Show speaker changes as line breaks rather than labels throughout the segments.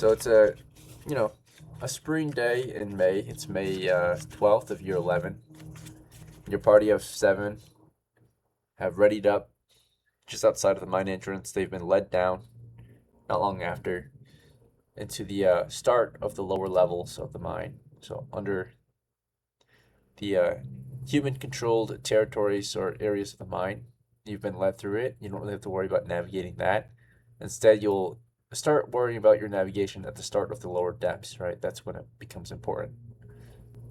So it's a, you know, a spring day in May. It's May 12th of year 11. Your party of 7 have readied up just outside of the mine entrance. They've been led down not long after into the start of the lower levels of the mine. So under the human-controlled territories or areas of the mine, you've been led through it. You don't really have to worry about navigating that. Instead, you'll start worrying about your navigation at the start of the lower depths, right? That's when it becomes important.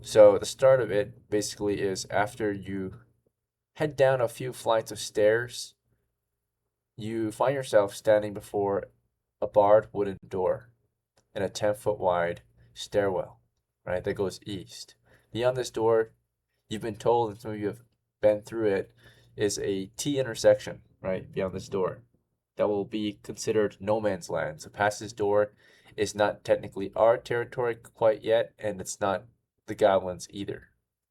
So the start of it basically is after you head down a few flights of stairs, you find yourself standing before a barred wooden door and a 10-foot wide stairwell, right, that goes east. Beyond this door, you've been told, and some of you have been through it, is a T intersection, right, beyond this door. That will be considered no man's land. So past this door is not technically our territory quite yet, and it's not the goblins either,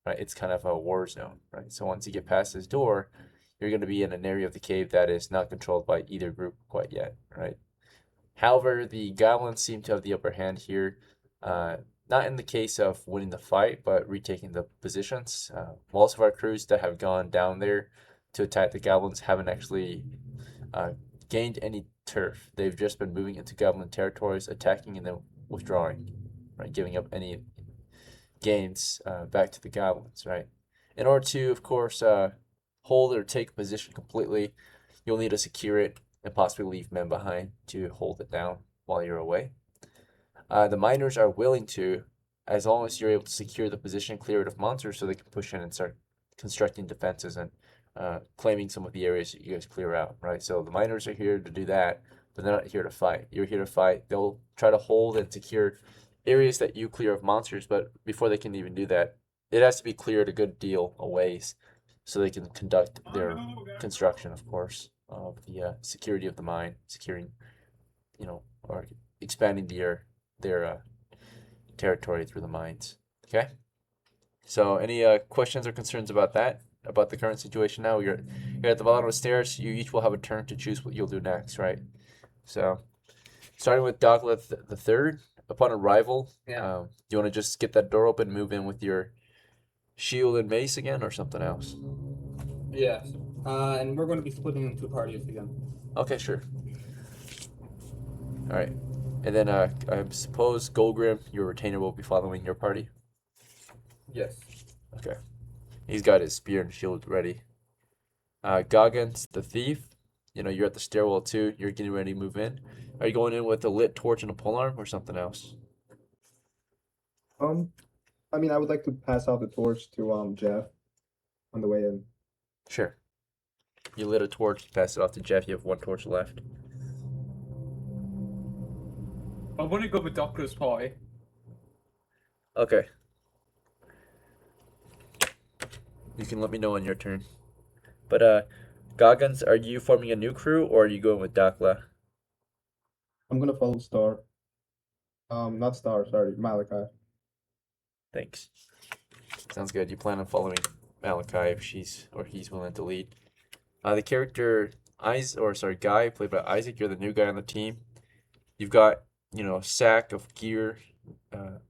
right? It's kind of a war zone, right? So once you get past this door, you're going to be in an area of the cave that is not controlled by either group quite yet, right? However, the goblins seem to have the upper hand here. Not in the case of winning the fight, but retaking the positions. Most of our crews that have gone down there to attack the goblins haven't actually gained any turf. They've just been moving into goblin territories, attacking and then withdrawing, right? Giving up any gains back to the goblins, right? In order to, of course, hold or take a position completely, you'll need to secure it and possibly leave men behind to hold it down while you're away. The miners are willing to, as long as you're able to secure the position, clear it of monsters, so they can push in and start constructing defenses and claiming some of the areas that you guys clear out, right? So the miners are here to do that, but they're not here to fight. You're here to fight. They'll try to hold and secure areas that you clear of monsters, but before they can even do that, it has to be cleared a good deal a ways so they can conduct their construction, of course, of the security of the mine, securing, or expanding their territory through the mines. Okay. So, any questions or concerns about that? About the current situation now? You're at the bottom of the stairs. You each will have a turn to choose what you'll do next, right? So, starting with DOCKLA the third. Upon arrival,
Yeah.
do you want to just get that door open, move in with your shield and mace again, or something else?
Yes. And we're going to be splitting into parties again.
Okay, sure. All right. And then I suppose GOGGRIM, your retainer, will be following your party.
Yes.
Okay. He's got his spear and shield ready. GOGGINS, the thief. You're at the stairwell too. You're getting ready to move in. Are you going in with a lit torch and a polearm or something else?
I would like to pass out the torch to Jeff on the way in.
Sure. You lit a torch, pass it off to Jeff. You have one torch left.
I want to go with DOCKLA's party.
Okay. You can let me know on your turn. But GOGGINS, are you forming a new crew or are you going with DOCKLA?
I'm gonna follow Star. Not Star, sorry, Malakai.
Thanks. Sounds good. You plan on following Malakai if she's or he's willing to lead. The character Guy, played by Isaac, you're the new guy on the team. You've got, a sack of gear, a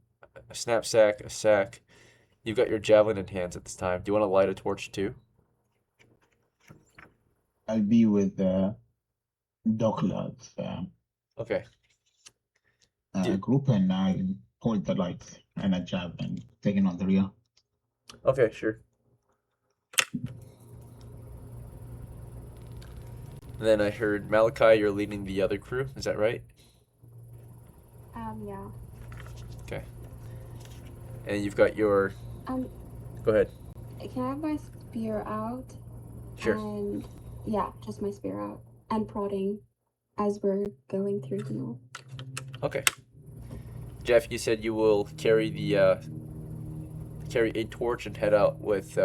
knapsack, a sack. You've got your javelin in hands at this time. Do you want to light a torch too?
I'll be with DOCKLA's
Okay.
group, and I'll hold the lights and a jab and taking on the rear.
Okay, sure. Then I heard Malakai, you're leading the other crew. Is that right?
Yeah.
Okay. And you've got your. Go ahead.
Can I have my spear out?
Sure.
And yeah, just my spear out and prodding as we're going through the mill.
Okay. Jeff, you said you will carry a torch and head out with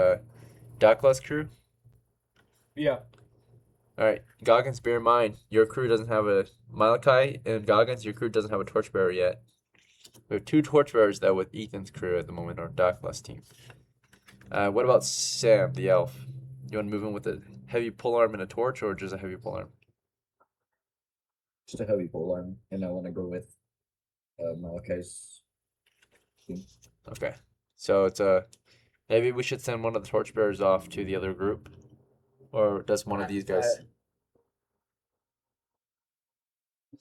DOCKLA's crew.
Yeah.
All right, GOGGINS, bear in mind your crew doesn't have a Malakai, and GOGGINS, your crew doesn't have a torchbearer yet. We have 2 torchbearers though with Ethan's crew at the moment, or DOCKLA's team. What about Sam, the elf? You want to move in with a heavy polearm and a torch, or just a heavy polearm?
Just a heavy polearm, and I want to go with
MALAKAI'S.
Okay. So it's maybe we should send one of the torchbearers off to the other group, or does one of these guys?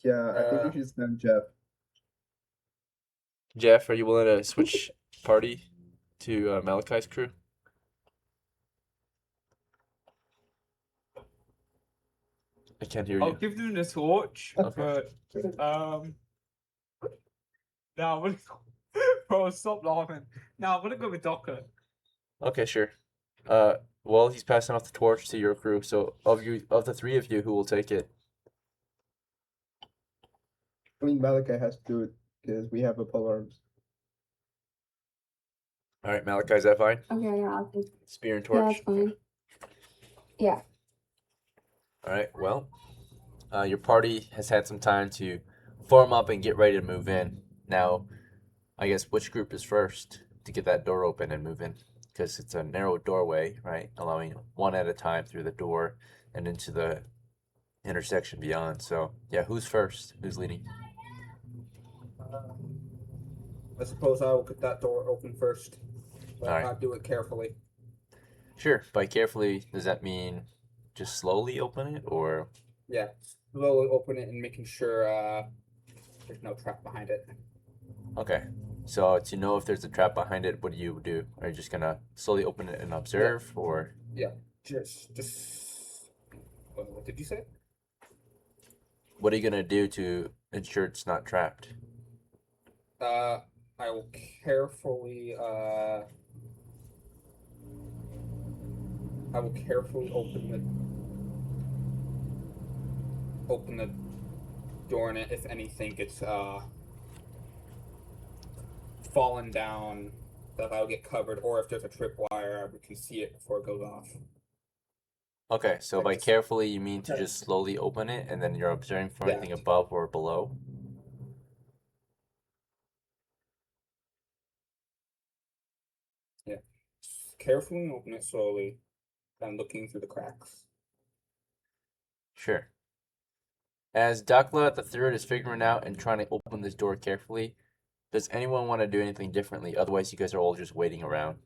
Yeah, I think we should send Jeff.
Jeff, are you willing to switch party to Malakai's crew? I can't hear
I'll
you.
give them the torch,
Okay.
but no, I'm gonna bro, stop laughing. No, I'm gonna go with DOCKLA.
Okay, sure. Well, he's passing off the torch to your crew. So of the three of you, who will take it?
I mean, Malachi has to do it because we have a polearms.
All right, Malachi, is that fine?
Okay, yeah, I'll take.
Spear and
Yeah,
torch.
that's fine. Yeah.
All right. Well, your party has had some time to form up and get ready to move in. Now, I guess which group is first to get that door open and move in? Because it's a narrow doorway, right? Allowing one at a time through the door and into the intersection beyond. So, yeah, who's first? Who's leading?
I suppose I will get that door open first. But
Alright.
I'll do it carefully.
Sure. By carefully, does that mean just slowly open it, or?
Yeah, slowly open it and making sure there's no trap behind it.
Okay. So to know if there's a trap behind it, what do you do? Are you just gonna slowly open it and observe, or?
Just. What did you say?
What are you gonna do to ensure it's not trapped?
I will carefully open the door in it if anything gets fallen down, that I'll get covered, or if there's a tripwire, we can see it before it goes off.
Okay, so
Like
by
just-
carefully, you mean to just slowly open it, and then you're observing for
Yeah.
anything above or below?
Just carefully open it slowly, and looking through the cracks.
Sure. As DOCKLA the third is figuring out and trying to open this door carefully, does anyone want to do anything differently? Otherwise, you guys are all just waiting around.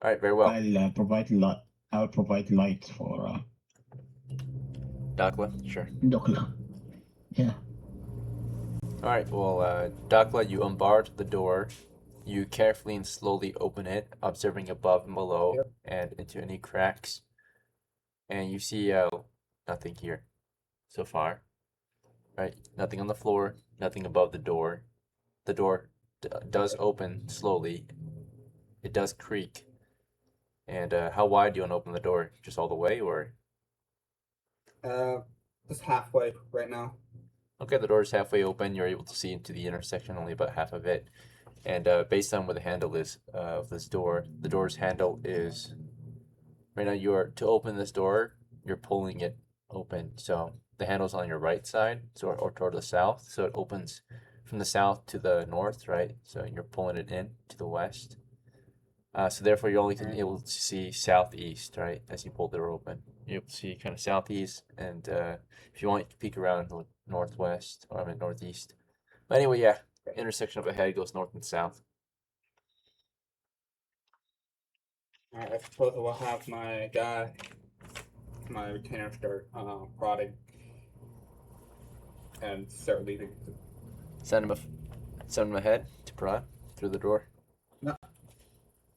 All right, very well.
I'll provide light. I'll provide light for
DOCKLA, sure.
DOCKLA. Yeah.
All right, well, DOCKLA, you unbarred the door. You carefully and slowly open it, observing above and below and into any cracks. And you see nothing here so far. Right, nothing on the floor, nothing above the door. The door does open slowly. It does creak. And how wide do you want to open the door? Just all the way, or?
Just halfway right now.
Okay, the door is halfway open. You're able to see into the intersection, only about half of it. And based on where the handle is of this door, the door's handle is right now. To open this door, you're pulling it open. So the handle's on your right side, so or toward the south. So it opens from the south to the north, right? So you're pulling it in to the west. So therefore, you're only able to see southeast, right? As you pull the door open, you're able to see kind of southeast, and if you want, you can peek around and look northwest, or I mean northeast. But anyway, yeah, intersection up ahead goes north and south.
Alright, I suppose I will have my guy, my retainer, start prodding and start leaving.
Send him ahead to prod through the door.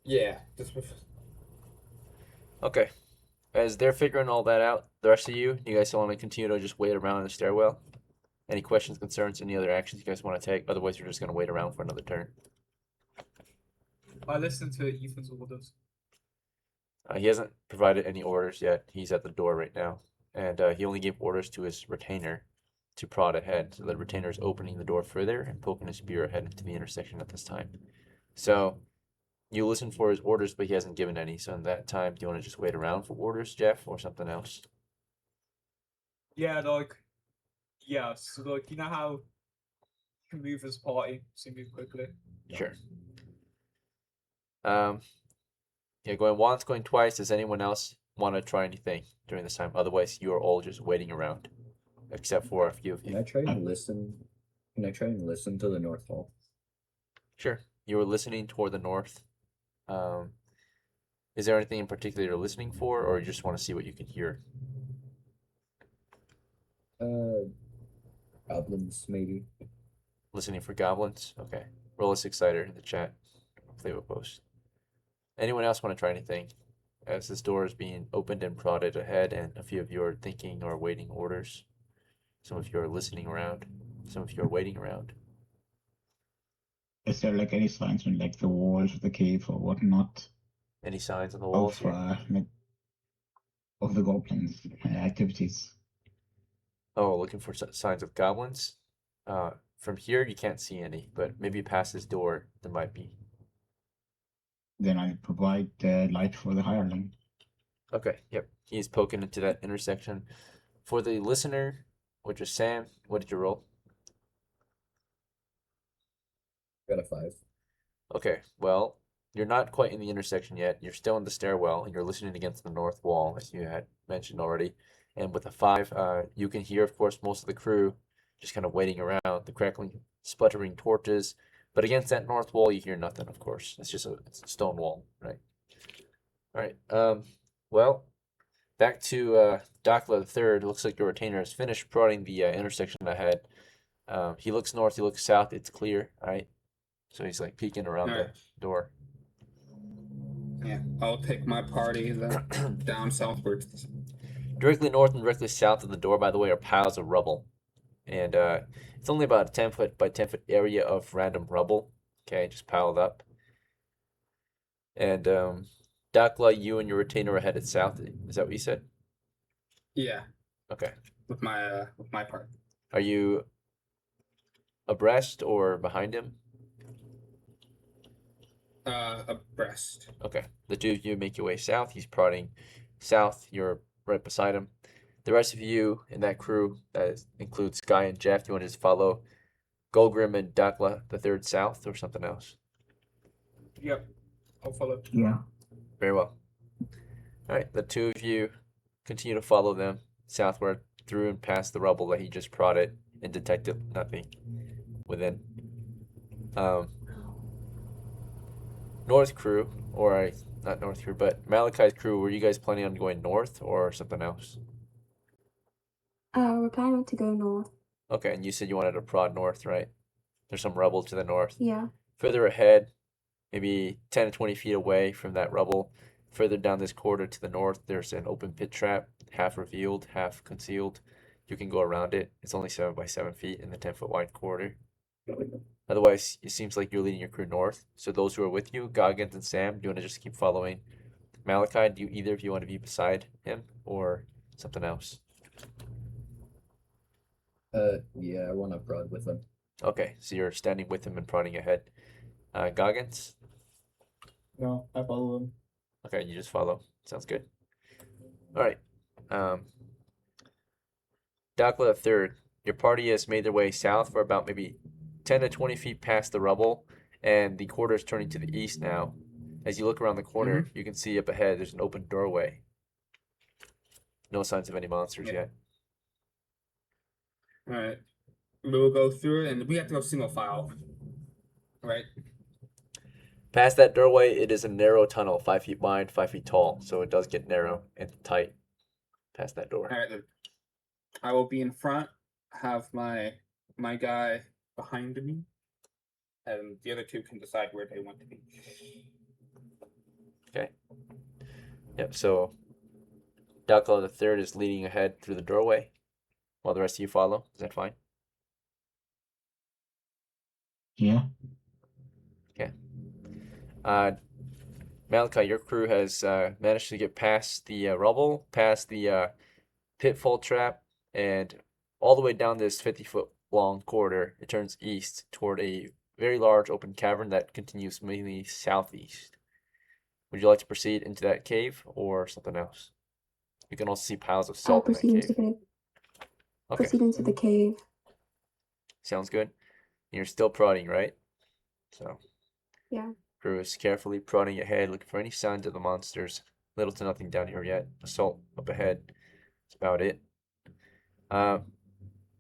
Yeah, just
Okay. As they're figuring all that out, the rest of you guys want to continue to just wait around in the stairwell? Any questions, concerns, any other actions you guys want to take? Otherwise, you're just going to wait around for another turn.
I listened to Ethan's orders.
He hasn't provided any orders yet. He's at the door right now. And he only gave orders to his retainer to prod ahead. So the retainer is opening the door further and poking his spear ahead into the intersection at this time. So you listen for his orders, but he hasn't given any. So in that time, do you want to just wait around for orders, Jeff, or something else?
Yeah, so you know how you can move as a party, so move quickly.
Sure. Yeah, going once, going twice. Does anyone else want to try anything during this time? Otherwise, you are all just waiting around except for a few of
Can
you.
I try and listen? Can I try and listen to the north wall?
Sure. You were listening toward the north. Is there anything in particular you're listening for, or you just want to see what you can hear?
Goblins maybe.
Listening for goblins? Okay. Roll a 6-sider in the chat. Play with post. Anyone else want to try anything? As this door is being opened and prodded ahead, and a few of you are thinking or waiting orders. Some of you are listening around. Some of you are waiting around.
Is there like any signs on like the walls of the cave or whatnot
Any signs on the walls
of
here?
like of the goblins activities?
Oh, looking for signs of goblins? From here, you can't see any, but maybe past this door, there might be.
Then I provide light for the hireling.
Okay, yep. He's poking into that intersection. For the listener, which is Sam, what did you roll?
Got a 5.
Okay, well, you're not quite in the intersection yet. You're still in the stairwell, and you're listening against the north wall, as you had mentioned already. And with a 5, you can hear, of course, most of the crew just kind of waiting around, the crackling, sputtering torches. But against that north wall, you hear nothing, of course. It's just it's a stone wall, right? All right. Well, back to DOCKLA the third. Looks like your retainer is finished prodding the intersection ahead. He looks north, he looks south. It's clear, all right? So he's like peeking around the
Alright.
door.
Yeah, I'll take my party then down southwards.
Directly north and directly south of the door, by the way, are piles of rubble. And it's only about a 10-foot by 10-foot area of random rubble. Okay, just piled up. And DOCKLA, you and your retainer are headed south. Is that what you said?
Yeah,
Okay.
with my party.
Are you abreast or behind him?
Abreast.
Okay. The two of you make your way south. He's prodding south. You're right beside him. The rest of you in that crew, includes Sky and Jeff, you want to just follow GOGGRIM and DOCKLA the third south or something else?
Yep. I'll follow.
Yeah.
Very well. All right. The two of you continue to follow them southward through and past the rubble that he just prodded and detected nothing within. North crew, or not North crew, but MALAKAI'S crew, were you guys planning on going north or something else?
We're planning to go north.
Okay, and you said you wanted to prod north, right? There's some rubble to the north.
Yeah.
Further ahead, maybe 10 to 20 feet away from that rubble, further down this corridor to the north, there's an open pit trap, half revealed, half concealed. You can go around it. It's only 7 by 7 feet in the 10-foot wide corridor. Otherwise, it seems like you're leading your crew north. So those who are with you, Goggins and Sam, do you want to just keep following Malakai? Do either of you want to be beside him or something else?
Yeah, I want to prod with them.
Okay, so you're standing with him and prodding ahead. Goggins?
No, I follow him.
Okay, you just follow. Sounds good. All right. DOCKLA the third. Your party has made their way south for about maybe 10 to 20 feet past the rubble, and the corridor is turning to the east now. As you look around the corner, you can see up ahead there's an open doorway. No signs of any monsters yet.
Alright. We'll go through it, and we have to go single file. Right?
Past that doorway, it is a narrow tunnel, 5 feet wide, 5 feet tall, so it does get narrow and tight past that door.
Alright, then. I will be in front, have my guy behind me, and the other two can decide where they want to be.
Okay. Yep, so DOCKLA the third is leading ahead through the doorway while the rest of you follow. Is that fine?
Yeah.
Malakai, your crew has managed to get past the rubble, past the pitfall trap, and all the way down this 50-foot long corridor. It turns east toward a very large open cavern that continues mainly southeast. Would you like to proceed into that cave or something else? You can also see piles of
I'll
salt in
proceed
that
into
cave.
the proceed into the cave.
Sounds good. And you're still prodding, right? So
Yeah.
crew is carefully prodding ahead, looking for any signs of the monsters. Little to nothing down here yet. Assault up ahead. That's about it.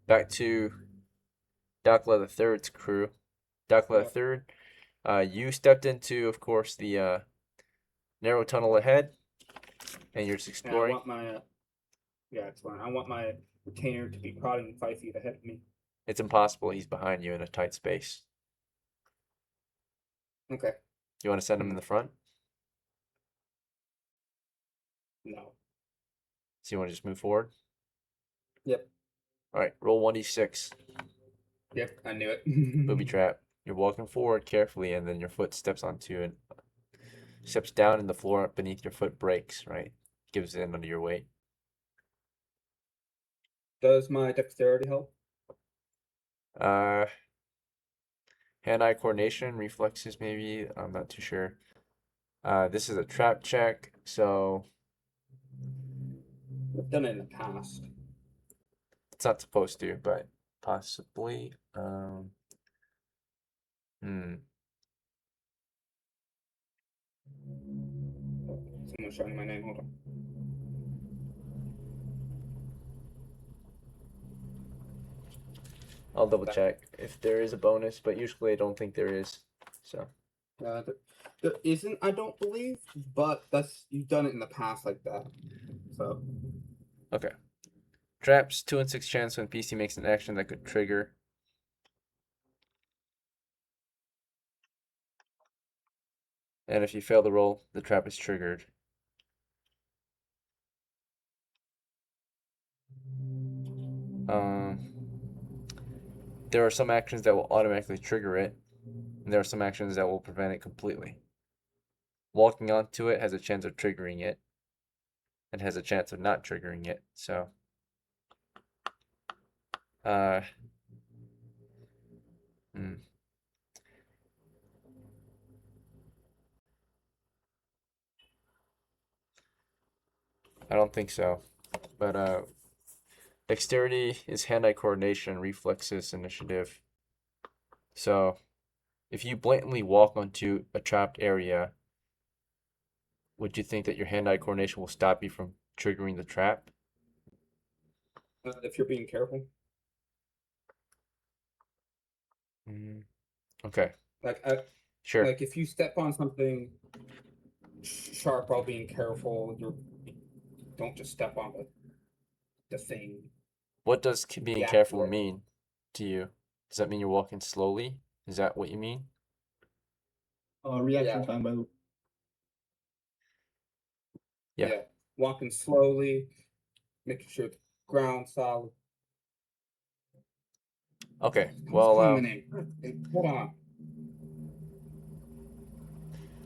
back to DOCKLA the Third's crew. DOCKLA the
Yep.
Third, you stepped into, of course, the narrow tunnel ahead, and you're just
And I
exploring.
want my it's fine. I want my retainer to be prodding 5 feet ahead of me.
It's impossible. He's behind you in a tight space.
Okay.
You want to send him in the front?
No.
So you want to just move forward?
Yep.
All right, roll 1d6.
Yep. I knew it.
Booby trap. You're walking forward carefully, and then your foot steps onto it. Steps down, and the floor beneath your foot breaks, right? Gives in under your weight.
Does my dexterity help?
Hand-eye coordination, reflexes, maybe. I'm not too sure. This is a trap check, so
I've done it in the past.
it's not supposed to, but possibly.
Someone's shouting my name. Hold on.
I'll double check if there is a bonus, but usually I don't think there is. So
There isn't, I don't believe, but you've done it in the past like that. So
okay. Traps 2 in 6 chance when PC makes an action that could trigger. And if you fail the roll, the trap is triggered. There are some actions that will automatically trigger it, and there are some actions that will prevent it completely. Walking onto it has a chance of triggering it, and has a chance of not triggering it. So, I don't think so. But dexterity is hand-eye coordination, reflexes, initiative. So, if you blatantly walk onto a trapped area, would you think that your hand-eye coordination will stop you from triggering the trap?
if you're being careful,
Okay,
like
sure.
like if you step on something sharp while being careful, you don't just step on the thing.
What does being
Yeah,
careful
sure.
mean to you? Does that mean you're walking slowly? Is that what you mean?
Reaction
Yeah.
time by the
Yeah.
Walking slowly, making sure the ground's solid.
Okay.
Who's
Well,
calling my name? Hold on.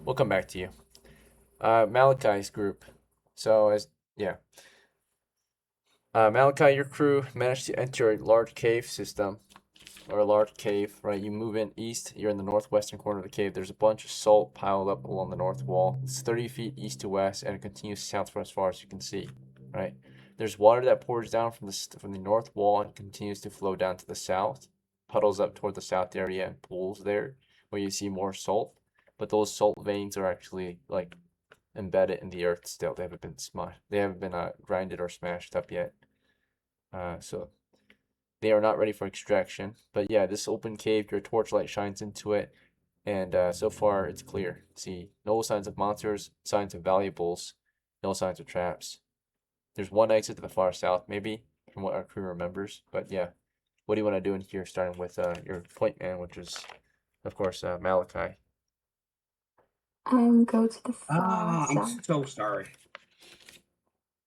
we'll come back to you. Malakai's group. So Malakai, your crew managed to enter a large cave system, or a large cave, right? You move in east, you're in the northwestern corner of the cave. There's a bunch of salt piled up along the north wall. It's 30 feet east to west, and it continues south for as far as you can see, right? There's water that pours down from the north wall and continues to flow down to the south, puddles up toward the south area and pools there, where you see more salt. But those salt veins are actually like embedded in the earth still. They haven't been grinded or smashed up yet. So they are not ready for extraction. But yeah, this open cave, your torchlight shines into it, and so far it's clear. See no signs of monsters, signs of valuables, no signs of traps. There's one exit to the far south, maybe, from what our crew remembers. But yeah, what do you want to do in here, starting with your point man, which is, of course, Malakai.
Go to the far
I'm
south.
so sorry.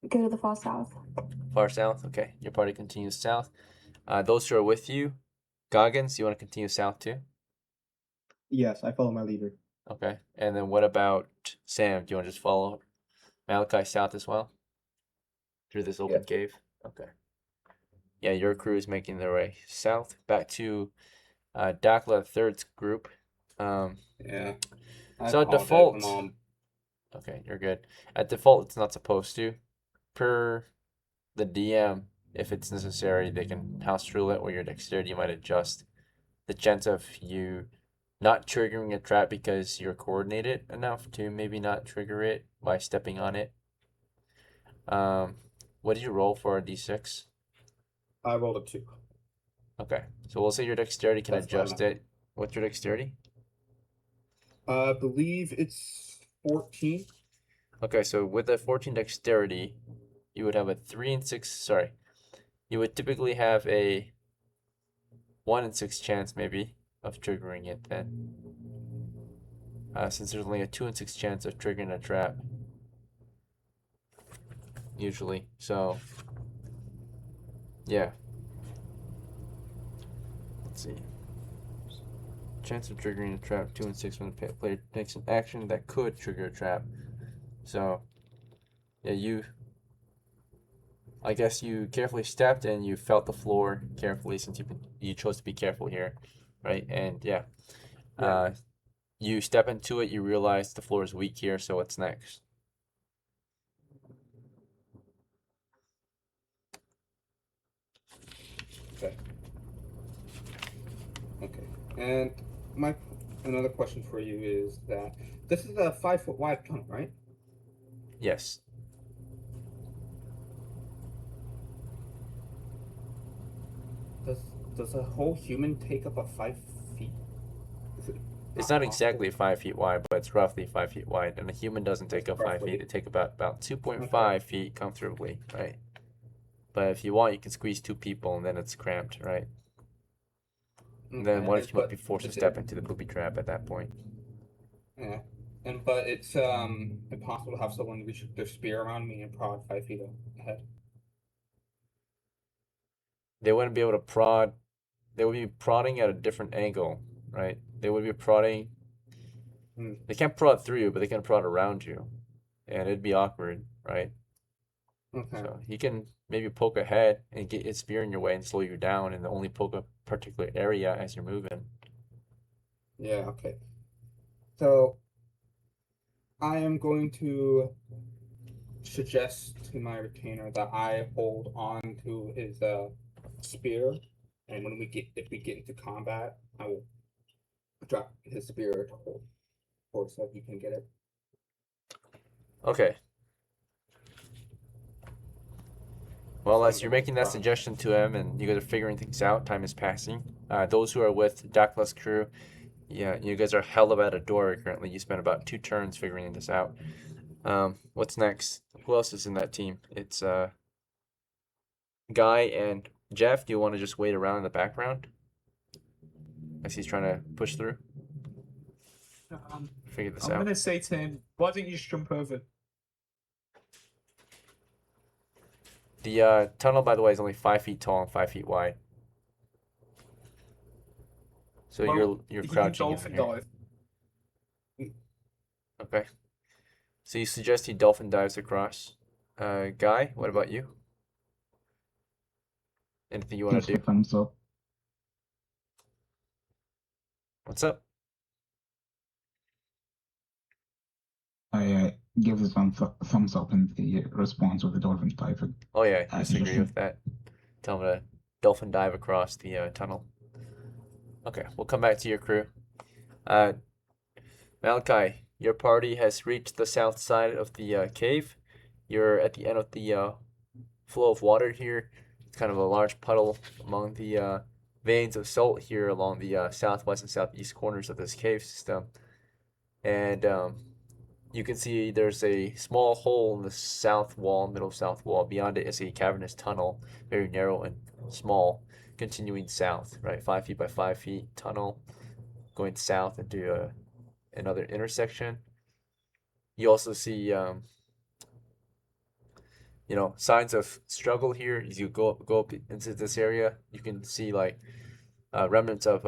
Go to the far south.
Far south, okay. Your party continues south. Those who are with you, Goggins, you want to continue south too?
Yes, I follow my leader.
Okay. And then what about Sam? Do you want to just follow Malakai south as well? Through this open cave? Okay. Yeah, your crew is making their way south. Back to DOCKLA Third's group.
Yeah.
So at default, okay, you're good. At default, it's not supposed to. Per the DM, if it's necessary, they can house rule it, or your dexterity might adjust the chance of you not triggering a trap because you're coordinated enough to maybe not trigger it by stepping on it. What did you roll for a d6?
I rolled a 2.
Okay, so we'll say your dexterity can
That's fine.
adjust it. What's your dexterity?
I believe it's 14.
Okay, so with a 14 dexterity, you would have a 3 and 6. Sorry, you would typically have a 1 in 6 chance, maybe, of triggering it then. Since there's only a 2 in 6 chance of triggering a trap. Usually. So, yeah. Let's see. Chance of triggering a trap 2 in 6 when the player takes an action that could trigger a trap. So, yeah, I guess you carefully stepped and you felt the floor carefully since you chose to be careful here, right? And yeah, you step into it, you realize the floor is weak here, so what's next?
Okay. Okay. And another question for you is that this is a 5-foot wide tunnel, right?
Yes.
Does a whole human take up a 5 feet? Is it
It's not
possible?
exactly 5 feet wide, but it's roughly 5 feet wide. And a human doesn't take up 5
Roughly.
feet. They take about 2.5 feet comfortably, right? But if you want, you can squeeze 2 people and then it's cramped, right? And then what if you might be forced to step into the booby trap at that point?
Yeah. But it's impossible to have someone reach their spear around me and prod 5 feet ahead.
They wouldn't be able to prod. They would be prodding at a different angle, right? They would be prodding. They can't prod through you, but they can prod around you. And it'd be awkward, right?
Okay.
So he can maybe poke ahead and get his spear in your way and slow you down and only poke a particular area as you're moving.
Yeah, okay. So I am going to suggest to my retainer that I hold on to his spear, and if we get into combat, I will drop his spear to hold so he can get it.
Okay. Well, as you're making that suggestion to him and you guys are figuring things out, time is passing. Those who are with DOCKLA's crew, yeah, you guys are held up at a door currently. You spent about 2 turns figuring this out. What's next? Who else is in that team? It's Guy and Jeff. Do you want to just wait around in the background as he's trying to push through? Figure this
I'm
out.
gonna say to him, why don't you just jump over?
The tunnel, by the way, is only 5 feet tall and 5 feet wide. So
Well,
you're
he can
crouching in
dolphin
here.
dive.
Okay. So you suggest he dolphin dives across. Guy, what about you? Anything you want
Gives
to
a
do?
thumbs up.
What's up?
I give a thumbs up in the response with the dolphin diving.
Oh yeah, I disagree
suggestion.
with that. Tell him to dolphin dive across the tunnel. Okay, we'll come back to your crew. Malachi, your party has reached the south side of the cave. You're at the end of the flow of water here. It's kind of a large puddle among the veins of salt here along the southwest and southeast corners of this cave system. And you can see there's a small hole in the south wall, middle south wall. Beyond it is a cavernous tunnel, very narrow and small, continuing south, right? 5 feet by 5 feet tunnel going south into another intersection. You also see, signs of struggle here as you go up into this area. You can see like remnants of,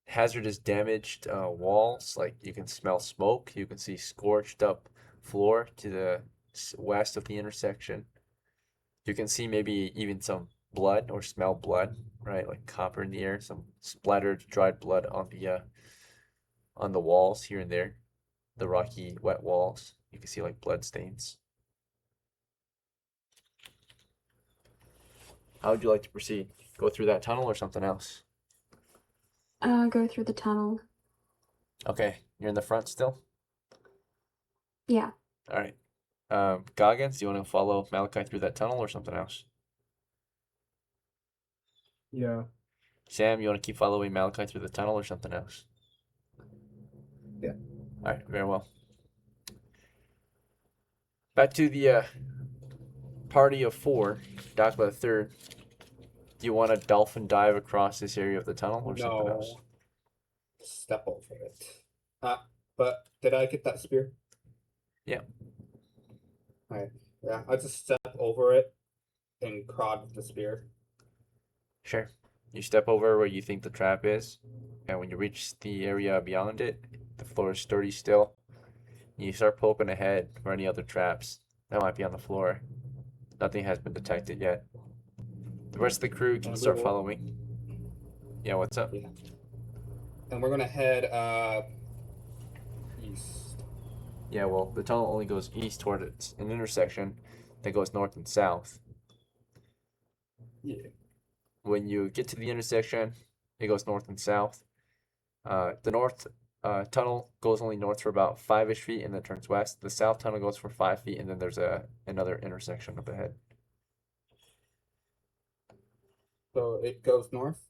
hazardous damaged walls. Like you can smell smoke. You can see scorched up floor to the west of the intersection. You can see maybe even some blood or smell blood, right? Like copper in the air, some splattered dried blood on the walls here and there, the rocky wet walls. You can see like blood stains. How would you like to proceed? Go through that tunnel or something else?
Go through the tunnel.
Okay, you're in the front still?
Yeah.
All right. Goggins, do you want to follow Malachi through that tunnel or something else?
Yeah.
Sam, you want to keep following Malachi through the tunnel or something else?
Yeah.
All right, very well. Back to the party of 4, DOCKLA the third. Do you want to dolphin dive across this area of the tunnel or something else?
No. Step over it. But did I get that spear?
Yeah.
Alright. Yeah, I just step over it and prod with the spear.
Sure. You step over where you think the trap is, and when you reach the area beyond it, the floor is sturdy still. You start poking ahead for any other traps that might be on the floor. Nothing has been detected yet. The rest of the crew can
And we
start
will-
following. Yeah, what's up?
Yeah. And we're gonna head east.
Yeah, well, the tunnel only goes east toward an intersection that goes north and south.
Yeah.
When you get to the intersection, it goes north and south. The north tunnel goes only north for about 5-ish feet and then turns west. The south tunnel goes for 5 feet and then there's another intersection up ahead.
So it goes north.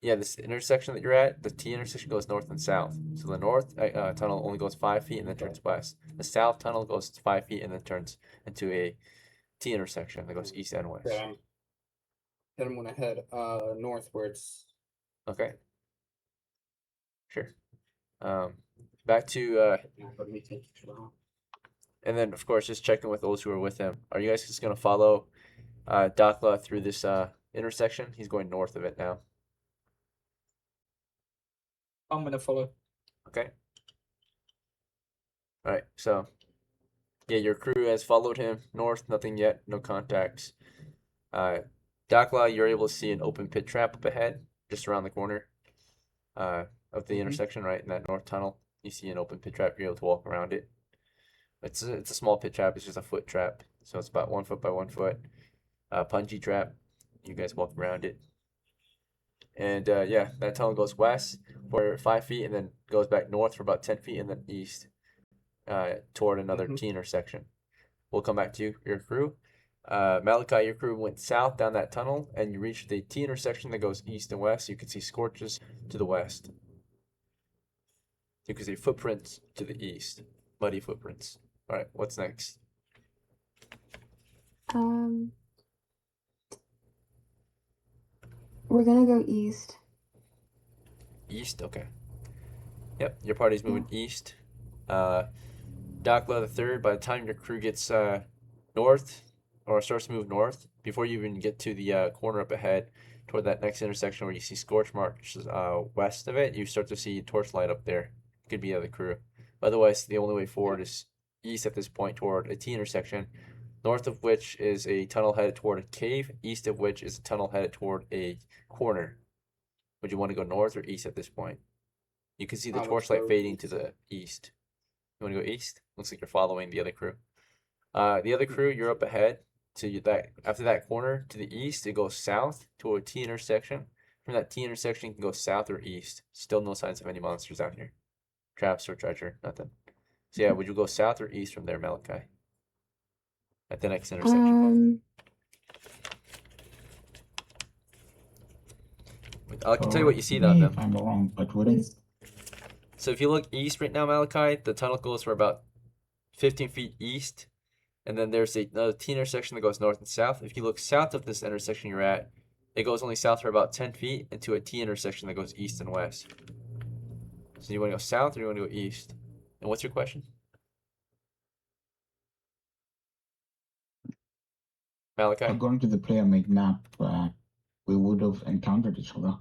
Yeah, this intersection that you're at, the T intersection goes north and south. So the north tunnel only goes 5 feet and then turns west. The south tunnel goes 5 feet and then turns into a T intersection that goes east and west.
Then I'm gonna head northwards.
Okay. Sure. Back to
Yeah, let me take you around.
and then of course just checking with those who are with him. Are you guys just gonna follow DOCKLA through this intersection? He's going north of it now.
I'm gonna follow.
Okay. All right. So, yeah, your crew has followed him north. Nothing yet. No contacts. DOCKLA, you're able to see an open pit trap up ahead, just around the corner of the intersection, right in that north tunnel. You see an open pit trap. You're able to walk around it. It's a small pit trap. It's just a foot trap, so it's about 1 foot by 1 foot. Punji trap. You guys walk around it. And yeah, that tunnel goes west for 5 feet and then goes back north for about 10 feet and then east toward another
Mhm.
T intersection. We'll come back to you, your crew. Malachi, your crew went south down that tunnel and you reached the T intersection that goes east and west. You can see scorches to the west. You can see footprints to the east, muddy footprints. All right, what's next?
We're gonna go east.
East, okay. Yep, your party's moving east. DOCKLA the third, by the time your crew gets north or starts to move north, before you even get to the corner up ahead toward that next intersection where you see scorch marks west of it, you start to see torchlight up there. Could be the other crew. Otherwise, the only way forward is east at this point toward a T intersection, north of which is a tunnel headed toward a cave, east of which is a tunnel headed toward a corner. Would you want to go north or east at this point? You can see the
Let's
torchlight
go
fading to
east.
the east. You want to go east? Looks like you're following the other crew. The other crew, you're up ahead to that. After that corner to the east, it goes south to a T intersection. From that T intersection, you can go south or east. Still no signs of any monsters out here. Traps or treasure, nothing. So yeah, would you go south or east from there, Malachi? At the next intersection. I can tell you what you see
Correct
on
me
them.
if I'm wrong, but wouldn't
East.
So if you look east right now, Malachi, the tunnel goes for about 15 feet east. And then there's another T intersection that goes north and south. If you look south of this intersection you're at, it goes only south for about 10 feet into a T intersection that goes east and west. So you want to go south or you want to go east? And what's your question? Malachi?
according to the player made map, we would have encountered each other.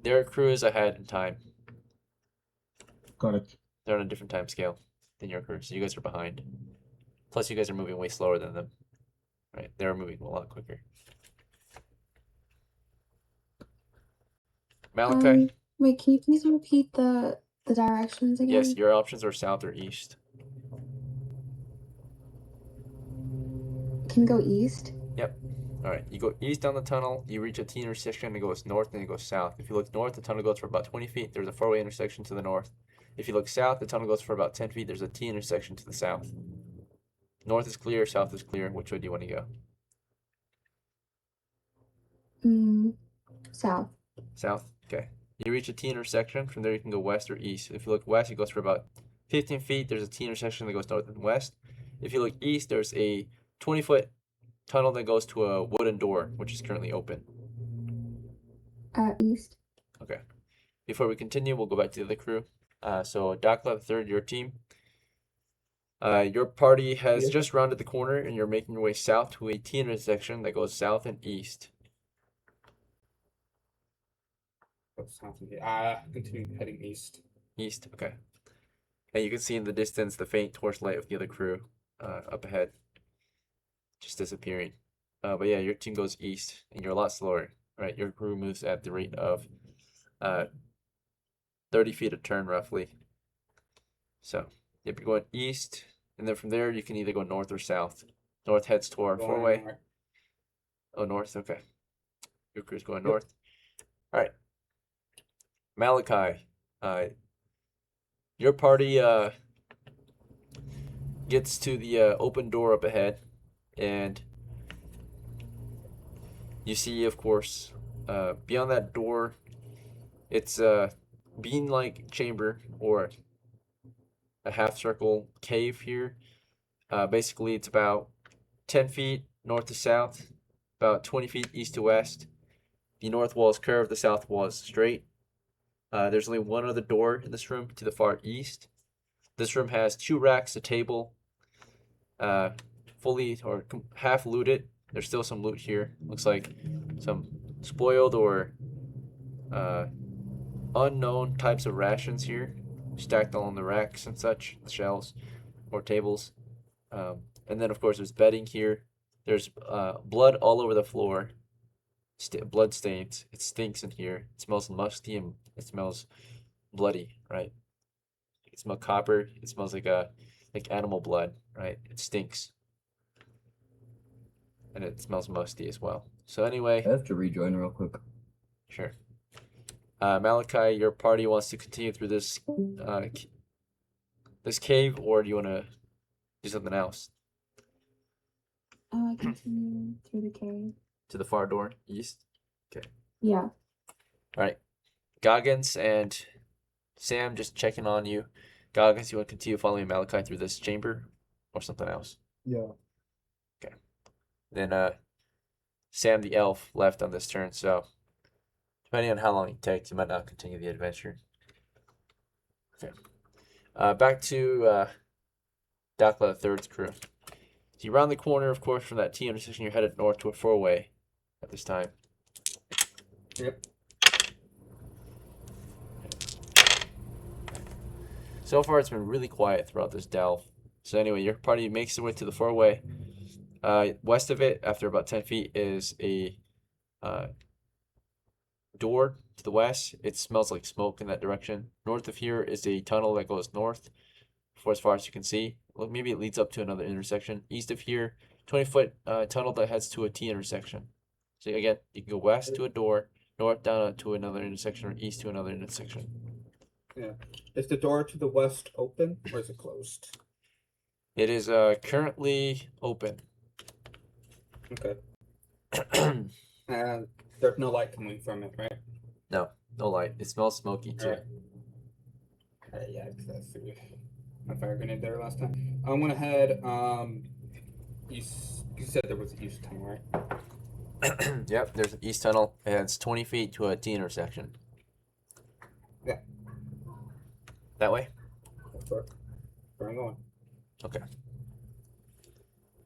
Their crew is ahead in time.
Got it.
They're on a different time scale than your crew, so you guys are behind. Plus, you guys are moving way slower than them. Right? They're moving a lot quicker. Malachi?
Wait, can you please repeat the directions again?
Yes, your options are south or east.
Can we go east?
All right, you go east down the tunnel, you reach a T intersection, it goes north, and it goes south. If you look north, the tunnel goes for about 20 feet. There's a four-way intersection to the north. If you look south, the tunnel goes for about 10 feet. There's a T intersection to the south. North is clear, south is clear. Which way do you want to go?
South.
South. Okay. You reach a T intersection. From there, you can go west or east. If you look west, it goes for about 15 feet. There's a T intersection that goes north and west. If you look east, there's a 20-foot tunnel that goes to a wooden door, which is currently open.
East.
Okay. Before we continue, we'll go back to the other crew. So DOCKLA, the third, your team. Your party has just rounded the corner, and you're making your way south to a T intersection that goes south and east.
Continue heading east.
East, okay. And you can see in the distance the faint torchlight of the other crew up ahead, just disappearing. But yeah, your team goes east, and you're a lot slower, right? Your crew moves at the rate of 30 feet a turn, roughly. So, yep, you're going east, and then from there you can either go north or south. North heads to our four-way. Oh, north, okay. Your crew's going north. All right. Malakai, your party gets to the open door up ahead, and you see, of course, beyond that door, it's a bean-like chamber or a half-circle cave here. Basically, it's about 10 feet north to south, about 20 feet east to west. The north wall is curved, the south wall is straight. There's only one other door in this room to the far east. This room has 2 racks, a table, fully or half looted. There's still some loot here. Looks like some spoiled or unknown types of rations here, stacked on the racks and such, the shelves or tables. And then, of course, there's bedding here. There's blood all over the floor. Blood stains. It stinks in here. It smells musty and it smells bloody, right? It smells copper. It smells like animal blood, right? It stinks, and it smells musty as well. So anyway,
I have to rejoin real quick.
sure. Malakai, your party wants to continue through this this cave, or do you want to do something else?
Continue through the cave.
To the far door, east. Okay.
Yeah.
All right. Goggins and Sam, just checking on you. Goggins, you want to continue following Malakai through this chamber, or something else?
Yeah.
Okay. Then Sam the elf left on this turn, so depending on how long it takes, you might not continue the adventure. Okay. Back to DOCKLA the Third's crew. So you round the corner, of course, from that T intersection. You're headed north to a 4-way at this time.
Yep.
So far, it's been really quiet throughout this delve. So anyway, your party makes their way to the 4-way. West of it, after about 10 feet, is a door to the west. It smells like smoke in that direction. North of here is a tunnel that goes north for as far as you can see. Well, maybe it leads up to another intersection. East of here, 20-foot tunnel that heads to a T intersection. So again, you can go west to a door, north down to another intersection, or east to another intersection.
Yeah. Is the door to the west open or is it closed?
It is currently open.
Okay. And there's no light coming from it, right?
No light. It smells smoky too.
Alright, yeah, because I threw my fire grenade there last time. I'm gonna head you said there was an east tunnel, right?
Yep, there's an east tunnel, and it's 20 feet to a T intersection.
Yeah.
That way?
That's where I'm going.
Okay.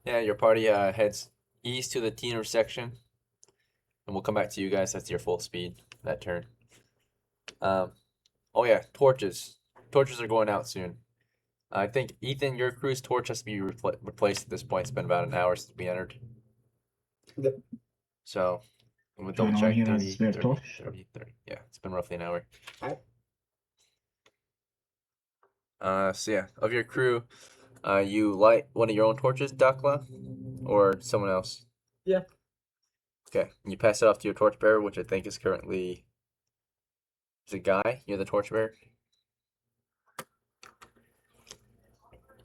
Yeah, your party heads east to the T intersection, and we'll come back to you guys. That's your full speed that turn. Oh yeah, torches. Torches are going out soon. I think Ethan, your crew's torch has to be replaced at this point. It's been about an hour since we entered.
Yep.
So we'll
Can
double
I
check.
hear
30,
us spare
30,
torch?
30, 30. Yeah, it's been roughly an hour.
Alright.
So yeah, of your crew, you light one of your own torches, DOCKLA, or someone else?
Yeah.
Okay, and you pass it off to your torchbearer, which I think is currently a guy. You're the torchbearer.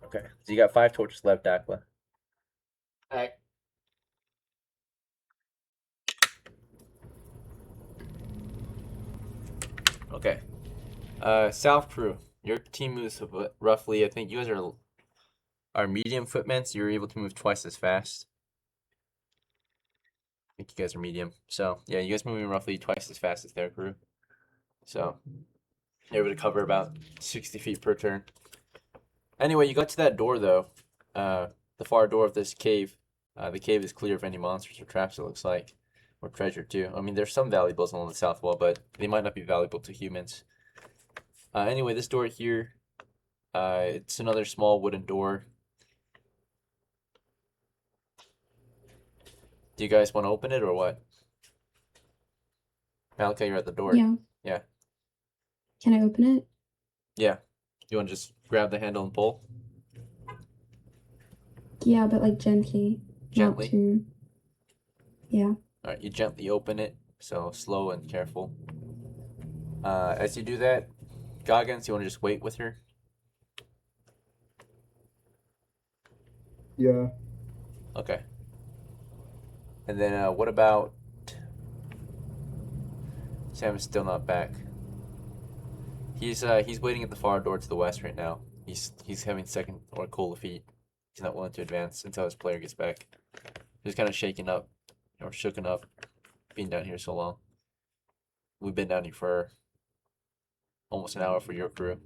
Okay, so you got 5 torches left, DOCKLA.
Alright.
South crew. Your team moves roughly. I think you guys are medium footmen, so you're able to move twice as fast. I think you guys are medium. So yeah, you guys moving roughly twice as fast as their crew. So you're able to cover about 60 feet per turn. Anyway, you got to that door though. The far door of this cave. The cave is clear of any monsters or traps, it looks like. Or treasure too. I mean, there's some valuables along the south wall, but they might not be valuable to humans. Anyway, this door here, it's another small wooden door. Do you guys want to open it or what? Malachi, you're at the door.
Yeah.
Yeah.
Can I open it?
Yeah. You want to just grab the handle and pull?
Yeah, but like gently.
Gently?
Not too. Yeah.
Alright, you gently open it, so slow and careful. As you do that, Goggins, you want to just wait with her?
Yeah.
Okay. And then what about Sam is still not back. He's waiting at the far door to the west right now. He's having second or cold feet. He's not willing to advance until his player gets back. He's kind of shaken up or shooken up being down here so long. We've been down here for almost an hour for your crew.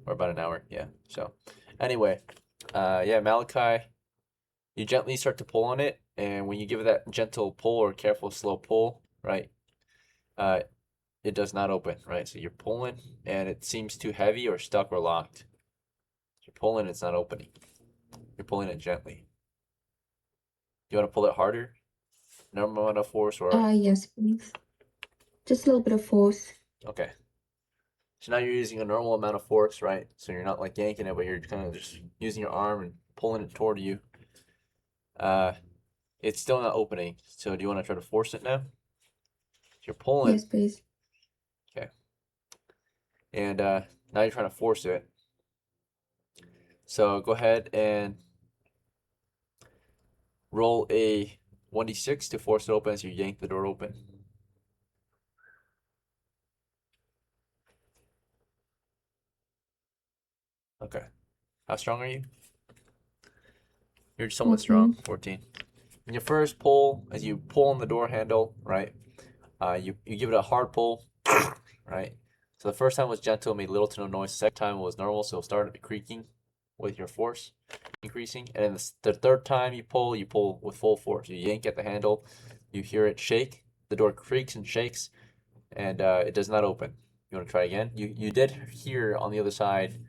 Or about an hour, yeah. So anyway, yeah, Malachi, you gently start to pull on it, and when you give it that gentle pull or careful slow pull, right, it does not open, right? So you're pulling and it seems too heavy or stuck or locked. You're pulling, it's not opening. You're pulling it gently. Do you want to pull it harder? Normal amount of force or
Yes, please. Just a little bit of force.
okay. So now you're using a normal amount of force, right? So you're not like yanking it, but you're kind of just using your arm and pulling it toward you. It's still not opening. So do you want to try to force it now? You're pulling.
Yes, please.
Okay. And now you're trying to force it. So go ahead and roll a 1d6 to force it open as you yank the door open. Okay. How strong are you? You're somewhat strong. 14. In your first pull, as you pull on the door handle, right? You give it a hard pull, right? So the first time was gentle, made little to no noise. The second time was normal, so it started creaking with your force increasing. And then the third time you pull with full force. You yank at the handle, you hear it shake. The door creaks and shakes, and it does not open. You want to try again? You did hear on the other side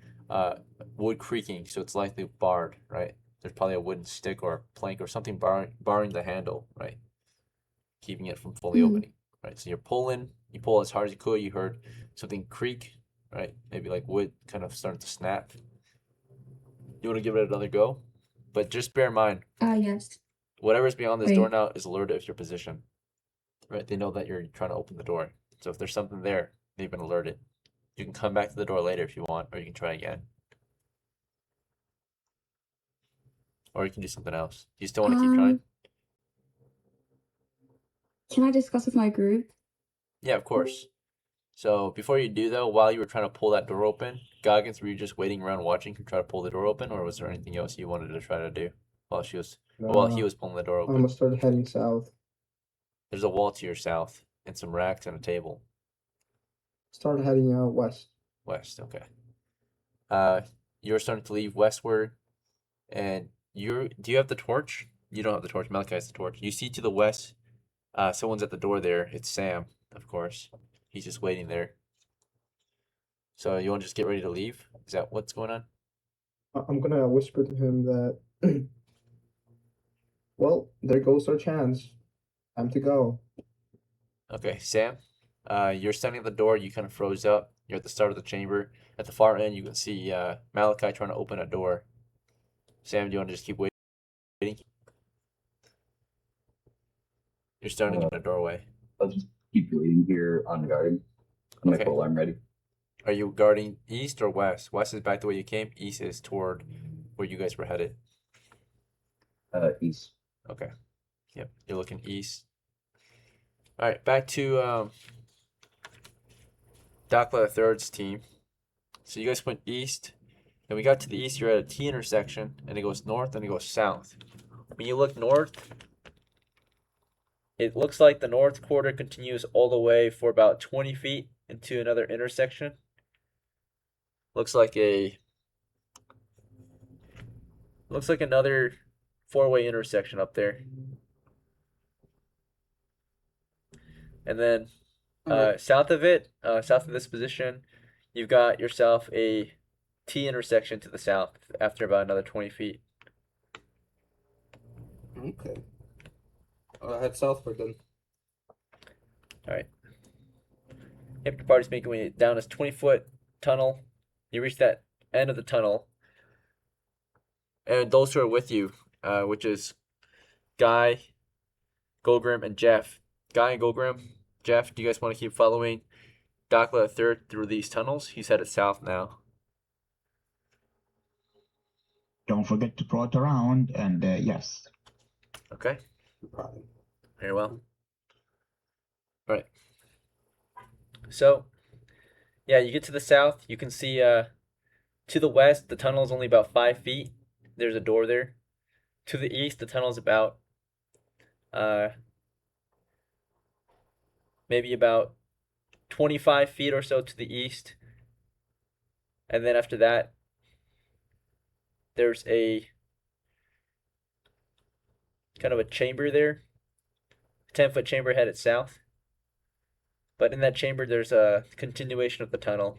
wood creaking, so it's likely barred, right? There's probably a wooden stick or a plank or something barring the handle, right? Keeping it from fully opening, right? So you're pulling, you pull as hard as you could. You heard something creak, right? Maybe like wood kind of starting to snap. You want to give it another go, but just bear in mind,
Yes.
whatever's beyond this door
Wait.
now is alerted of your position, right? They know that you're trying to open the door. So if there's something there, they've been alerted. You can come back to the door later if you want, or you can try again. Or you can do something else. Do you still want to keep trying?
Can I discuss with my group?
Yeah, of course. So before you do though, while you were trying to pull that door open, Goggins, were you just waiting around watching her try to pull the door open, or was there anything else you wanted to try to do while he was pulling the door
I'm
open?
gonna start heading south.
There's a wall to your south and some racks and a table.
Start heading out west.
West, okay. You're starting to leave westward, and do you have the torch? You don't have the torch. Malachi has the torch. You see to the west, someone's at the door there. It's Sam, of course. He's just waiting there. So you want to just get ready to leave? Is that what's going on?
I'm gonna whisper to him that, well, there goes our chance. Time to go.
Okay, Sam, you're standing at the door. You kind of froze up. You're at the start of the chamber. At the far end, you can see Malachi trying to open a door. Sam, do you want to just keep waiting? You're standing in a doorway.
I'll just keep waiting here on guard. I'm
Okay.
I'm ready.
Are you guarding east or west? West is back the way you came. East is toward where you guys were headed.
East.
Okay. Yep, you're looking east. All right, back to DOCKLA 3rd's team. So you guys went east, and we got to the east. You're at a T intersection, and it goes north and it goes south. When you look north, it looks like the north quarter continues all the way for about 20 feet into another intersection. Looks like another four-way intersection up there. And then south of it, south of this position, you've got yourself a T intersection to the south after about another 20 feet.
Okay. I'll head southward then.
Alright. Yep, your party's making way down this 20-foot tunnel. You reach that end of the tunnel. And those who are with you, which is Guy, GOGGRIM, and Jeff. Guy and GOGGRIM, Jeff, do you guys want to keep following DOCKLA III through these tunnels? He's headed south now.
Don't forget to prod around, and yes.
Okay,
Probably.
very well. Alright. So, yeah, you get to the south. You can see to the west, the tunnel is only about 5 feet. There's a door there. To the east, the tunnel is about maybe about 25 feet or so to the east. And then after that, there's a kind of a chamber there. 10-foot chamber headed south. But in that chamber, there's a continuation of the tunnel.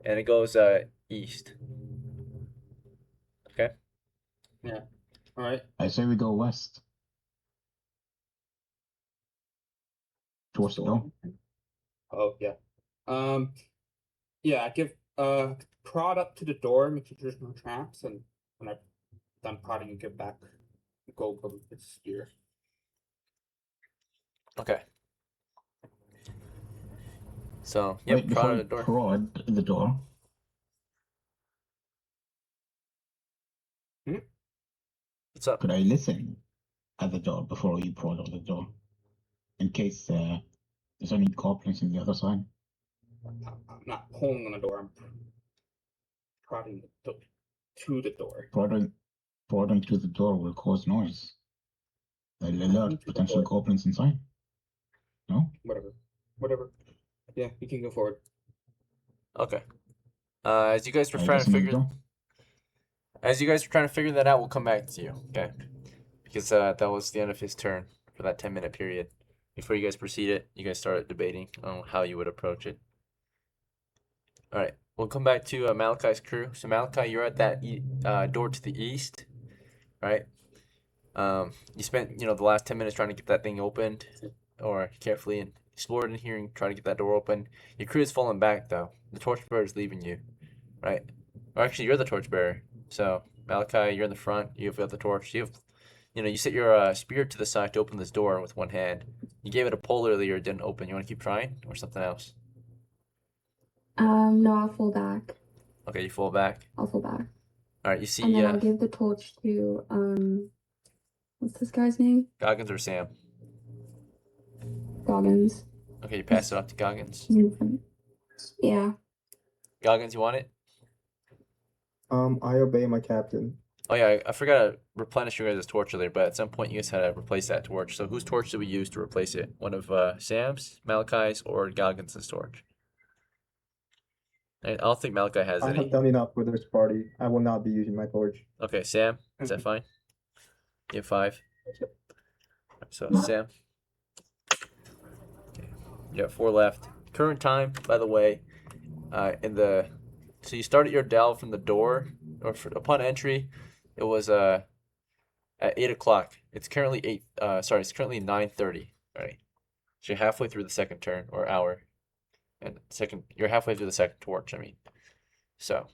And it goes east. Okay?
Yeah. All right.
I say we go west. Towards the door.
Oh yeah. Yeah. I give prod up to the door, make sure there's no traps, and when I'm done prodding, you give back the Goblin its spear.
Okay. So, yep,
Wait, before
prod
you
at the door.
prod the door,
What's up?
could I listen at the door before you prod on the door? In case there's any goblins on the other side?
I'm not pulling on the door. I'm prodding to the door.
Prodding to the door will cause noise. They'll
Prodding
alert
to the
potential
door.
goblins inside. No?
Whatever. Yeah, you can go forward.
Okay. As you guys were
I
trying to
listen at the
figure,
door.
as you guys were trying to figure that out, we'll come back to you. Okay? Because that was the end of his turn for that 10-minute period. Before you guys proceeded, you guys started debating on how you would approach it. All right. We'll come back to Malakai's crew. So Malakai, you're at that door to the east, right? You spent the last 10 minutes trying to get that thing opened, or carefully and explored in here and trying to get that door open. Your crew has fallen back though. The torchbearer is leaving you, right? Or actually, you're the torchbearer. So Malakai, you're in the front. You've got the torch. You set your spear to the side to open this door with one hand. You gave it a pull earlier, it didn't open. You want to keep trying, or something else?
No, I'll fall back.
Okay, you fall back.
I'll fall back.
All right, you see
And then I'll give the torch to what's this guy's name?
Goggins or Sam?
Goggins.
Okay, you pass it off to Goggins.
He's in front. Yeah.
Goggins, you want it?
I obey my captain.
Oh yeah, I forgot to replenish your guys' torch earlier, but at some point you guys had to replace that torch. So whose torch did we use to replace it? One of Sam's, Malakai's, or Goggins' torch? I don't think Malakai has
I
any.
have done enough with this party. I will not be using my torch.
Okay, Sam, is that fine? You have 5. So Sam. Okay. You got 4 left. Current time, by the way, so you started your delve from the door, or upon entry, it was at 8 o'clock. It's currently it's currently 9:30. Right. So you're halfway through the second turn or hour, and you're halfway through the second torch. I mean, so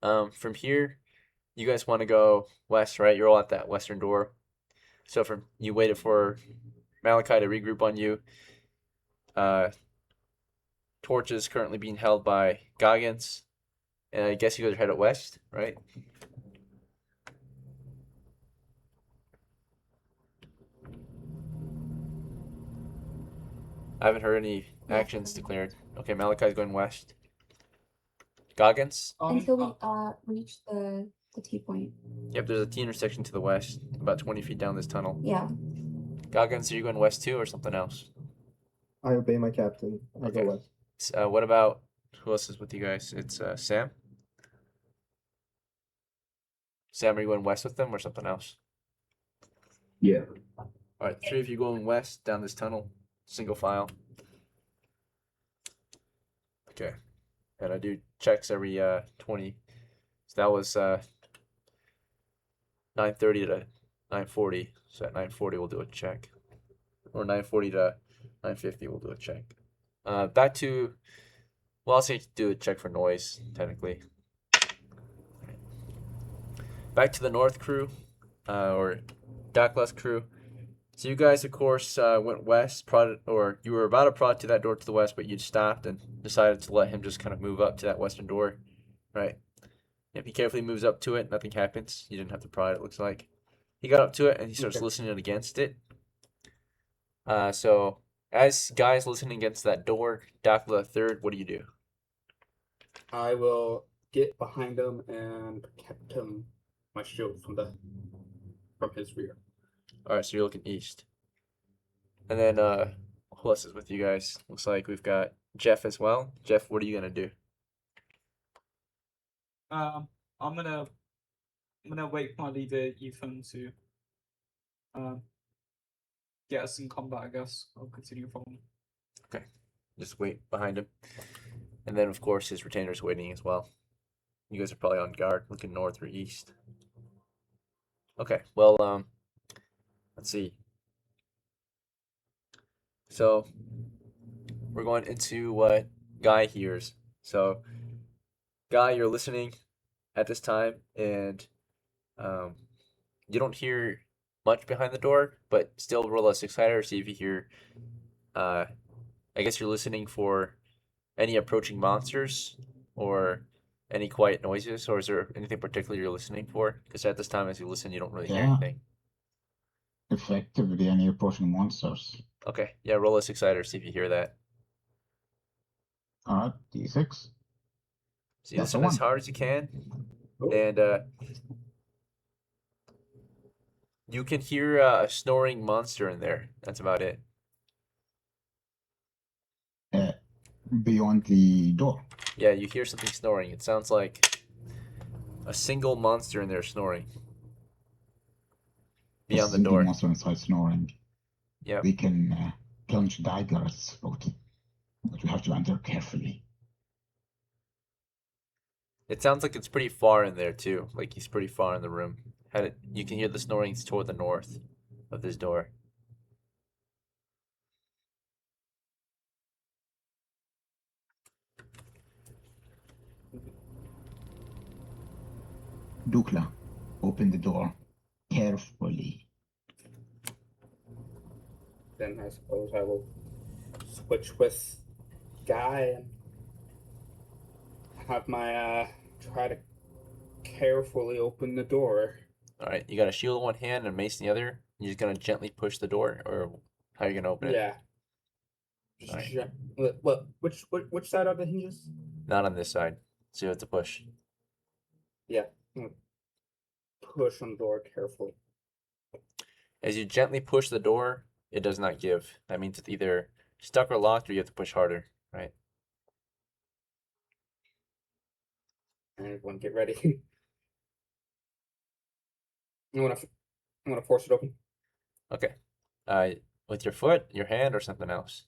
from here, you guys want to go west, right? You're all at that western door. So you waited for Malakai to regroup on you. Torch is currently being held by Goggins, and I guess you guys are headed west, right? I haven't heard any
Yeah,
Actions
okay.
declared. Okay, Malakai's going west. Goggins?
Until we reach the T point.
Yep, there's a T intersection to the west, about 20 feet down this tunnel.
Yeah.
Goggins, are you going west too, or something else?
I obey my captain. I
Okay.
go west.
What about, who else is with you guys? It's Sam? Sam, are you going west with them or something else?
Yeah.
Alright, three of you going west down this tunnel, single file. Okay. And I do checks every 20. So that was 9:30 to 9:40. So at 9:40 we'll do a check. Or 9:40 to 9:50 we'll do a check. Back to, well, I'll say do a check for noise, technically. Back to the north crew, or DOCKLA's crew. So you guys, of course, went west, or you were about to prod to that door to the west, but you stopped and decided to let him just kind of move up to that western door, right? If he carefully moves up to it, nothing happens. You didn't have to prod, it looks like. He got up to it and he starts listening against it. So as guys listening against that door, DOCKLA third, what do you do?
I will get behind him and protect him, my shield from his rear.
All right, so you're looking east. And then who else is with you guys? Looks like we've got Jeff as well. Jeff, what are you gonna do?
I'm gonna wait for my leader Ethan to get us in combat, I guess. I'll continue following.
Okay, just wait behind him. And then of course his retainer's waiting as well. You guys are probably on guard, looking north or east. Okay, well, let's see. So we're going into what Guy hears. So Guy, you're listening at this time, and you don't hear much behind the door, but still roll a 6-sider, see if you hear. I guess you're listening for any approaching monsters or any quiet noises, or is there anything particular you're listening for? Because at this time, as you listen, you don't really hear
Yeah.
anything.
Effectively, any approaching monsters.
Okay, yeah, roll a 6-sider, see if you hear that.
Alright, D6.
So you
That's a
listen as
1.
hard as you can, and you can hear a snoring monster in there. That's about it.
Beyond the door.
Yeah, you hear something snoring. It sounds like a single monster in there snoring. Beyond the
Single
door.
monster inside snoring.
Yeah.
We can plunge dagger at its throat, but we have to enter carefully.
It sounds like it's pretty far in there too. Like he's pretty far in the room. You can hear the snoring toward the north of this door.
DOCKLA, open the door carefully.
Then I suppose I will switch with Guy and have my try to carefully open the door.
All right, you got a shield in one hand and a mace in the other. You're just gonna gently push the door, or how are you gonna open it?
Yeah. Just
Alright.
What? Which side are the hinges?
Not on this side. So you have to push.
Yeah. Push on the door carefully.
As you gently push the door, it does not give. That means it's either stuck or locked, or you have to push harder, right?
Everyone, get ready. I'm gonna force it open.
Okay. With your foot, your hand, or something else?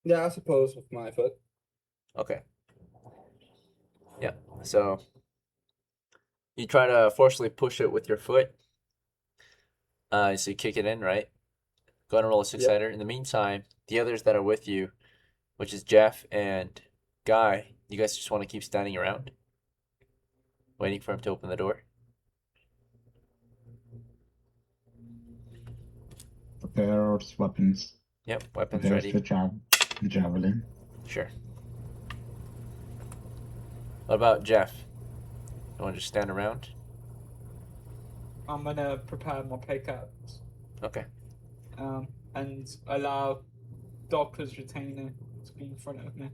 Yeah, I suppose with my foot.
Okay. Yeah. So you try to forcefully push it with your foot. So you kick it in, right? Go ahead and roll a 6-sider. In the meantime, the others that are with you, which is Jeff and Guy, you guys just want to keep standing around, waiting for him to open the door.
Prepare weapons.
Yep, weapons
There's
ready.
the javelin.
Sure. What about Jeff? You want to just stand around?
I'm gonna prepare my pickaxe.
Okay.
and allow DOCKLA's retainer to be in front of me.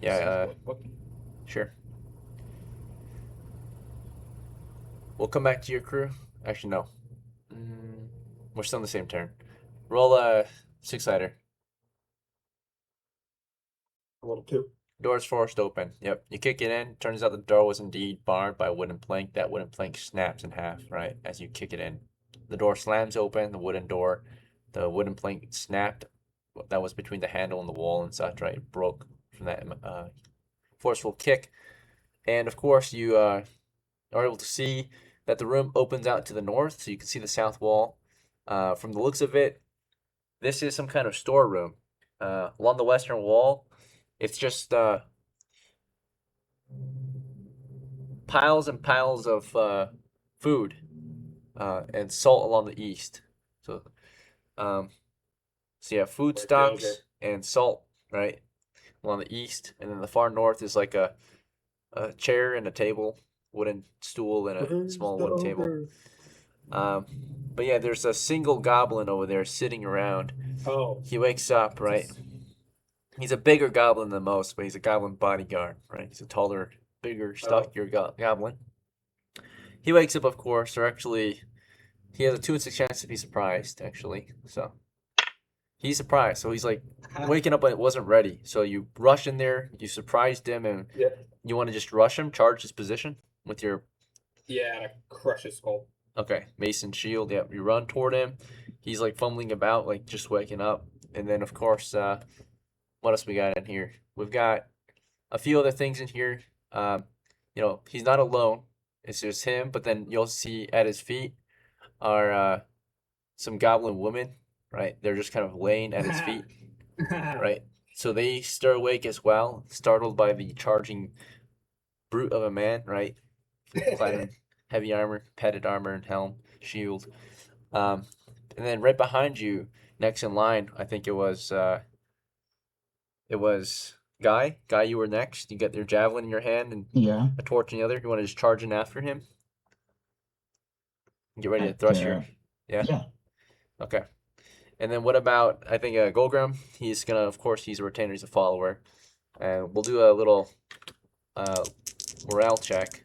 Yeah, sure. We'll come back to your crew. Actually, no. We're still in the same turn. Roll a 6-sider.
Level 2.
Door's forced open. Yep. You kick it in. Turns out the door was indeed barred by a wooden plank. That wooden plank snaps in half, right, as you kick it in. The door slams open, the wooden door. The wooden plank snapped. That was between the handle and the wall and such, right? It broke from that forceful kick. And, of course, you are able to see that the room opens out to the north, so you can see the south wall. From the looks of it, this is some kind of storeroom. Along the western wall, it's just piles and piles of food and salt along the east. So yeah, food stocks and salt, right, along the east, and then the far north is like a chair and a table, wooden stool and a small wooden table. But yeah, there's a single goblin over there sitting around.
Oh.
He wakes up, right? He's a bigger goblin than most, but he's a goblin bodyguard, right? He's a taller, bigger, stockier goblin. He wakes up, of course, or actually, he has a 2 in 6 chance to be surprised, actually. So he's surprised. So he's like waking up, but it wasn't ready. So you rush in there, you surprised him, and you want to just rush him, charge his position with your...
Yeah, crush his skull.
Okay, Mason shield. Yep, you run toward him. He's like fumbling about, like just waking up. And then, of course, what else we got in here? We've got a few other things in here. He's not alone. It's just him. But then you'll see at his feet are some goblin women, right? They're just kind of laying at his feet, right? So they stir awake as well, startled by the charging brute of a man, right? Clad in heavy armor, padded armor, and helm, shield. And then right behind you, next in line, I think it was Guy. Guy, you were next. You got your javelin in your hand and a torch in the other. You want to just charge in after him? Get ready to thrust your... Yeah? Okay. And then what about, I think, Golgrim? He's going to, of course, he's a retainer. He's a follower. And we'll do a little morale check.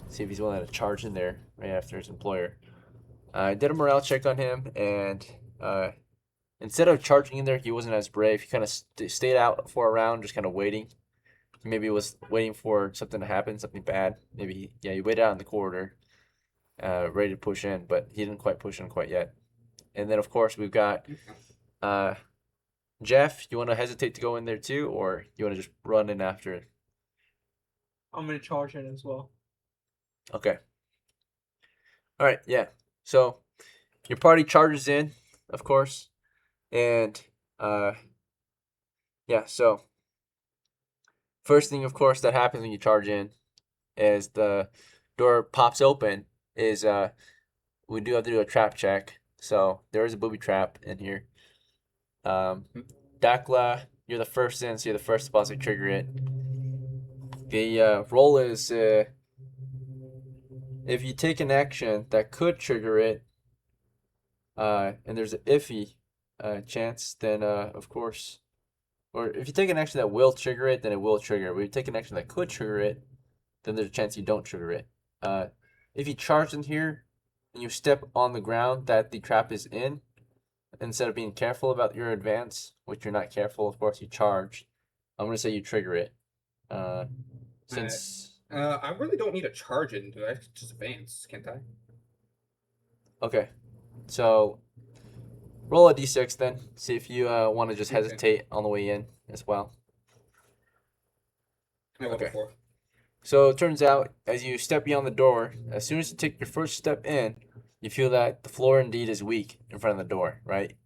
See if he's willing to charge in there right after his employer. I did a morale check on him, and instead of charging in there, he wasn't as brave. He kind of stayed out for a round, just kind of waiting. Maybe he was waiting for something to happen, something bad. Maybe, he waited out in the corridor, ready to push in, but he didn't quite push in quite yet. And then, of course, we've got Jeff. You want to hesitate to go in there too, or you want to just run in after it?
I'm going to charge in as well.
Okay. All right, yeah. So your party charges in, of course, and so first thing, of course, that happens when you charge in is the door pops open. We do have to do a trap check, so there is a booby trap in here. DOCKLA, you're the first in, so you're the first to possibly trigger it. The roll is if you take an action that could trigger it, and there's an iffy chance, then of course, or if you take an action that will trigger it, then it will trigger. But if you take an action that could trigger it, then there's a chance you don't trigger it. If you charge in here and you step on the ground that the trap is in, instead of being careful about your advance, which you're not careful, of course, you charge. I'm gonna say you trigger it. Since
I really don't need a charge in, do I? Just advance, can't I?
Okay, so roll a d6 then. See if you want to just hesitate on the way in as well.
Okay.
So it turns out, as you step beyond the door, as soon as you take your first step in, you feel that the floor indeed is weak in front of the door, right?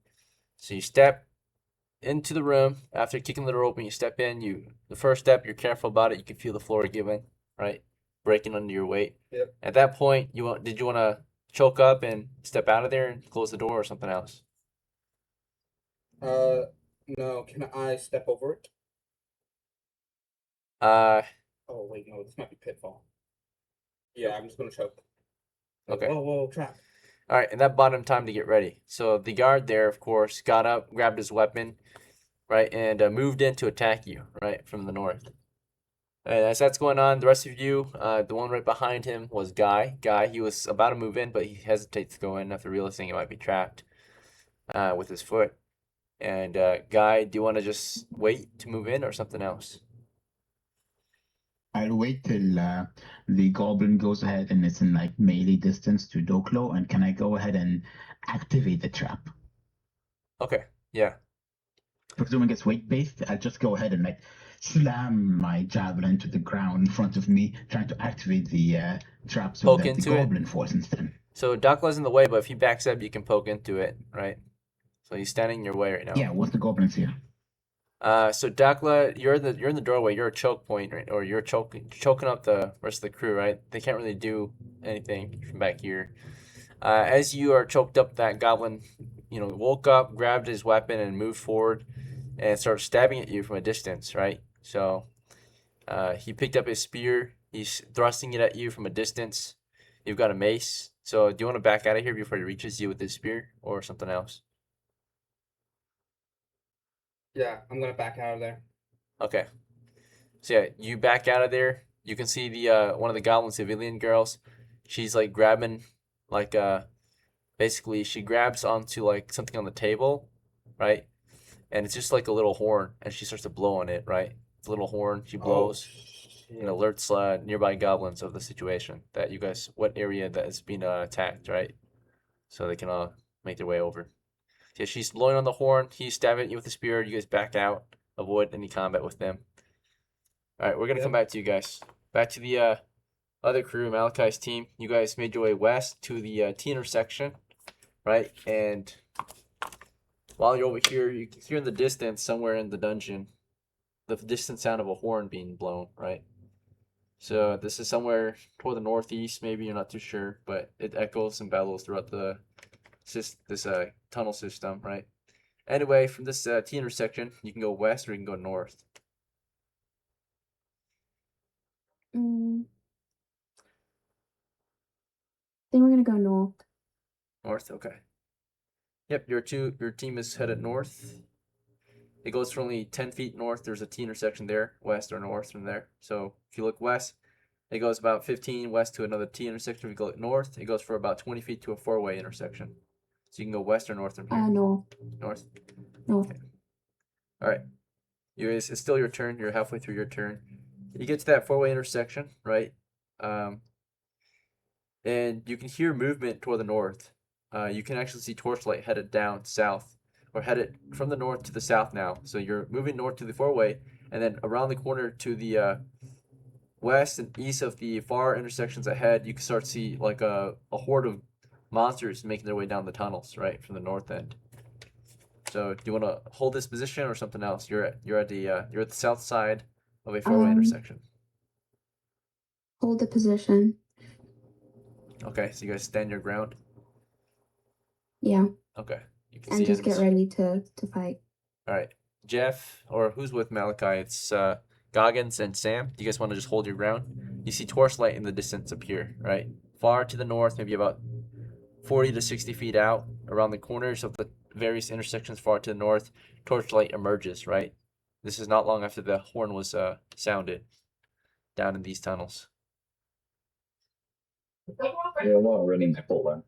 So you step into the room. After kicking the door open, you step in. The first step, you're careful about it. You can feel the floor giving, right? Breaking under your weight.
Yep.
At that point, did you want to choke up and step out of there and close the door, or something else?
No. Can I step over it? Oh wait, no. This might be pitfall. Yeah, I'm just gonna choke.
Okay.
Whoa, trap.
All right, and that bought him time to get ready. So the guard there, of course, got up, grabbed his weapon, right, and moved in to attack you, right, from the north. And as that's going on, the rest of you, the one right behind him was Guy. Guy, he was about to move in, but he hesitates to go in after realizing he might be trapped with his foot. And Guy, do you want to just wait to move in or something else?
I'll wait till the goblin goes ahead and it's in like melee distance to DOCKLA, and can I go ahead and activate the trap?
Okay, yeah.
Presuming it's weight based, I'll just go ahead and like slam my javelin to the ground in front of me, trying to activate the trap so
Poke
that the
into it?
goblin falls instead.
So DOCKLA's in the way, but if he backs up, you can poke into it, right? So he's standing in your way right now.
Yeah, what's the goblins here?
So DOCKLA, you're in the doorway. You're a choke point, right? Or you're choking up the rest of the crew, right? They can't really do anything from back here. As you are choked up, that goblin, woke up, grabbed his weapon, and moved forward, and started stabbing at you from a distance, right? So, he picked up his spear. He's thrusting it at you from a distance. You've got a mace. So, do you want to back out of here before he reaches you with his spear, or something else?
Yeah, I'm gonna back out of there.
Okay. So yeah, you back out of there. You can see the one of the goblin civilian girls. She's like grabbing like basically she grabs onto like something on the table, right? And it's just like a little horn, and she starts to blow on it, right? It's a little horn. She blows and alerts nearby goblins of the situation that you guys, what area that is being attacked, right? So they can make their way over. Yeah, she's blowing on the horn. He's stabbing at you with the spear. You guys back out, avoid any combat with them. All right, we're gonna come back to you guys. Back to the other crew, MALAKAI'S team. You guys made your way west to the T intersection, right? And while you're over here, you can hear in the distance, somewhere in the dungeon, the distant sound of a horn being blown, right? So this is somewhere toward the northeast, maybe, you're not too sure, but it echoes and bellows throughout this tunnel system, right? Anyway, from this T intersection, you can go west or you can go north.
I think we're gonna go north.
North, okay. Yep, your team is headed north. It goes for only 10 feet north. There's a T intersection there, west or north from there. So if you look west, it goes about 15 west to another T intersection. If you go north, it goes for about 20 feet to a four-way intersection. So you can go west or north from here.
North.
North?
North.
Okay. All right. You guys, it's still your turn. You're halfway through your turn. You get to that four-way intersection, right? And you can hear movement toward the north. You can actually see torchlight headed down south, or headed from the north to the south now. So you're moving north to the four-way, and then around the corner to the west and east of the far intersections ahead, you can start to see like a horde of monsters making their way down the tunnels, right, from the north end. So do you want to hold this position or something else? You're at the south side of a four-way intersection.
Hold the position.
Okay, so you guys stand your ground.
Yeah.
Okay, you can
And
see
just
enemies.
get ready to fight.
All right, Jeff, or who's with Malakai? It's Goggins and Sam. Do you guys want to just hold your ground? You see torchlight in the distance appear, right? Far to the north, maybe about 40 to 60 feet out, around the corners of the various intersections far to the north, torchlight emerges, right? This is not long after the horn was sounded down in these tunnels.
Yeah, well, ready to pull then.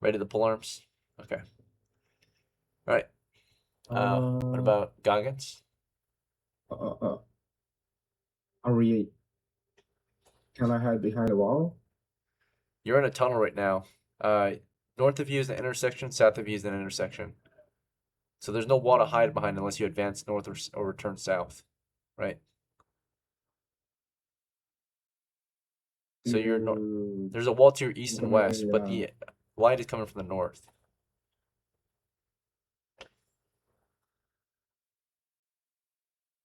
Ready to pull arms? Okay. All right. What about Goggins?
Are we? Can I hide behind a wall?
You're in a tunnel right now. North of you is an intersection, south of you is an intersection. So there's no wall to hide behind unless you advance north or return south, right? So there's a wall to your east and west, but the light is coming from the north.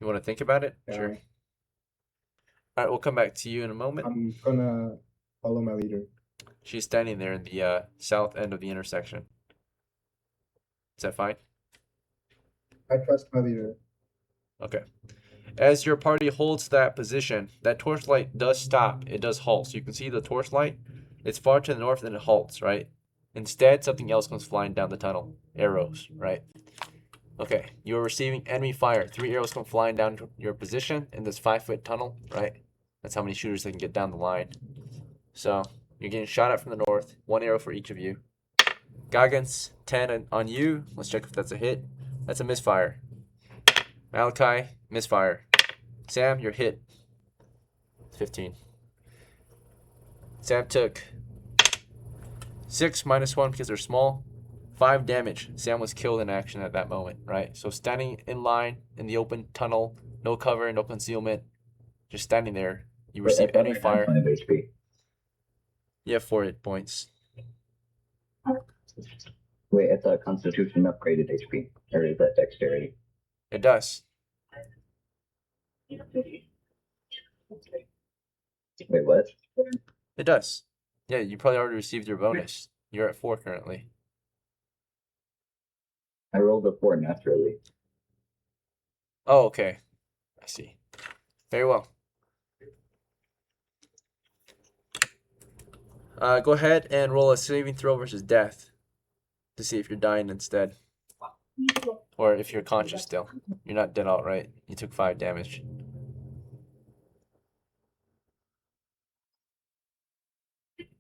You want to think about it?
Yeah.
Sure. All right, we'll come back to you in a moment.
I'm gonna follow my leader.
She's standing there in the south end of the intersection. Is that fine?
I trust my leader.
Okay. As your party holds that position, that torchlight does stop. It does halt. So you can see the torchlight. It's far to the north and it halts, right? Instead, something else comes flying down the tunnel. Arrows, right? Okay, you are receiving enemy fire. 3 arrows come flying down to your position in this 5-foot tunnel, right? That's how many shooters they can get down the line. So, you're getting shot at from the north. 1 arrow for each of you. Goggins, 10 on you. Let's check if that's a hit. That's a misfire. Malachi, misfire. Sam, you're hit. 15. Sam took 6 minus 1 because they're small. 5 damage. Sam was killed in action at that moment, right? So standing in line in the open tunnel, no cover, no concealment, just standing there. You receive enemy fire.
5 HP.
You have 4 hit points.
Wait, I thought Constitution upgraded HP. Or is that Dexterity?
It does.
Wait, what?
It does. Yeah, you probably already received your bonus. You're at 4 currently.
I rolled a 4 naturally.
Oh, okay. I see. Very well. Go ahead and roll a saving throw versus death to see if you're dying instead. Or if you're conscious still. You're not dead outright. You took 5 damage.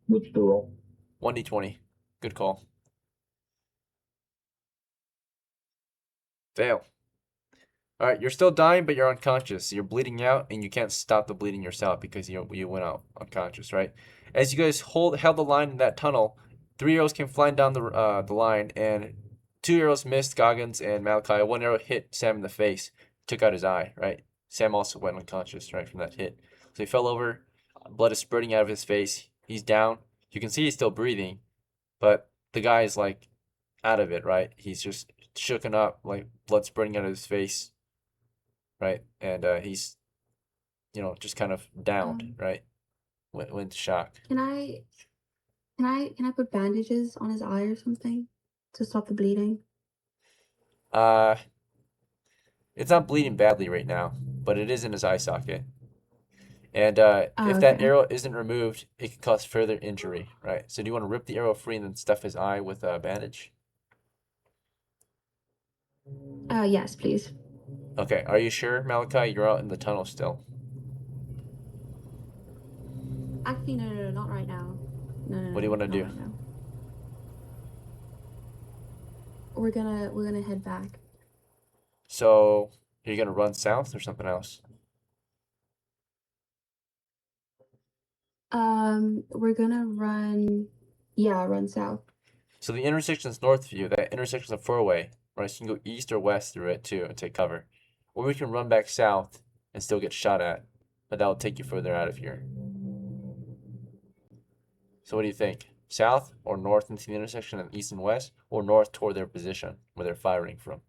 What's the roll?
1d20. Good call. Fail. Alright, you're still dying, but you're unconscious. You're bleeding out, and you can't stop the bleeding yourself because you went out unconscious, right? As you guys held the line in that tunnel, 3 arrows came flying down the line, and 2 arrows missed Goggins and Malachi. 1 arrow hit Sam in the face, took out his eye, right? Sam also went unconscious, right, from that hit. So he fell over, blood is spurting out of his face. He's down. You can see he's still breathing, but the guy is like out of it, right? He's just shooken up, like blood spurting out of his face, right? And he's, just kind of downed, right? Went into shock.
Can I put bandages on his eye or something to stop the bleeding?
It's not bleeding badly right now, but it is in his eye socket. And if that
okay.
arrow isn't removed, it can cause further injury, right? So do you want to rip the arrow free and then stuff his eye with a bandage?
Yes, please.
Okay, are you sure, Malachi? You're out in the tunnel still.
Actually, no, not right now. No.
What do you want to
not
do?
right now. We're gonna head back.
So you're gonna run south or something else?
We're gonna run south.
So the intersection's north of you. That intersection's a 4-way, right? So you can go east or west through it too and take cover. Or we can run back south and still get shot at, but that'll take you further out of here. So what do you think? South or north into the intersection of east and west, or north toward their position where they're firing from?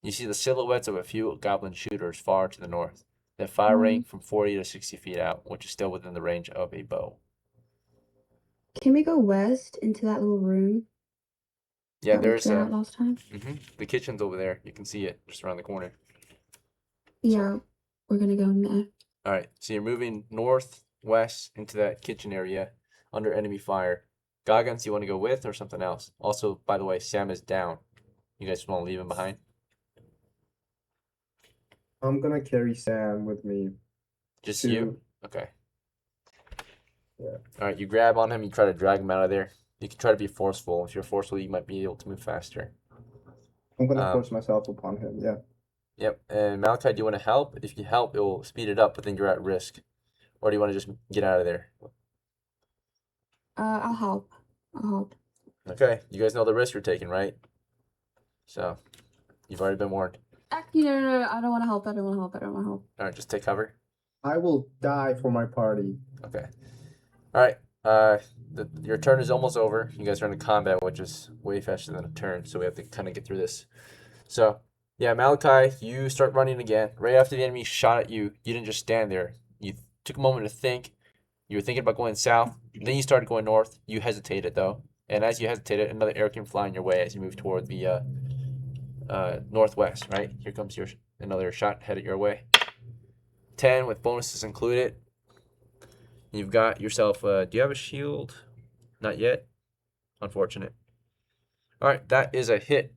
You see the silhouettes of a few goblin shooters far to the north. They're firing from 40 to 60 feet out, which is still within the range of a bow.
Can we go west into that little room?
Yeah,
that we
there's
cleared out last time?
the kitchen's over there. You can see it just around the corner.
Yeah, we're gonna go in there.
All right, so you're moving northwest into that kitchen area under enemy fire. Goggins, you want to go with or something else? Also, by the way, Sam is down. You guys want to leave him behind?
I'm gonna carry Sam with me.
Just
to-
you? Okay.
Yeah.
All right, you grab on him. You try to drag him out of there. You can try to be forceful. If you're forceful, you might be able to move faster.
I'm gonna force myself upon him. Yeah.
Yep. And Malachi, do you want to help? If you help, it will speed it up, but then you're at risk. Or do you want to just get out of there?
I'll help.
Okay. You guys know the risk you're taking, right? So, you've already been warned.
Actually, no, I don't want to help.
All right, just take cover.
I will die for my party.
Okay. All right. Your turn is almost over. You guys are in combat, which is way faster than a turn, so we have to kind of get through this. So, yeah, Malachi, you start running again. Right after the enemy shot at you, you didn't just stand there. You took a moment to think. You were thinking about going south. Then you started going north. You hesitated, though. And as you hesitated, another arrow came flying your way as you moved toward the northwest, right? Here comes another shot headed your way. 10 with bonuses included. You've got yourself, do you have a shield? Not yet. Unfortunate. All right, that is a hit.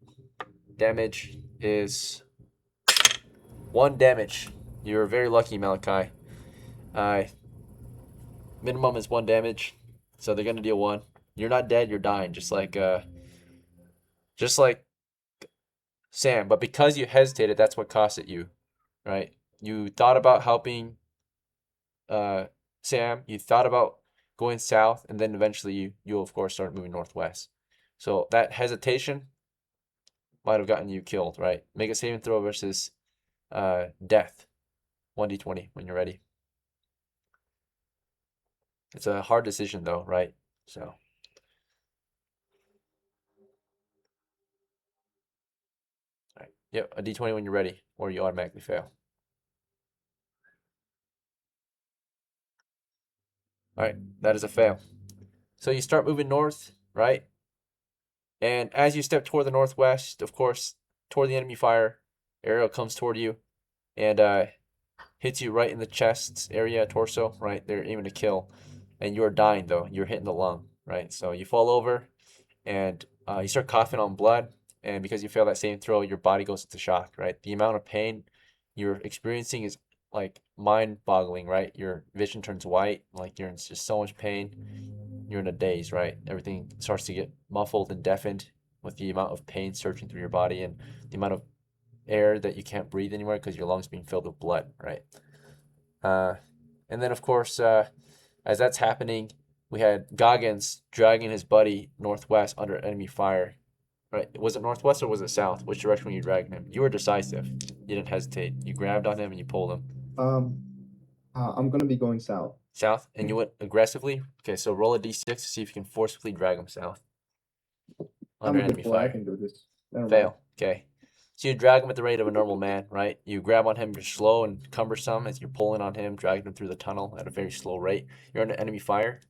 Damage is 1 damage. You're very lucky, Malachi. Minimum is 1 damage, so they're gonna deal 1. You're not dead. You're dying, just like Sam. But because you hesitated, that's what cost it you, right? You thought about helping Sam. You thought about going south, and then eventually you'll of course start moving northwest. So that hesitation might have gotten you killed, right? Make a saving throw versus death. 1d20 when you're ready. It's a hard decision though, right? So alright. Yep, a d20 when you're ready, or you automatically fail. Alright, that is a fail. So you start moving north, right? And as you step toward the northwest, of course, toward the enemy fire, arrow comes toward you and hits you right in the chest area, torso, right? They're aiming to kill. And you're dying though. You're hitting the lung, right? So you fall over and you start coughing on blood. And because you fail that same throw, your body goes into shock, right? The amount of pain you're experiencing is like mind-boggling, right? Your vision turns white, like you're in just so much pain. You're in a daze, right? Everything starts to get muffled and deafened with the amount of pain surging through your body and the amount of air that you can't breathe anymore because your lungs being filled with blood, right? And then of course, as that's happening, we had Goggins dragging his buddy northwest under enemy fire. Right? Was it northwest or was it south? Which direction were you dragging him? You were decisive. You didn't hesitate. You grabbed on him and you pulled him.
I'm gonna be going south.
South? And you went aggressively? Okay, so roll a d6 to see if you can forcibly drag him south. Under
I'm a
enemy
good boy. I
fire.
can do this. Never mind.
Fail. Okay. So you drag him at the rate of a normal man, right? You grab on him, you're slow and cumbersome as you're pulling on him, dragging him through the tunnel at a very slow rate. You're under enemy fire.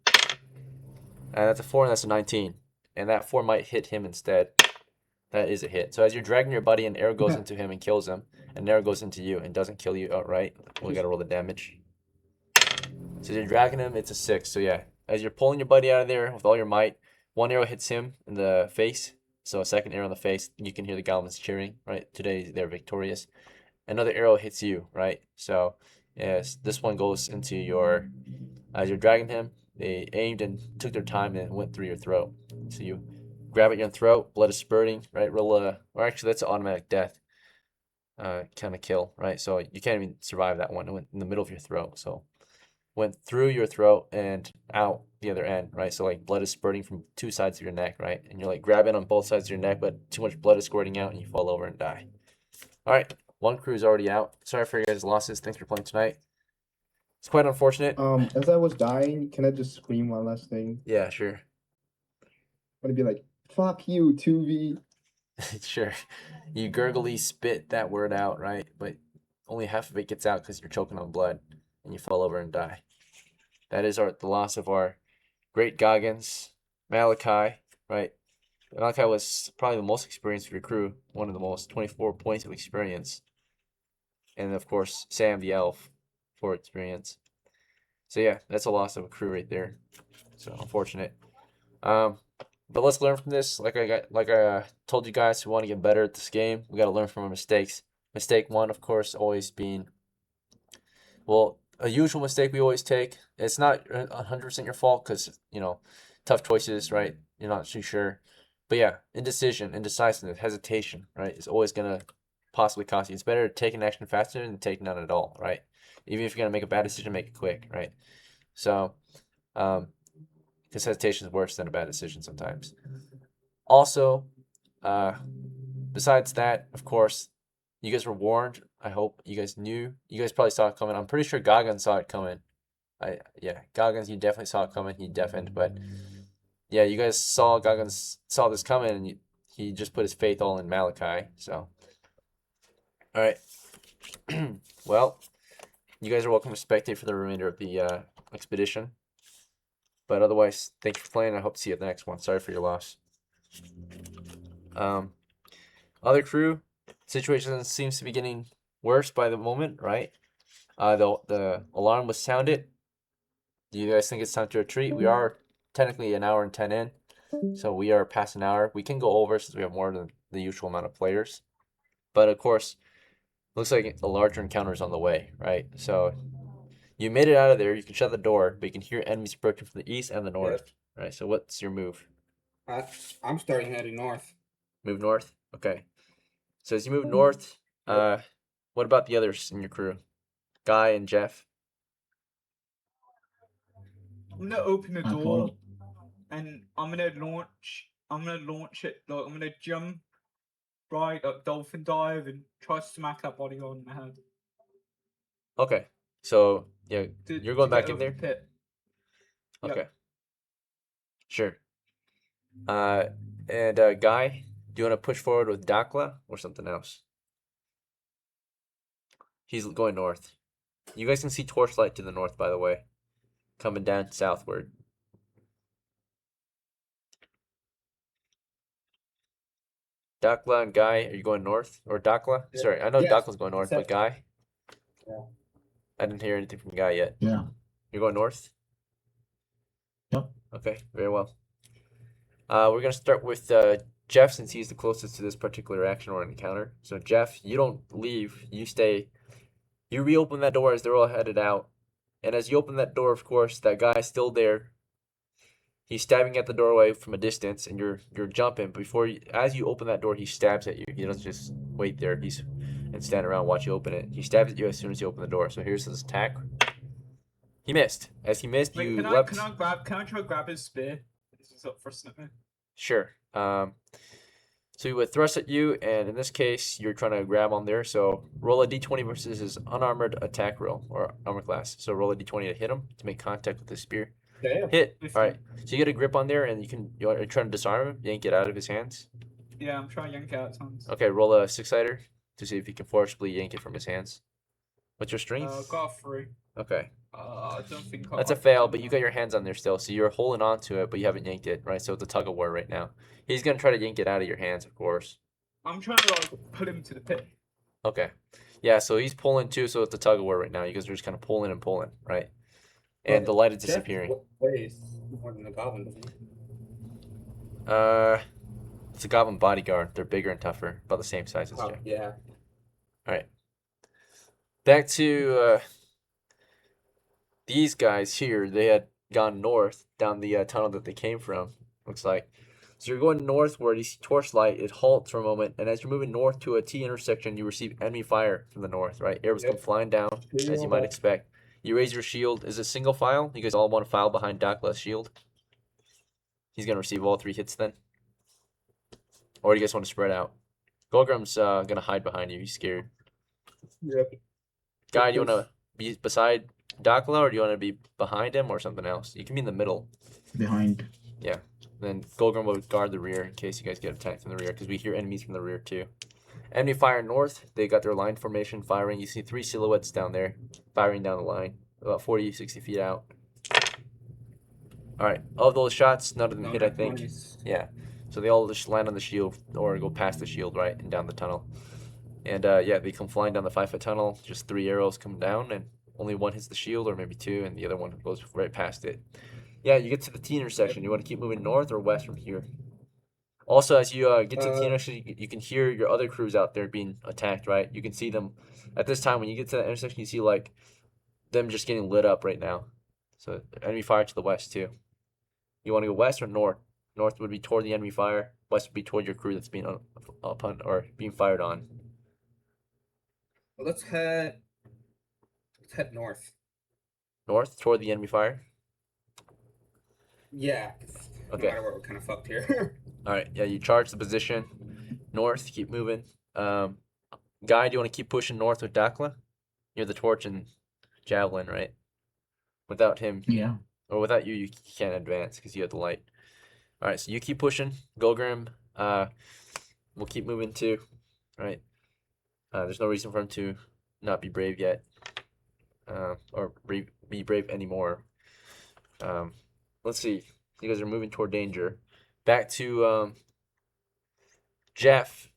And that's a 4 and that's a 19. And that 4 might hit him instead. That is a hit. So as you're dragging your buddy, an arrow goes into him and kills him. An arrow goes into you and doesn't kill you outright. We gotta roll the damage. So as you're dragging him, it's a 6. So yeah, as you're pulling your buddy out of there with all your might, 1 arrow hits him in the face. So a second arrow in the face, you can hear the goblins cheering, right? Today they're victorious. Another arrow hits you, right? So yes, this one goes into your, as you're dragging him, they aimed and took their time and went through your throat. So you grab at your throat, blood is spurting, right? Roll a, or actually that's an automatic death kind of kill, right? So you can't even survive that one. It went in the middle of your throat. So went through your throat and out the other end, right? So like blood is spurting from 2 sides of your neck, right? And you're like grabbing on both sides of your neck, but too much blood is squirting out and you fall over and die. All right, 1 crew is already out. Sorry for your guys' losses. Thanks for playing tonight. It's quite unfortunate.
As I was dying, can I just scream one last thing?
Yeah, sure.
I'm gonna be like, "Fuck you, 2v."
Sure. You gurgly spit that word out, right? But only half of it gets out because you're choking on blood and you fall over and die. That is the loss of our great Goggins, Malachi, right? Malachi was probably the most experienced of your crew, one of the most, 24 points of experience. And of course, Sam the elf for experience. So yeah, that's a loss of a crew right there. So unfortunate. But let's learn from this. Like I told you guys, who want to get better at this game, we got to learn from our mistakes. Mistake 1, of course, always being, well, a usual mistake we always take. It's not 100% your fault because, you know, tough choices, right? You're not too sure. But yeah, indecision, indecisiveness, hesitation, right? It's always going to possibly cost you. It's better to take an action faster than take none at all, right? Even if you're going to make a bad decision, make it quick, right? So, because hesitation is worse than a bad decision sometimes. Also, besides that, of course, you guys were warned. I hope you guys knew. You guys probably saw it coming. I'm pretty sure Goggins saw it coming. Yeah, Goggins, you definitely saw it coming. He deafened, but yeah, you guys saw Goggins saw this coming, and he just put his faith all in Malachi. So, all right. Well, you guys are welcome to spectate for the remainder of the expedition. But otherwise, thank you for playing. I hope to see you at the next one. Sorry for your loss. Other crew, situation seems to be getting worse by the moment, right? The alarm was sounded. Do you guys think it's time to retreat? We are technically an hour and 10 in. So we are past an hour. We can go over since we have more than the usual amount of players. But of course, looks like a larger encounter is on the way, right? So you made it out of there. You can shut the door, but you can hear enemies approaching from the east and the north, right? So what's your move?
I'm starting heading north.
Move north? Okay. So as you move north, what about the others in your crew? Guy and Jeff?
I'm gonna open the
I
door
follow.
and I'm gonna launch it, like I'm gonna jump right up dolphin dive and try to smack that bodyguard in the head.
Okay. So yeah,
To,
you're going
to get
back in
over the
there?
pit. Yep.
Okay. Sure. And Guy, do you want to push forward with DOCKLA or something else? He's going north. You guys can see torchlight to the north, by the way, coming down southward. DOCKLA and Guy, are you going north? Or DOCKLA?
Yeah.
Sorry, I know
Yes,
DOCKLA's going north, but
except-
Guy?
Yeah.
I didn't hear anything from Guy yet.
Yeah.
You're going north?
Yep.
Okay, very well. We're gonna start with Jeff since he's the closest to this particular action or encounter. So Jeff, you don't leave. You stay. You reopen that door as they're all headed out, and as you open that door, of course, that guy's still there. He's stabbing at the doorway from a distance, and you're jumping. As you open that door, he stabs at you. He doesn't just wait there. And stand around watch you open it. He stabs at you as soon as you open the door. So here's his attack. He missed. As he missed,
Wait,
you
can
leapt.
I try to grab his spear? This is up for a snipper.
Sure. So he would thrust at you, and in this case, you're trying to grab on there. So roll a d20 versus his unarmored attack roll or armor class. So roll a d20 to hit him to make contact with his spear.
Damn.
Hit.
If
All right. So you get a grip on there, and you're trying to disarm him, yank it out of his hands.
Yeah, I'm trying to yank out hands.
Okay. Roll a six-sider to see if you can forcibly yank it from his hands. What's your strength?
Got a 3.
Okay.
I don't think
That's a fail, but you got your hands on there still, so you're holding on to it, but you haven't yanked it, right? So it's a tug of war right now. He's gonna try to yank it out of your hands, of course.
I'm trying to like put him to the pit.
Okay. Yeah, so he's pulling too, so it's a tug of war right now. You guys are just kind of pulling and pulling, right? And the light is
Jeff
disappearing.
weighs more than the goblin, doesn't he?
It's a goblin bodyguard. They're bigger and tougher, about the same size as
Oh,
Jeff.
yeah.
All right. Back to these guys here. They had gone north down the tunnel that they came from, looks like. So you're going northward, you see torchlight, it halts for a moment, and as you're moving north to a T intersection, you receive enemy fire from the north, right? Arrows come
Yep.
flying down, as you might expect. You raise your shield. Is it single file? You guys all want to file behind DOCKLA's shield? He's going to receive all 3 hits then? Or do you guys want to spread out? Golgrim's going to hide behind you. He's scared.
Yep.
Guy, do you want to be beside DOCKLA, or do you want to be behind him or something else? You can be in the middle.
Behind.
Then Golgrim will guard the rear in case you guys get attacked from the rear, because we hear enemies from the rear too. Enemy fire north. They got their line formation firing. You see 3 silhouettes down there firing down the line, about 40, 60 feet out. All right. Of those shots, none of them hit, I think.
Nice.
Yeah. So they all just land on the shield or go past the shield, right, and down the tunnel. And yeah, they come flying down the 5-foot tunnel. Just 3 arrows come down, and only 1 hits the shield, or maybe 2, and the other one goes right past it. Yeah, you get to the T intersection. You want to keep moving north or west from here? Also, as you get to the T intersection, you can hear your other crews out there being attacked, right? You can see them. At this time, when you get to that intersection, you see, like, them just getting lit up right now. So enemy fire to the west, too. You want to go west or north? North would be toward the enemy fire. West would be toward your crew that's being being fired on.
Well, let's head north.
North toward the enemy fire.
Yeah.
Okay.
No matter what, we're kind of fucked here.
All right. Yeah, you charge the position north. Keep moving. Guy, do you want to keep pushing north with DOCKLA? You're the torch and javelin, right? Without him,
Yeah.
or without you, you can't advance because you have the light. All right. So you keep pushing. Golgrim, we'll keep moving too. All right. There's no reason for him to not be brave yet, or be brave anymore. Let's see. You guys are moving toward danger. Back to Jeff.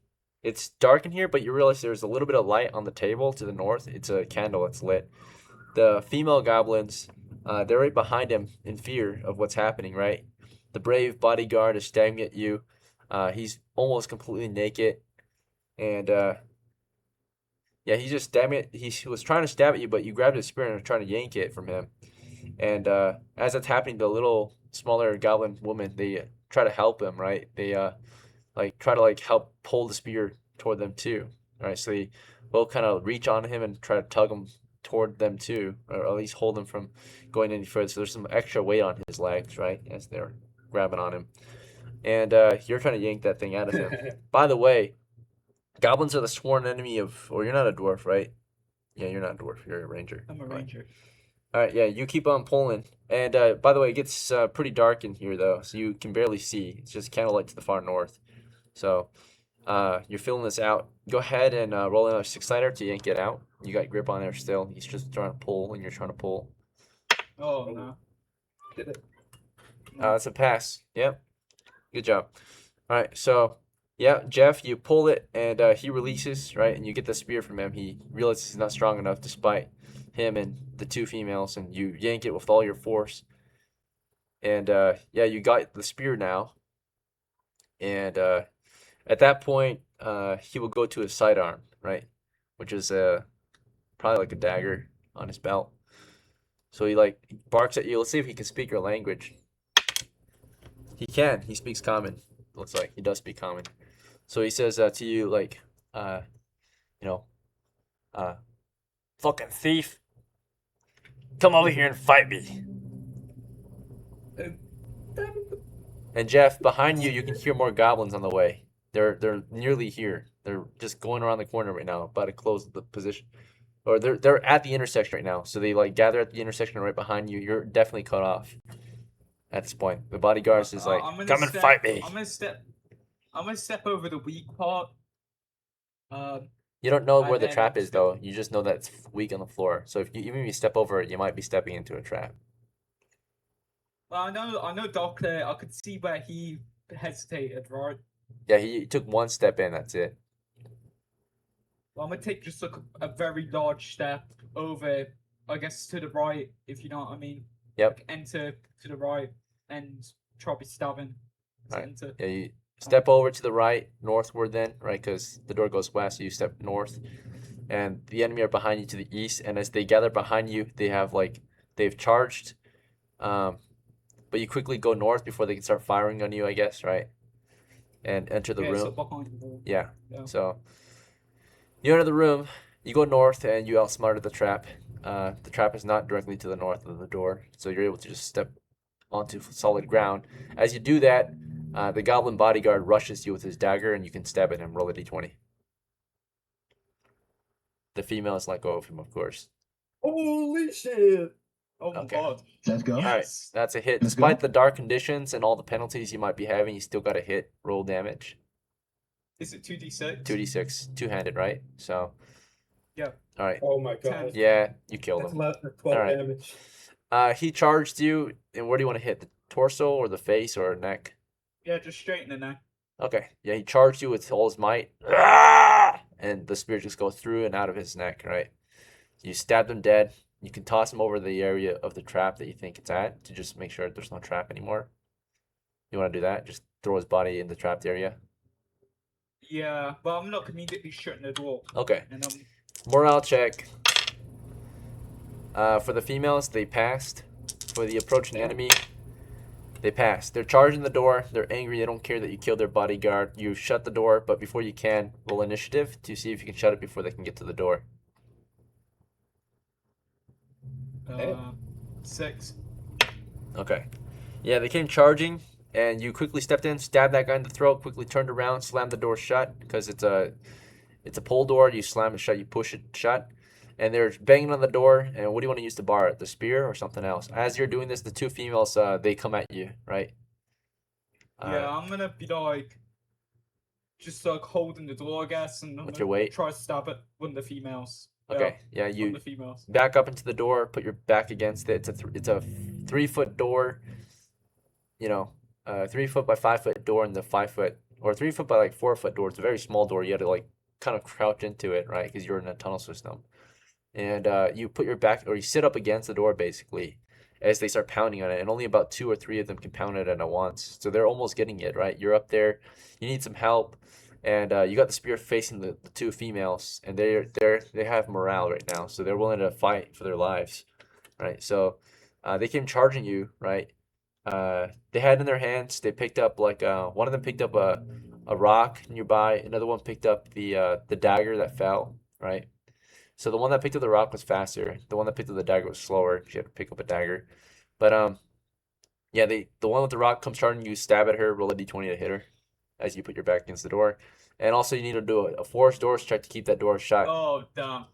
It's dark in here, but you realize there's a little bit of light on the table to the north. It's a candle. It's lit. The female goblins, they're right behind him in fear of what's happening, right? The brave bodyguard is stabbing at you. He's almost completely naked, and yeah, he's just stabbing it. He was trying to stab at you, but you grabbed his spear and were trying to yank it from him. And as that's happening, the little smaller goblin woman, they try to help him, right? They like try to like help pull the spear toward them too, right? So they both kind of reach on him and try to tug him toward them too, or at least hold him from going any further. So there's some extra weight on his legs, right, as they're grabbing on him. And you're trying to yank that thing out of him. By the way, goblins are the sworn enemy of, or you're not a dwarf, right? Yeah, you're not a dwarf. You're a ranger.
I'm a
Right.
ranger.
All right, yeah, you keep on pulling. And by the way, it gets pretty dark in here though, so you can barely see. It's just candlelight to the far north. So you're filling this out. Go ahead and roll another 6-sider to yank it out. You got grip on there still. He's just trying to pull, and you're trying to pull.
Oh no.
Did it?
It's a pass. Yep. Good job. All right, so yeah, Jeff, you pull it, and he releases, right, and you get the spear from him. He realizes he's not strong enough despite him and the two females, and you yank it with all your force. And yeah, you got the spear now. And at that point, he will go to his sidearm, right, which is probably like a dagger on his belt. So he like barks at you. Let's see if he can speak your language. He can. He speaks common. Looks like he does speak common. So he says to you like, you know, fucking thief, come over here and fight me. And Jeff, behind you, you can hear more goblins on the way. They're nearly here. They're just going around the corner right now, about to close the position. Or they're at the intersection right now. So they like gather at the intersection right behind you. You're definitely cut off at this point. The bodyguard is like, come and fight me.
I'm gonna step over the weak part.
You don't know
and
where the
then
trap is
step-
though. You just know that it's weak on the floor. So even if you step over it, you might be stepping into a trap.
Well, I know DOCKLA. I could see where he hesitated, right?
Yeah, he took one step in. That's it.
Well, I'm gonna take just like a very large step over, I guess, to the right, if you know what I mean.
Yep.
Like, enter to the right and try to be stabbing. to
Right.
enter.
Yeah, you step over to the right, northward then, right? Because the door goes west, so you step north. And the enemy are behind you to the east. And as they gather behind you, they've charged. But you quickly go north before they can start firing on you, I guess, right? And enter the
Yeah,
room.
so behind the wall.
Yeah.
Yeah.
So you enter the room, you go north, and you outsmarted the trap. The trap is not directly to the north of the door, so you're able to just step onto solid ground. As you do that, the goblin bodyguard rushes you with his dagger, and you can stab at him. Roll a d20. The female is let go of him, of course.
Holy shit!
Oh my
Okay.
god.
Let's go.
All right,
Yes.
that's a hit.
Let's
Despite
go.
the dark conditions and all the penalties you might be having, you still got a hit. Roll damage.
Is it 2d6?
2d6, two-handed, right? So.
Yeah.
All right.
Oh my god.
Yeah, you killed
That's
him.
less than 12
Alright.
damage.
He charged you, and where do you want to hit? The torso or the face or neck?
Yeah, just straight in the neck.
Okay. Yeah, he charged you with all his might. Ah! And the spear just goes through and out of his neck, right? You stabbed him dead. You can toss him over the area of the trap that you think it's at to just make sure there's no trap anymore. You want to do that? Just throw his body in the trapped area?
Yeah, but I'm not immediately shutting the door.
Okay.
And
Morale check. For the females, they passed. For the approaching enemy, they passed. They're charging the door. They're angry. They don't care that you killed their bodyguard. You shut the door, but before you can, roll initiative to see if you can shut it before they can get to the door.
6.
Okay. Yeah, they came charging, and you quickly stepped in, stabbed that guy in the throat, quickly turned around, slammed the door shut because it's a pull door. You slam it shut, you push it shut, and they're banging on the door. And what do you want to use to bar it? The spear or something else? As you're doing this, the two females they come at you, right?
Yeah, I'm gonna be like, just like holding the door, I guess, and I'm
With
gonna
your weight?
try to stab at one of the females.
Okay. Yeah,
One
you
of the females.
back up into the door, put your back against it. It's a 3-foot door, 3 foot by 5 foot door, and the 5 foot or 3 foot by like 4 foot door. It's a very small door. You had to like kind of crouch into it, right? Because you're in a tunnel system. And you put your back, or you sit up against the door basically, as they start pounding on it, and only about 2 or 3 of them can pound it at once. So they're almost getting it, right? You're up there, you need some help, and you got the spear facing the 2 females, and they have morale right now, so they're willing to fight for their lives, right? So they came charging you, right? They had in their hands, they picked up like one of them picked up a rock nearby, another one picked up the dagger that fell, right? So the one that picked up the rock was faster. The one that picked up the dagger was slower. She had to pick up a dagger. But yeah, the one with the rock comes charging you, stab at her, roll a d20 to hit her as you put your back against the door. And also you need to do a forced doors check to keep that door shut.
Oh damn.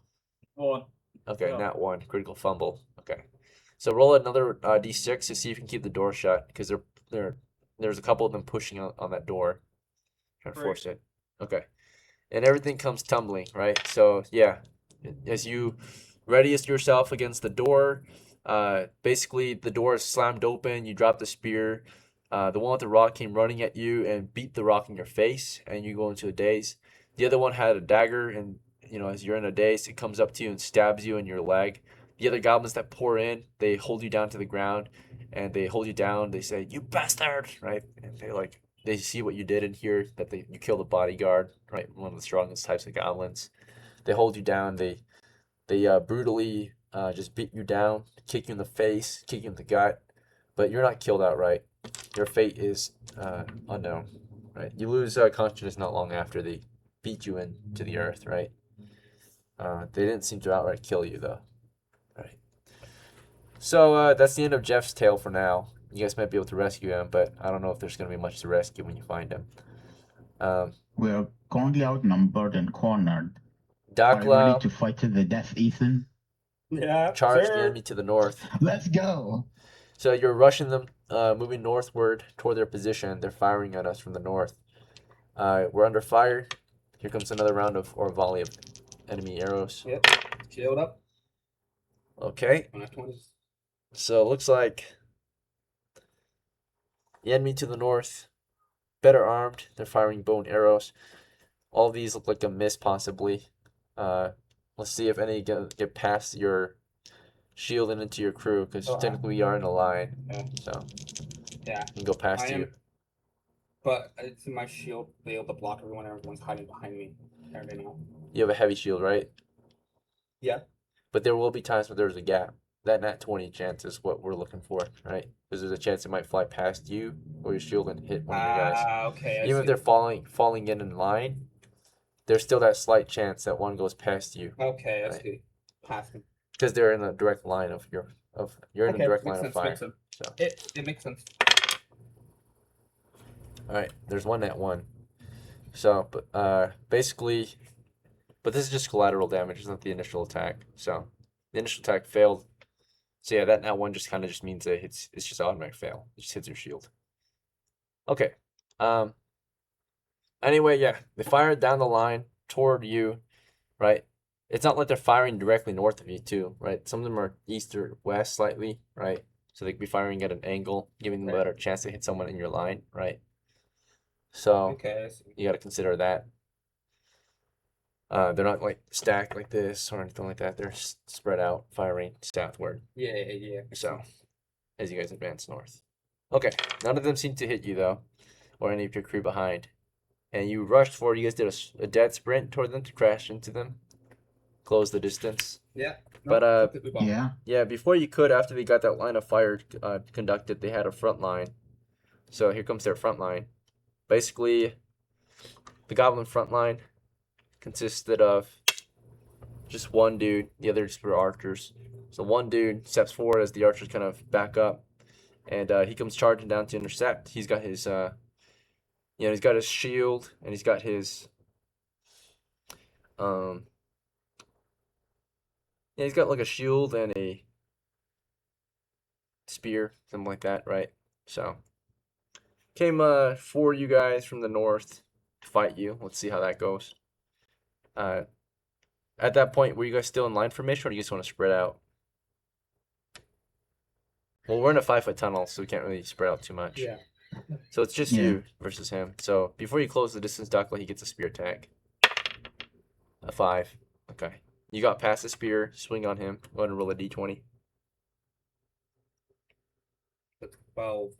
1.
Okay,
Yeah.
not 1. Critical fumble. Okay. So roll another d6 to see if you can keep the door shut, because there's a couple of them pushing on that door, trying to
Right.
force it. Okay. And everything comes tumbling, right? So yeah, as you readiest yourself against the door, basically the door is slammed open. You drop the spear. The one with the rock came running at you and beat the rock in your face, and you go into a daze. The other one had a dagger, and as you're in a daze, it comes up to you and stabs you in your leg. The other goblins that pour in, they hold you down to the ground, and they hold you down. They say, "You bastard!" Right? And they see what you did and hear that you killed a bodyguard, right? One of the strongest types of goblins. They hold you down. They brutally just beat you down, kick you in the face, kick you in the gut, but you're not killed outright. Your fate is unknown, right? You lose consciousness not long after they beat you into the earth, right? They didn't seem to outright kill you though, right? So that's the end of Jeff's tale for now. You guys might be able to rescue him, but I don't know if there's going to be much to rescue when you find him.
We're currently outnumbered and cornered. Are you ready
DOCKLA,
to fight to the death, Ethan?
Yeah.
charge
sir.
the enemy to the north.
Let's go!
So you're rushing them, moving northward toward their position. They're firing at us from the north. We're under fire. Here comes another round or volley of enemy arrows.
Yep. Shield up.
Okay,
On that 20.
so it looks like the enemy to the north, better armed. They're firing bow and arrows. All these look like a miss, possibly. Let's see if any get past your shield and into your crew, because technically we are in a line.
Yeah.
So
Yeah.
we can go past
I am-
you.
But it's in my shield. Be able to block everyone. Everyone's hiding behind me. Every now.
You have a heavy shield, right?
Yeah.
But there will be times where there's a gap. That nat 20 chance is what we're looking for, right? Because there's a chance it might fly past you or your shield and hit one of your guys.
Okay. I
Even if
see.
they're falling in line, there's still that slight chance that one goes past you,
Okay, I
Right.
see. Pass me.
because they're in a direct line of you're in a direct line of fire.
Makes sense.
So
It makes sense.
all right, there's one nat 1. So but basically, but this is just collateral damage. It's not the initial attack. So the initial attack failed. So yeah, that nat 1 just kind of just means that it's just automatic fail. It just hits your shield. Okay. Anyway, yeah, they fired down the line toward you, right? It's not like they're firing directly north of you too, right? Some of them are east or west slightly, right? So they could be firing at an angle, giving them a
Right.
better chance to hit someone in your line, right? So
Okay, I see.
you got to consider that. They're not like stacked like this or anything like that. They're spread out, firing southward.
Yeah.
So, as you guys advance north. Okay, none of them seem to hit you though, or any of your crew behind. And you rushed forward. You guys did a dead sprint toward them to crash into them, close the distance.
Yeah.
But,
completely blocked.
Yeah.
Yeah, before you could, after they got that line of fire conducted, they had a front line. So here comes their front line. Basically, the goblin front line consisted of just one dude. The others were archers. So one dude steps forward as the archers kind of back up, and he comes charging down to intercept. He's got his, he's got his shield, and he's got his, he's got like a shield and a spear, something like that, right? So came for you guys from the north to fight you. Let's see how that goes. At that point, were you guys still in line formation, or do you just want to spread out? Well, we're in a 5-foot tunnel, so we can't really spread out too much.
Yeah.
So it's just
Yeah.
you versus him. So before you close the distance, DOCKLA, he gets a spear attack. A 5. Okay. You got past the spear. Swing on him. Go ahead and roll a d20.
12.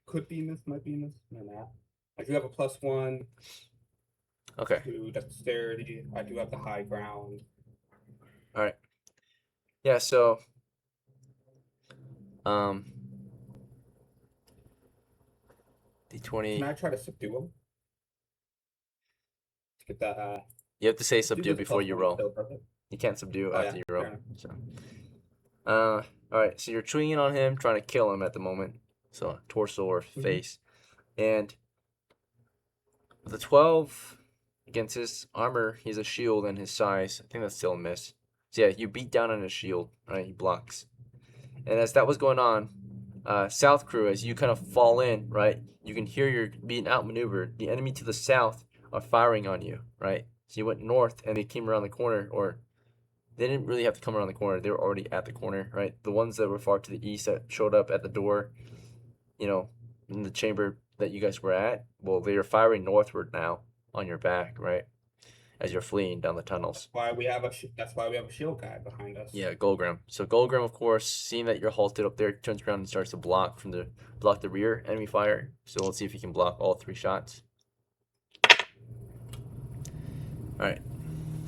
Could be miss, might be miss. No, nah. I do have a +1
Okay.
to dexterity. I do have the high ground.
All right. Yeah. So, D20.
Can I try to subdue him? To get that.
You have to say
Subdue
subdue
with
before
+1
you roll.
still, perfect.
You can't subdue
Oh,
after
yeah,
you roll.
fair enough.
So, all right. So you're swinging on him, trying to kill him at the moment. So torso or face, and with a 12 against his armor, he's a shield and his size. I think that's still a miss. So yeah, you beat down on his shield. Right, he blocks. And as that was going on, South crew, as you kind of fall in, right, you can hear you're being outmaneuvered. The enemy to the south are firing on you, right? So you went north and they came around the corner, or they didn't really have to come around the corner. They were already at the corner, right? The ones that were far to the east that showed up at the door, you know, in the chamber that you guys were at, well, they are firing northward now on your back, right? As you're fleeing down the tunnels.
That's why we have a shield guy behind us.
Yeah, Golgrim. So Golgrim, of course, seeing that you're halted up there, turns around and starts to block the rear enemy fire. So let's see if he can block all 3 shots. All right,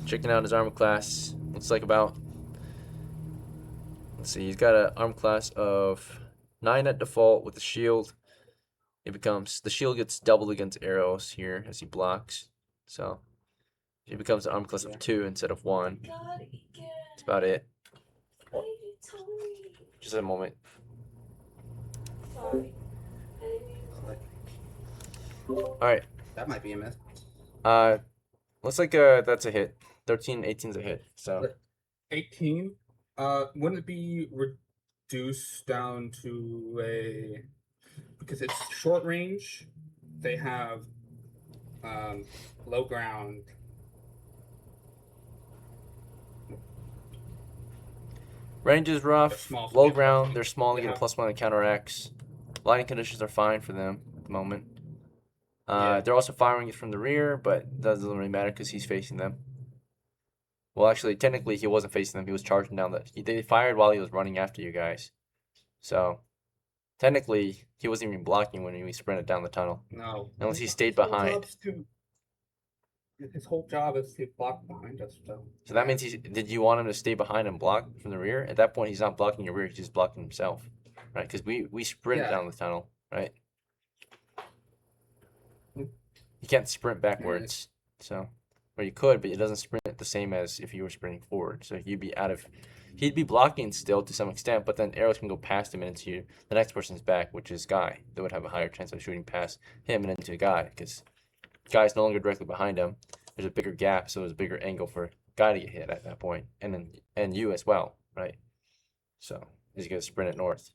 checking out his armor class. Looks like about. Let's see, he's got an armor class of 9 at default with the shield. The shield gets doubled against arrows here as he blocks. So it becomes an armor class of 2 instead of 1. That's about it. Just a moment. Alright.
That might be a miss.
Looks like that's a hit. 13, 18's a hit. So
18. Wouldn't it be reduced down to because it's short range, they have low ground.
range is rough.
They're small, so
Low
they have
ground.
+1.
They're small. They
They
get a
have-
+1 and counteracts. Lighting conditions are fine for them at the moment.
Yeah.
They're also firing it from the rear, but it doesn't really matter because he's facing them. Well, actually, technically, he wasn't facing them. He was charging down they fired while he was running after you guys. So, technically, he wasn't even blocking when he sprinted down the tunnel.
No.
Unless he stayed
His whole
behind.
job's His whole job is to block behind us.
So that means did you want him to stay behind and block from the rear? At that point, he's not blocking your rear. He's just blocking himself, right? Because we sprint
Yeah.
down the tunnel, right? You can't sprint backwards, so, or you could, but it doesn't sprint the same as if you were sprinting forward. So he'd be blocking still to some extent, but then arrows can go past him and into the next person's back, which is Guy. They would have a higher chance of shooting past him and into Guy, because Guy's no longer directly behind him. There's a bigger gap, so there's a bigger angle for Guy to get hit at that point, and you as well, right? So he's gonna sprint it north.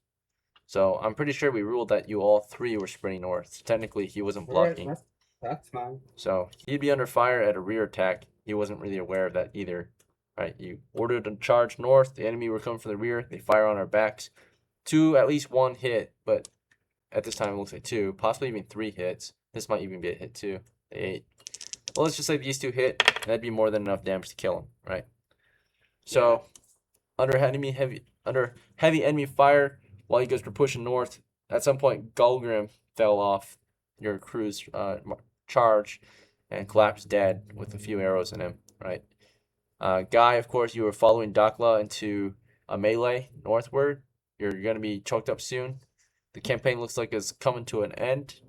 So I'm pretty sure we ruled that you all 3 were sprinting north. Technically, he wasn't blocking.
Right, that's fine.
So he'd be under fire at a rear attack. He wasn't really aware of that either. Right? You ordered a charge north. The enemy were coming from the rear. They fire on our backs. At least 1 hit, but at this time it looks like 2, possibly even 3 hits. This might even be a hit too. 8. Well, let's just say these 2 hit. And that'd be more than enough damage to kill him, right? So under heavy enemy fire, while you guys were pushing north, at some point Golgrim fell off your crew's charge and collapsed dead with a few arrows in him, right? Guy, of course, you were following DOCKLA into a melee northward. You're going to be choked up soon. The campaign looks like it's coming to an end,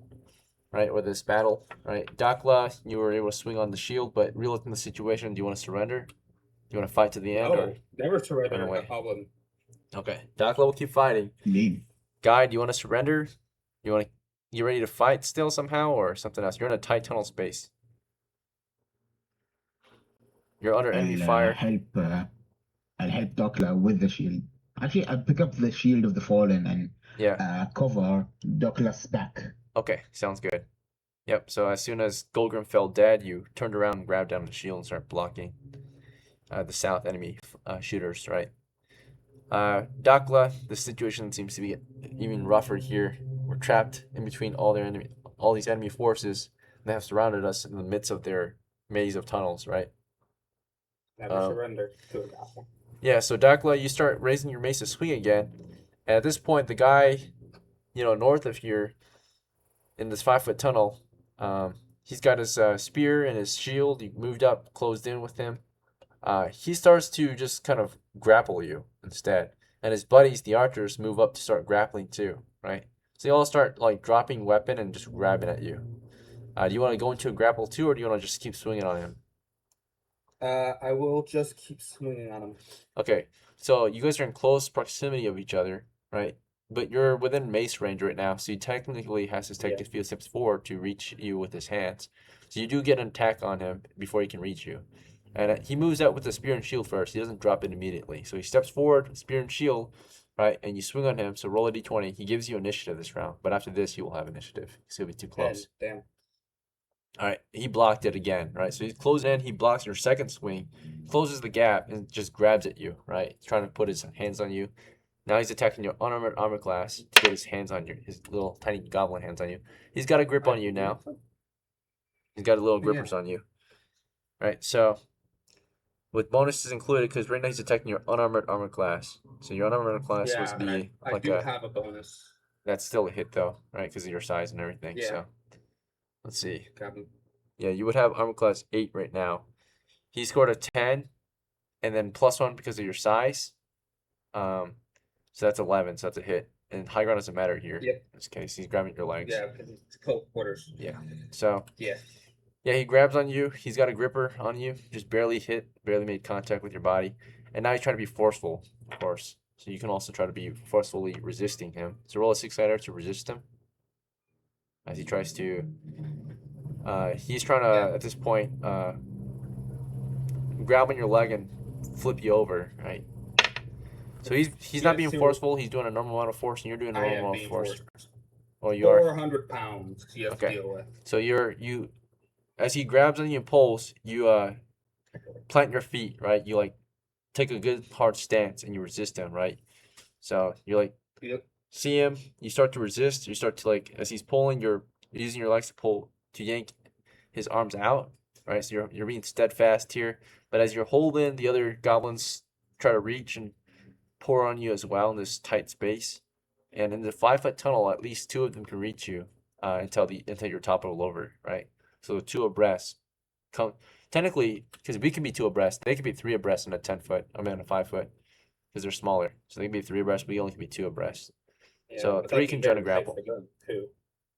right? Or this battle, right? DOCKLA, you were able to swing on the shield, but relooking the situation, do you want to surrender? Do you want to fight to the end?
No, never surrender
run away?
a goblin.
Okay, DOCKLA will keep fighting.
Indeed.
Guy, do you want to surrender? You ready to fight still somehow, or something else? You're in a tight tunnel space. You're under enemy fire.
I'll help DOCKLA with the shield. Actually, I'll pick up the shield of the fallen and cover DOCKLA's back.
Okay, sounds good. Yep, so as soon as Golgrim fell dead, you turned around and grabbed down the shield and started blocking the south enemy shooters, right? DOCKLA, the situation seems to be even rougher here. We're trapped in between all these enemy forces. They have surrounded us in the midst of their maze of tunnels, right?
Never surrender to a goblin.
Yeah, so DOCKLA, you start raising your mace to swing again. And at this point, the guy north of here in this 5-foot tunnel. He's got his spear and his shield. You moved up, closed in with him. He starts to just kind of grapple you instead. And his buddies, the archers, move up to start grappling too, right? So they all start like dropping weapon and just grabbing at you. Do you want to go into a grapple too, or do you want to just keep swinging on him?
I will just keep swinging on him.
Okay, so you guys are in close proximity of each other, right? But you're within mace range right now, so he technically has to take a few steps forward to reach you with his hands. So you do get an attack on him before he can reach you. And he moves out with the spear and shield first. He doesn't drop it immediately. So he steps forward, spear and shield, right? And you swing on him. So roll a d20. He gives you initiative this round. But after this, you will have initiative. So he'll be too close.
Damn.
All right. He blocked it again, right? So he's closing in. He blocks your second swing, closes the gap, and just grabs at you, right? He's trying to put his hands on you. Now he's attacking your unarmored armor class to get his hands on his little tiny goblin hands on you. He's got a grip on you now. He's got a little grippers on you. Right? So with bonuses included, because right now he's attacking your unarmored armor class. So your unarmored armor class was the
I do have a bonus.
That's still a hit though, right? Because of your size and everything.
Yeah.
So let's see.
Got him.
Yeah, you would have armor class 8 right now. He scored a 10, and then +1 because of your size. So that's 11. So that's a hit. And high ground doesn't matter here.
Yep.
In this case, he's grabbing your legs.
Yeah, because it's close quarters.
Yeah. So.
Yeah.
Yeah, he grabs on you. He's got a gripper on you. Just barely made contact with your body. And now he's trying to be forceful, of course. So you can also try to be forcefully resisting him. So roll a 6-sider to resist him. As he tries to... he's trying to, at this point, grab on your leg and flip you over, right? So he's not being forceful. He's doing a normal amount of force, and you're doing a normal amount of force. Well, you are
400 pounds you have to deal with.
So as he grabs on you and pulls, you plant your feet, right? You like take a good hard stance and you resist him, right? So you're like, see him, you start to resist. You start to like, as he's pulling, you're using your legs to yank his arms out, right? So you're being steadfast here. But as you're holding, the other goblins try to reach and pour on you as well in this tight space. And in the 5-foot tunnel, at least 2 of them can reach you until you're toppled over, right? So 2 abreast. Technically, because we can be 2 abreast, they can be 3 abreast in a 10-foot. I mean, on a 5-foot, because they're smaller. So they can be 3 abreast, but we only can be 2 abreast.
Yeah,
so 3 can try to grapple.
Too.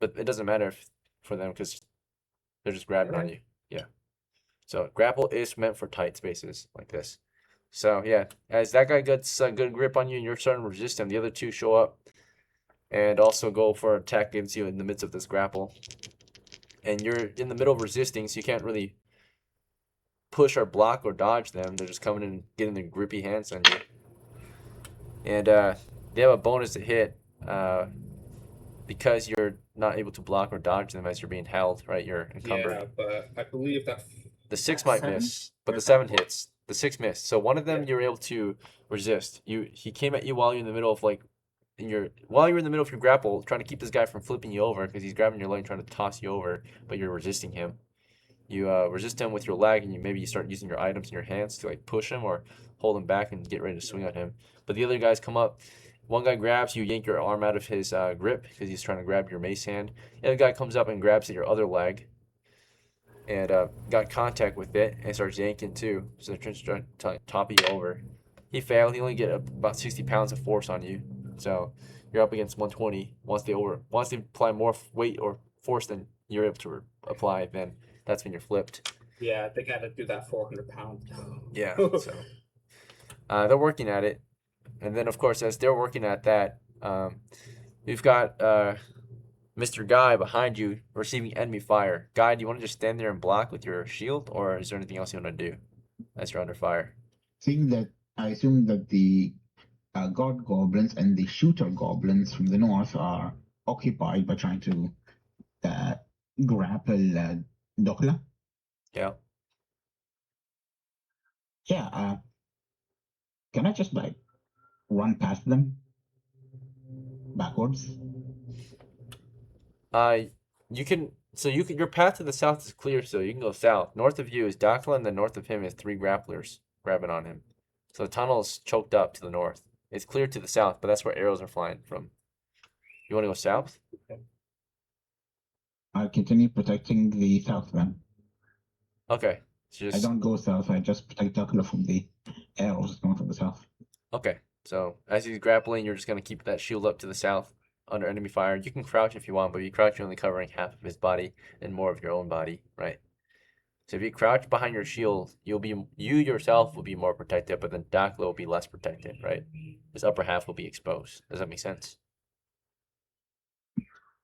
But it doesn't matter for them because they're just grabbing on you. Yeah. So grapple is meant for tight spaces like this. So yeah, as that guy gets a good grip on you and you're starting to resist him, the other 2 show up and also go for an attack against you in the midst of this grapple. And you're in the middle of resisting, so you can't really push or block or dodge them. They're just coming in and getting their grippy hands on you. And they have a bonus to hit because you're not able to block or dodge them as you're being held, right? You're encumbered.
Yeah, but I believe that...
The 6 might miss, but the 7 hits. The 6 missed. So one of them you're able to resist. He came at you while you're in the middle of like while you're in the middle of your grapple, trying to keep this guy from flipping you over because he's grabbing your leg and trying to toss you over, but you're resisting him. You resist him with your leg, and you start using your items in your hands to like push him or hold him back and get ready to swing on him. But the other guys come up. One guy grabs you, yank your arm out of his grip because he's trying to grab your mace hand. The other guy comes up and grabs at your other leg and got contact with it and starts yanking too. So they're trying to top you over. He failed. He only get about 60 pounds of force on you. So you're up against 120. Once they apply more weight or force than you're able to apply, then that's when you're flipped.
Yeah, they got to do that 400 pounds.
Yeah. So they're working at it, and then of course as they're working at that, we've got Mr. Guy behind you receiving enemy fire. Guy, do you want to just stand there and block with your shield, or is there anything else you want to do as you're under fire?
I assume that the god goblins and the shooter goblins from the north are occupied by trying to grapple DOCKLA.
Yeah.
Yeah. Can I just like run past them backwards?
You can. So your path to the south is clear, so you can go south. North of you is DOCKLA, and then north of him is 3 grapplers grabbing on him. So the tunnel is choked up to the north. It's clear to the south, but that's where arrows are flying from. You want to go south?
I'll continue protecting the south then.
Okay. So
I
just
don't go south, I just protect DOCKLA from the arrows coming from the south.
okay. So as he's grappling, you're just gonna keep that shield up to the south under enemy fire. You can crouch if you want, but if you crouch, you're only covering half of his body and more of your own body, right? So if you crouch behind your shield, you yourself will be more protected, but then DOCKLA will be less protected, right? His upper half will be exposed. Does that make sense?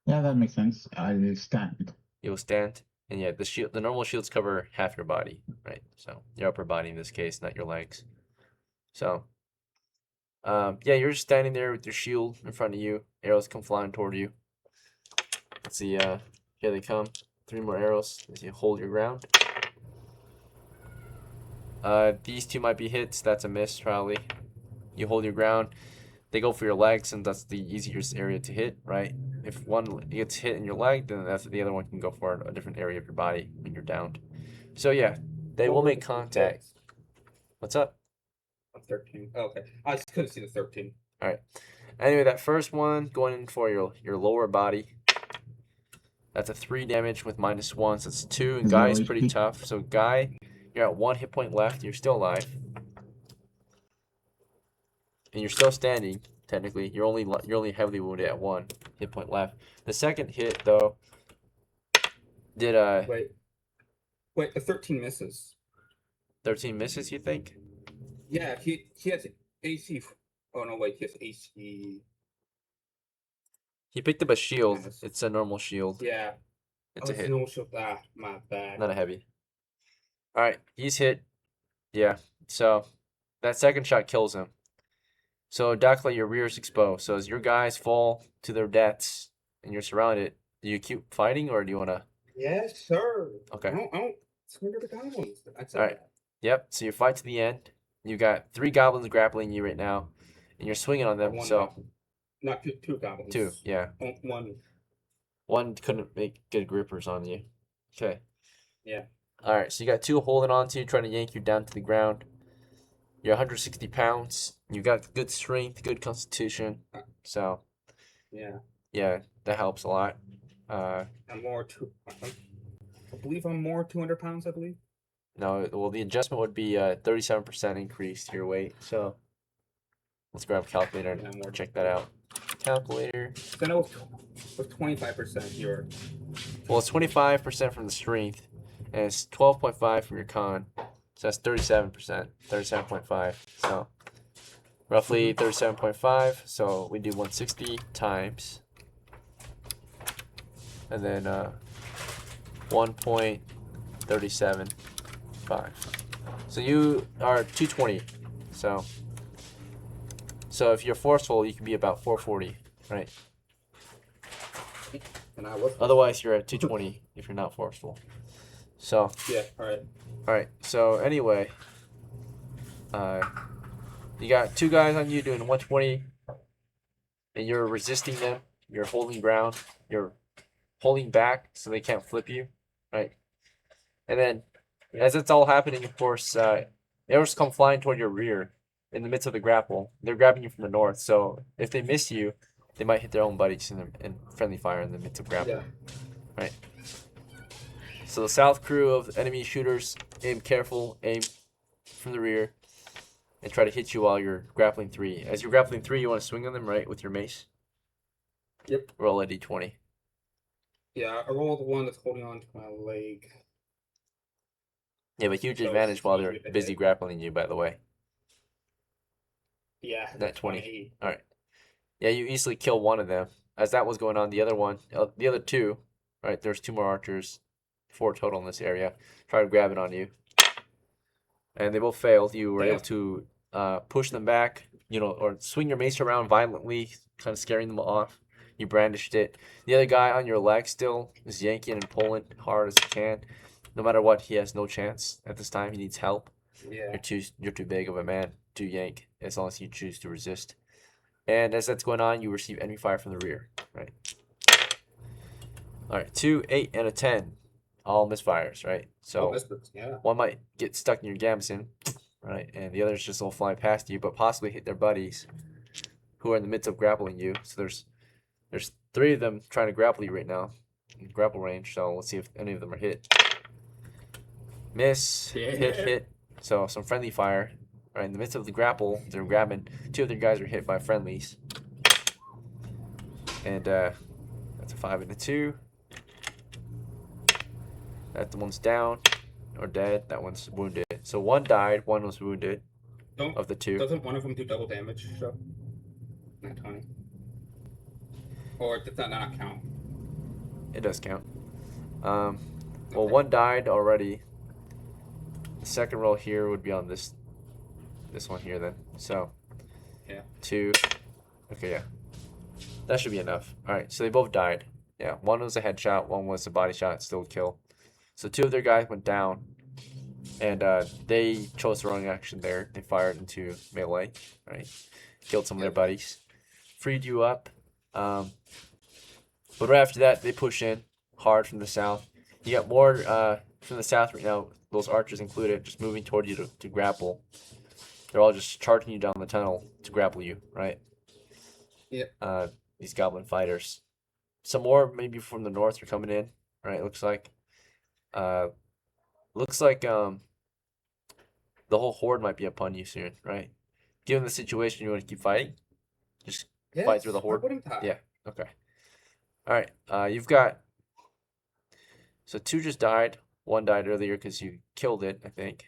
Yeah, that makes sense. I'll stand.
You'll stand, and yeah, the normal shields cover half your body, right? So your upper body in this case, not your legs. So, yeah, you're just standing there with your shield in front of you. Arrows come flying toward you. Let's see. Here they come. 3 more arrows. As you hold your ground. These 2 might be hits. That's a miss, probably. You hold your ground. They go for your legs, and that's the easiest area to hit, right? If one gets hit in your leg, then that's the other one can go for a different area of your body when you're downed. So yeah, they will make contact. What's up?
13. Oh, okay. I just couldn't see the 13.
All right. Anyway, that first one going in for your lower body. That's a 3 damage with -1, so it's 2. And Guy's pretty tough. So Guy, you're at 1 hit point left. You're still alive, and you're still standing. Technically, you're only heavily wounded at 1 hit point left. The second hit though did
Wait, the 13 misses.
13 misses. You think?
Yeah, he has AC. Oh no, wait, he has AC.
He picked up a shield.
Yes.
It's a normal shield.
Yeah.
It's a hit,
No shield. Ah, my bad.
not a heavy. All right, he's hit. Yeah. So that second shot kills him. So DOCKLA, your rear is exposed. So as your guys fall to their deaths and you're surrounded, do you keep fighting or do you want to?
Yes, sir.
Okay.
I don't surrender the goblins. That's
All right. Yep. So you fight to the end. You got 3 goblins grappling you right now, and you're swinging on them.
One
So
goblin. Not two goblins.
2. Yeah.
One.
One couldn't make good grippers on you. Okay.
Yeah.
All right. So you got 2 holding on to you, trying to yank you down to the ground. You're 160 pounds. You got good strength, good constitution. So
Yeah.
yeah, that helps a lot.
I'm more I believe I'm more 200 pounds. I believe.
No, well, the adjustment would be 37% increase to your weight. So let's grab a calculator and
Yeah, more.
check that out. Calculator.
Then it was 25% here.
Well, it's 25% from the strength, and it's 12.5 from your con. So that's 37%, 37.5. So roughly 37.5. So we do 160 times, and then 1.375. So you are 220. So if you're forceful, you can be about 440, right?
And I was.
Otherwise, you're at 220 if you're not forceful. So
Yeah. All right.
all right. So anyway, you got 2 guys on you doing 120, and you're resisting them. You're holding ground. You're holding back so they can't flip you, right? And then, as it's all happening, of course, arrows come flying toward your rear in the midst of the grapple. They're grabbing you from the north, so if they miss you, they might hit their own buddies in friendly fire in the midst of grapple.
Yeah.
Right. So the south crew of enemy shooters aim careful, aim from the rear, and try to hit you while you're grappling 3. As you're grappling 3, you want to swing on them, right, with your mace?
Yep.
Roll a d20.
Yeah. I rolled the one that's holding on to my leg.
You have a huge
So
advantage
it's
while
easier
they're
to
busy
hit.
grappling you, by the way.
Yeah.
That 20.
28.
All right. Yeah, you easily kill one of them. As that was going on, the other 2, right, there's 2 more archers, 4 total in this area, try to grab it on you. And they both failed. You were
Yeah.
able to push them back, or swing your mace around violently, kind of scaring them off. You brandished it. The other guy on your leg still is yanking and pulling hard as he can. No matter what, he has no chance at this time. He needs help.
Yeah.
You're too big of a man to yank, as long as you choose to resist. And as that's going on, you receive enemy fire from the rear. Right. All right. 2, 8, and a 10, all misfires. Right. So
Yeah.
one might get stuck in your gamson, right, and the others just will fly past you, but possibly hit their buddies, who are in the midst of grappling you. So there's There's 3 of them trying to grapple you right now in grapple range. So let's see if any of them are hit. Miss. Hit. So some friendly fire. Right in the midst of the grapple, they're grabbing. 2 of their guys are hit by friendlies. And that's a 5 and a 2. That one's down or dead. That one's wounded. So 1 died, 1 was wounded
Don't
of the 2.
Doesn't one of them do double damage? So not 20. Or does that not count?
It does count. Well, 1 died already. The second roll here would be on this one here then. So
Yeah.
2. Okay, yeah. That should be enough. Alright, so they both died. Yeah, 1 was a headshot, 1 was a body shot, still a kill. So 2 of their guys went down. And they chose the wrong action there. They fired into melee, right? Killed some of their buddies. Freed you up. But right after that, they push in hard from the south. You got more from the south right now, those archers included, just moving toward you to grapple. They're all just charging you down the tunnel to grapple you, right?
Yep.
These goblin fighters. Some more maybe from the north are coming in, right? It looks like. The whole horde might be upon you soon, right? Given the situation, you want to keep fighting? Just fight through the horde?
Why wouldn't I?
Yeah, okay. Alright, you've got... So 2 just died. 1 died earlier because you killed it, I think.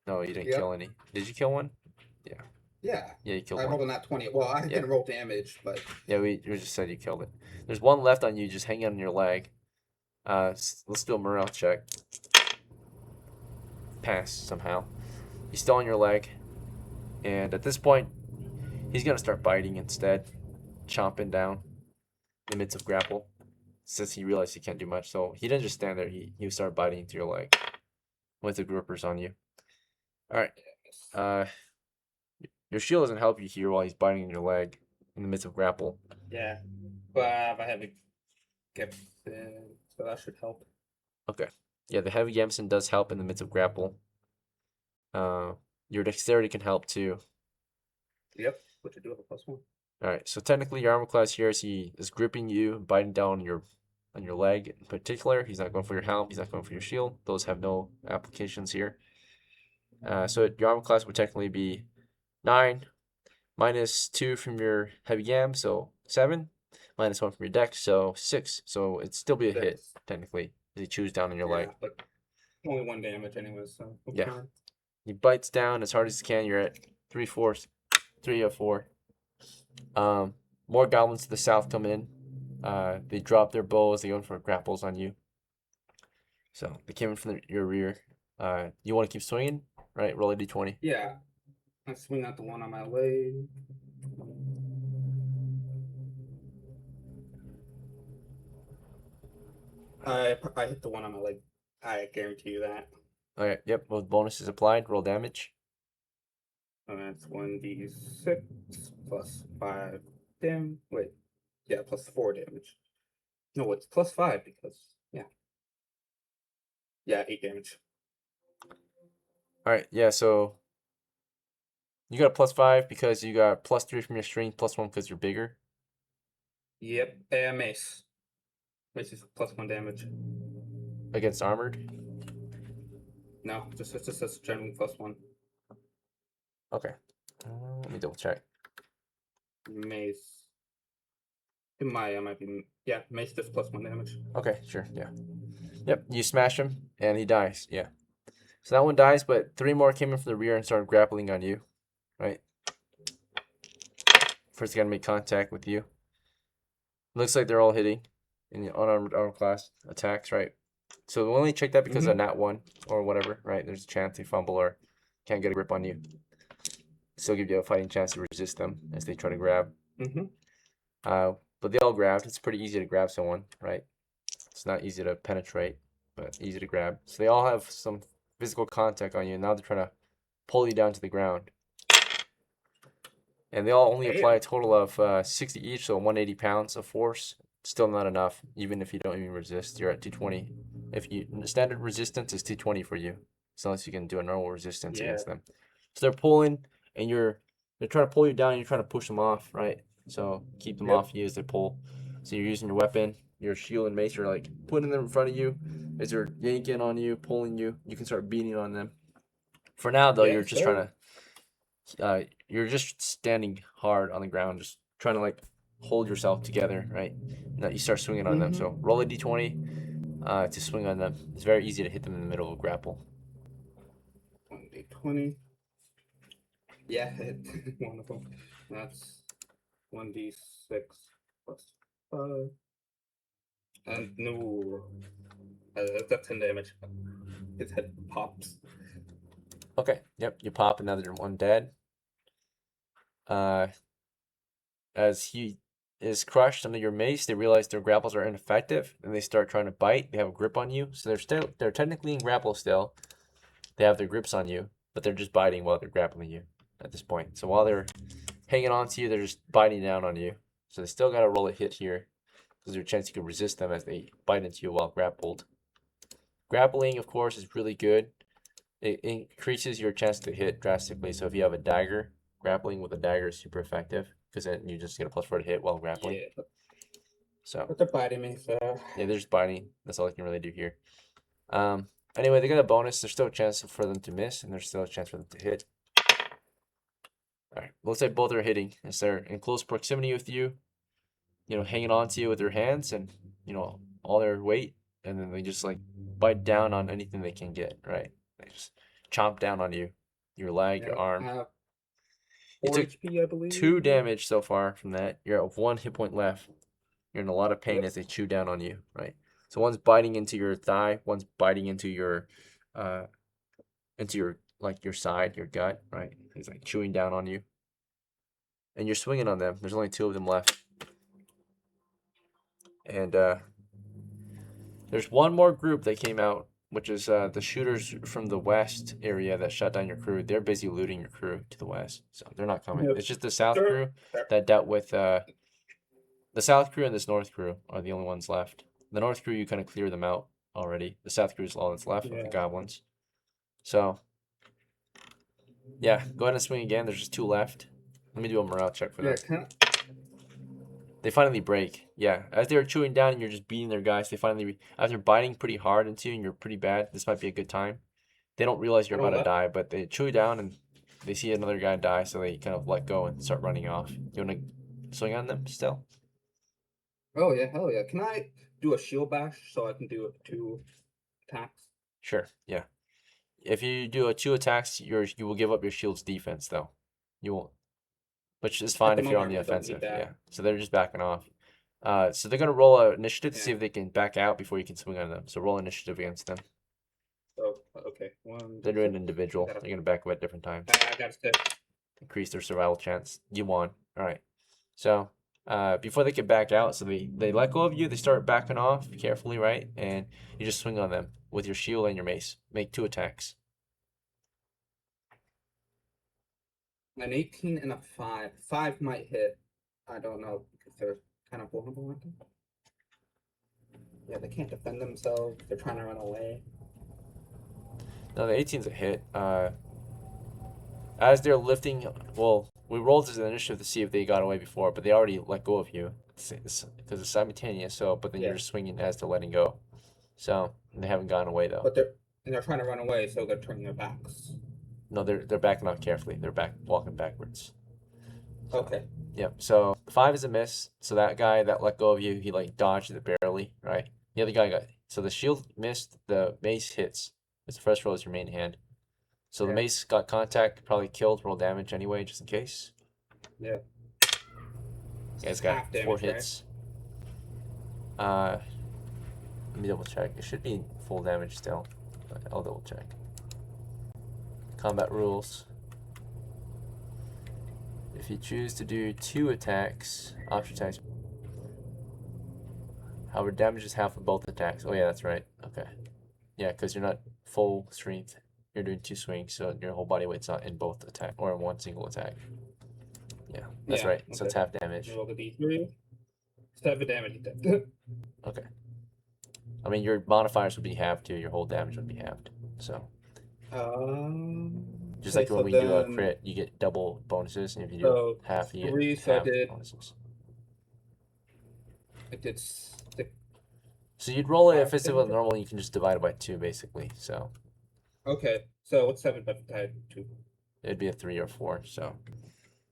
No, you didn't kill any. Did you kill 1?
Yeah.
Yeah, you killed
I
1.
rolled on that 20. Well, I didn't roll damage, but
Yeah, we just said you killed it. There's 1 left on you, just hanging on your leg. Let's do a morale check. Pass, somehow. He's still on your leg. And at this point, he's going to start biting instead. Chomping down in the midst of grapple. Since he realized he can't do much. So he didn't just stand there. He started biting into your leg. With the grippers on you. Alright. Your shield doesn't help you here while he's biting in your leg. In the midst of grapple.
yeah. But I have a gift, so that should help.
Okay. Yeah, the heavy gamson does help in the midst of grapple. Your dexterity can help too.
Yep. Which I do have a +1.
Alright, so technically your armor class here is he is gripping you, biting down on your leg in particular. He's not going for your helm, he's not going for your shield. Those have no applications here. So your armor class would technically be 9, minus 2 from your heavy gam, so 7, minus 1 from your dex, so 6. So it'd still be a hit, technically, as he chews down on your leg.
But only 1 damage anyway, so
Yeah.
fine.
He bites down as hard as he can. You're at 3/4, 3 of 4. More goblins to the south come in. They drop their bows. They go in for grapples on you. So they came in from your rear. You want to keep swinging, right? Roll a d20.
Yeah. I swing at the one on my leg. I hit the one on my leg. I guarantee you that.
Okay. Yep. Both bonuses applied. Roll damage.
And that's 1d6 plus 5 damage. Wait. Yeah, plus 4 damage. No, it's plus 5 because, yeah. Yeah, 8 damage.
All right. Yeah. So you got a +5 because you got +3 from your strength, +1 because you're bigger.
Yep. Mace. Mace is plus 1 damage.
Against armored.
No, just it's just a general +1.
Okay. Let me double check.
Mace. It might be. Yeah, mace does plus 1 damage.
Okay, sure, yeah. Yep, you smash him, and he dies, yeah. So that one dies, but 3 more came in from the rear and started grappling on you, right? First, they gotta make contact with you. Looks like they're all hitting in the unarmored armor class attacks, right? So we'll only check that because of nat 1 or whatever, right? There's a chance they fumble or can't get a grip on you. Still give you a fighting chance to resist them as they try to grab. But they all grabbed. It's pretty easy to grab someone, right? It's not easy to penetrate, but easy to grab. So they all have some physical contact on you, and now they're trying to pull you down to the ground. And they all only apply a total of 60 each, so 180 pounds of force. Still not enough, even if you don't even resist. You're at 220. Standard resistance is 220 for you, as long as you can do a normal resistance against them. So they're pulling, and they're trying to pull you down, and you're trying to push them off, right? So keep them off you as they pull. So you're using your weapon, your shield and mace. You're like putting them in front of you as they're yanking on you, pulling you. You can start beating on them. For now, though, you're just trying to. You're just standing hard on the ground, just trying to like hold yourself together, right? Now you start swinging on them. So roll a d20 to swing on them. It's very easy to hit them in the middle of a grapple.
1d20. Yeah, hit. Wonderful. That's 1d6 plus 5. And no. That's 10 damage. His head pops.
Okay. Yep. You pop another one dead. As he is crushed under your mace, they realize their grapples are ineffective, and they start trying to bite. They have a grip on you, so they're technically in grapple still. They have their grips on you, but they're just biting while they're grappling you at this point. So while they're hanging on to you, they're just biting down on you. So they still got to roll a hit here, because there's a chance you can resist them as they bite into you while grappled. Grappling, of course, is really good. It increases your chance to hit drastically. So if you have a dagger, grappling with a dagger is super effective, because then you just get a +4 to hit while grappling.
Yeah.
So
But they're biting me, so.
yeah, they're just biting. That's all I can really do here. Anyway, they got a bonus. There's still a chance for them to miss, and there's still a chance for them to hit. All right, looks like both are hitting as they're in close proximity with you. You know, hanging on to you with their hands and all their weight, and then they just like bite down on anything they can get. Right? They just chomp down on you, your leg, your arm. You
4
took
HP, I believe.
2 damage so far from that. You're at 1 hit point left. You're in a lot of pain as they chew down on you, right? So one's biting into your thigh, one's biting into your like your side, your gut, right? He's like chewing down on you. And you're swinging on them. There's only 2 of them left. And there's one more group that came out, which is the shooters from the west area that shot down your crew. They're busy looting your crew to the west, so they're not coming.
Yep.
It's just the south crew that dealt with the south crew and this north crew are the only ones left. The north crew, you kind of clear them out already. The south crew is all that's left with the goblins. So yeah, go ahead and swing again. There's just 2 left. Let me do a morale check for them. They finally break. Yeah, as they're chewing down and you're just beating their guys, they finally, after biting pretty hard into you and you're pretty bad, this might be a good time. They don't realize you're about to die, but they chew down and they see another guy die, so they kind of let go and start running off. You want to swing on them still?
Oh, yeah, hell yeah. Can I do a shield bash so I can do 2 attacks?
Sure, yeah. If you do 2 attacks, you will give up your shield's defense, though. You won't. Which is fine if you're on the offensive. Yeah. So they're just backing off. So they're going to roll an initiative to see if they can back out before you can swing on them. So roll initiative against them.
Oh, okay. 1.
They're doing individual. They're going to back up at different times.
I got a 6.
Increase their survival chance. You won. All right. So before they can back out, so they let go of you. They start backing off carefully, right? And you just swing on them with your shield and your mace. Make 2 attacks.
An 18 and a 5. 5 might hit. I don't know because they're kind of vulnerable, I think. Yeah, they can't defend themselves. They're trying to run away.
No, the 18's a hit. As they're lifting, well, we rolled as an initiative to see if they got away before, but they already let go of you because it's simultaneous. So, but then you're just swinging as they're letting go. So they haven't gone away though.
But they're trying to run away, so they're turning their backs.
No, they're backing off carefully. They're walking backwards. So,
Okay.
Yep. So 5 is a miss. So that guy that let go of you, he like dodged it barely, right? The other guy got. So the shield missed. The mace hits. It's the first roll is your main hand. So the mace got contact, probably killed. Roll damage anyway, just in case.
Yeah.
You guys got 4 hits. Right? Let me double check. It should be full damage still, but I'll double check. Combat rules. If you choose to do 2 attacks, option attacks. However, damage is half of both attacks. Oh yeah, that's right. Okay. Yeah, because you're not full strength. You're doing 2 swings, so your whole body weight's not in both attack or in one single attack. Yeah, that's right. So it's half damage.
Roll the d3. 7 damage.
Okay. I mean, your modifiers would be halved too. Your whole damage would be halved. So. Just like when we do a crit, you get double bonuses, and if you do half, you get half bonuses.
it's
So you'd roll it
Five,
if it's
ten,
with normal. You can just divide it by 2, basically. So
okay. So what's 7 divided by 2?
it'd be a 3 or 4. So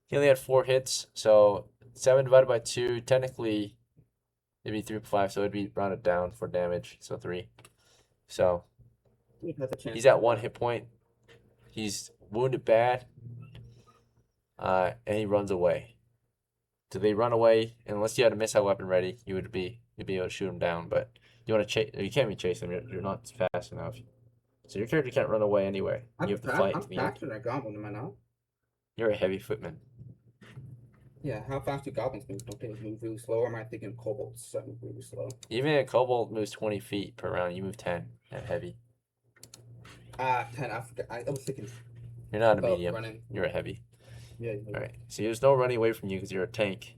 he only had 4 hits. So 7 divided by 2, technically it'd be 3.5. So it'd be rounded down for damage. So 3. So he's at 1 hit point. He's wounded bad. And he runs away. So they run away, and unless you had a missile weapon ready, you'd be able to shoot him down. But you want to chase? You can't be chasing them. You're not fast enough. So your character can't run away anyway. You have to fight.
I'm
to the end.
faster than a goblin, am I not?
You're a heavy footman.
Yeah, how fast do goblins move? Don't they move really slow, or am I thinking kobolds that move really slow?
Even a kobold moves 20 feet per round. You move 10 at heavy.
10. I forgot. I was thinking.
You're not a medium.
Running.
You're a heavy.
Yeah.
All right. So there's no running away from you because you're a tank,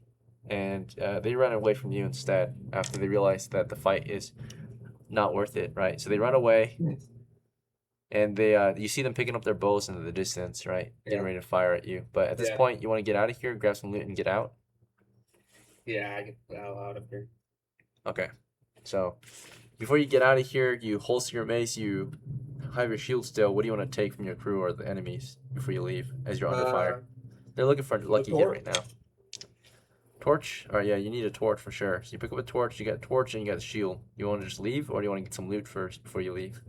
and they run away from you instead after they realize that the fight is not worth it. Right. So they run away, and they you see them picking up their bows into the distance. Right. Getting
Yeah.
ready to fire at you. But at this
Yeah.
point, you want to get out of here, grab some loot, and get out.
Yeah, I get the hell out of here.
Okay. So before you get out of here, you holster your mace. You have your shield still. What do you want to take from your crew or the enemies before you leave as you're under fire? They're looking for a lucky hit right now. Torch? Oh, yeah, you need a torch for sure. So you pick up a torch, you got a torch, and you got a shield. You want to just leave, or do you want to get some loot first before you leave?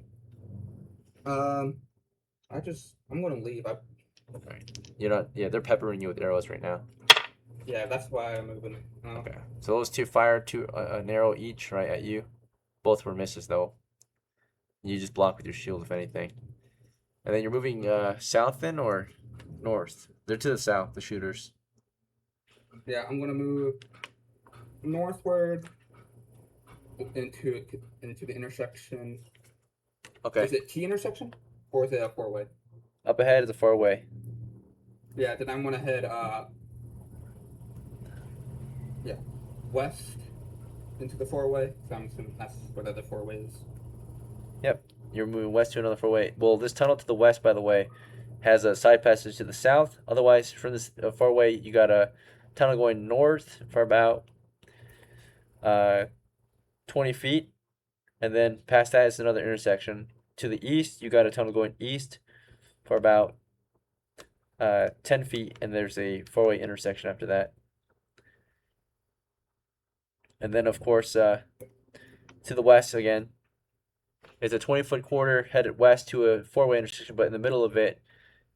I'm gonna leave.
Alright. You're not, yeah, they're peppering you with arrows right now.
Yeah, that's why I'm moving.
Okay. So those two fire an arrow each right at you. Both were misses, though. You just block with your shield, if anything. And then you're moving south then, or north? They're to the south, the shooters.
Yeah, I'm gonna move northward into the intersection.
Okay.
Is it T intersection or is it a 4-way?
Up ahead is a 4-way.
Yeah, then I'm gonna head west into the 4-way. So I'm assuming that's where the other 4-way is.
Yep. You're moving west to another 4-way. Well, this tunnel to the west, by the way, has a side passage to the south. Otherwise, from this 4-way, you got a tunnel going north for about 20 feet. And then past that is another intersection. To the east, you got a tunnel going east for about 10 feet. And there's a 4-way intersection after that. And then, of course, to the west again, it's a 20-foot corridor headed west to a 4-way intersection, but in the middle of it,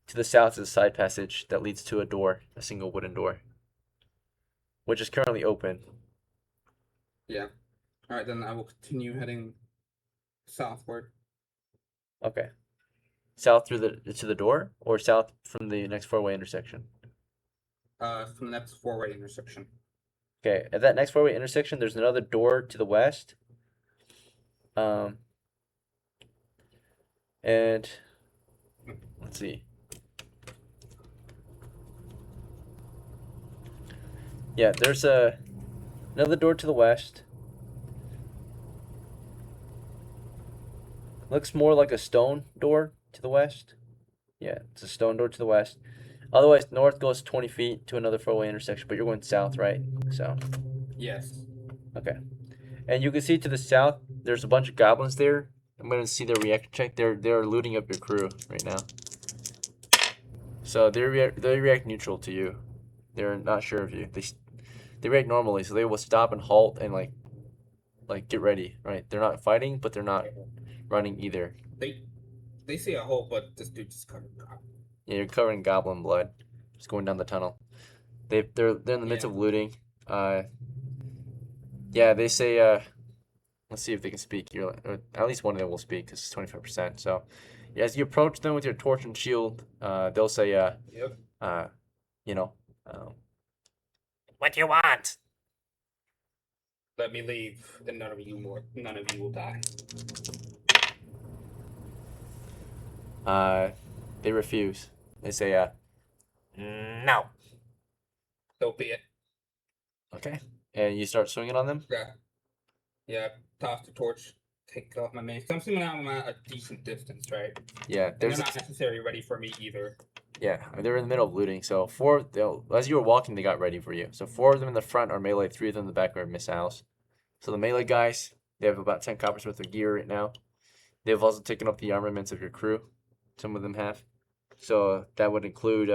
to the south is a side passage that leads to a door, a single wooden door, which is currently open.
Yeah. All right, then I will continue heading southward.
Okay. South through to the door, or south from the next 4-way intersection?
From the next 4-way intersection.
Okay, at that next 4-way intersection, there's another door to the west. And let's see. Yeah, there's another door to the west. Looks more like a stone door to the west. Yeah, it's a stone door to the west. Otherwise, north goes 20 feet to another 4-way intersection, but you're going south, right? So,
Yes.
okay. And you can see to the south, there's a bunch of goblins there. I'm gonna see their reaction check. They're looting up your crew right now. So they react neutral to you. They're not sure of you. They react normally, so they will stop and halt and like get ready, right? They're not fighting, but they're not running either.
They see a hole, but this dude just covered.
Yeah, you're covered in goblin blood. Just going down the tunnel. They're in the midst of looting. Yeah, they say. Let's see if they can speak. At least one of them will speak because it's 25%. So, yeah, as you approach them with your torch and shield, they'll say,
Yep.
you know, what do you want?
Let me leave, and none of you will die.
They refuse. They say, no.
So be it.
Okay. And you start swinging on them?
Yeah, toss the torch, take off my mace. I'm assuming I'm at a decent distance, right?
Yeah.
They're not necessarily ready for me either.
Yeah, they're in the middle of looting. So as you were walking, they got ready for you. So 4 of them in the front are melee, 3 of them in the back are missiles. So the melee guys, they have about 10 coppers worth of gear right now. They've also taken up the armaments of your crew. Some of them have. So that would include,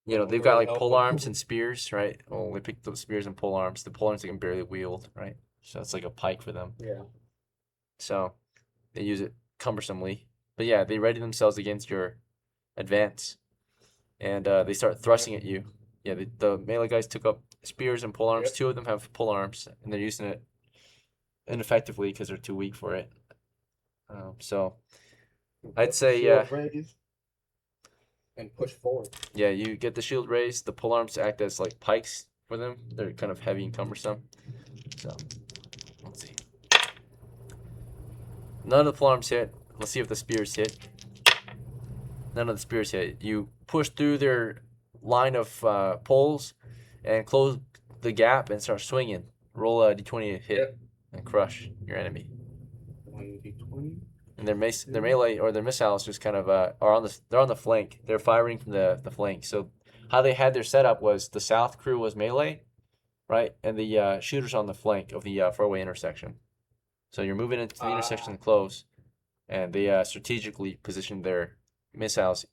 you know, they've got like pole arms and spears, right? Well, they picked up spears and pole arms. The pole arms they can barely wield, right? So it's like a pike for them.
Yeah.
So they use it cumbersomely. But yeah, they ready themselves against your advance. And they start thrusting at you. Yeah, the melee guys took up spears and pole arms.
Yep.
2 of them have pole arms, and they're using it ineffectively because they're too weak for it. So I'd say,
Shield raise.
And push forward.
yeah, you get the shield raised. The pole arms act as like pikes for them. They're kind of heavy and cumbersome. So let's see. None of the pole arms hit. Let's see if the spears hit. None of the spears hit. You push through their line of poles and close the gap and start swinging. Roll a d20 to hit
Yep.
and crush your enemy.
1d20.
And their melee or their missiles just kind of they're on the flank. They're firing from the flank. So how they had their setup was the south crew was melee, right, and the shooters on the flank of the four-way intersection. So you're moving into the intersection to close, and they strategically positioned their missiles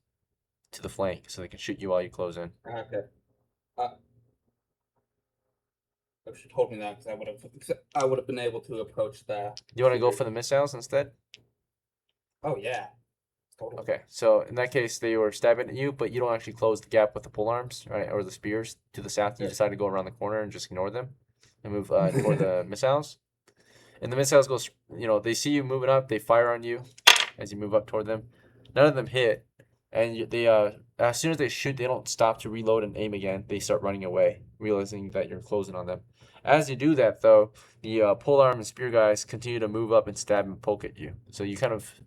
to the flank so they can shoot you while you close in.
Okay. I should have told me that because I would have been able to approach that.
Do you want to go for the missiles instead?
Oh yeah. Totally.
Okay, so in that case, they were stabbing at you, but you don't actually close the gap with the pole arms, right, or the spears to the south. You
Yeah.
decide to go around the corner and just ignore them and move toward the missiles. And the missiles go, you know, they see you moving up, they fire on you as you move up toward them. None of them hit, and they as soon as they shoot, they don't stop to reload and aim again. They start running away, realizing that you're closing on them. As you do that, though, the pole arm and spear guys continue to move up and stab and poke at you. So you kind of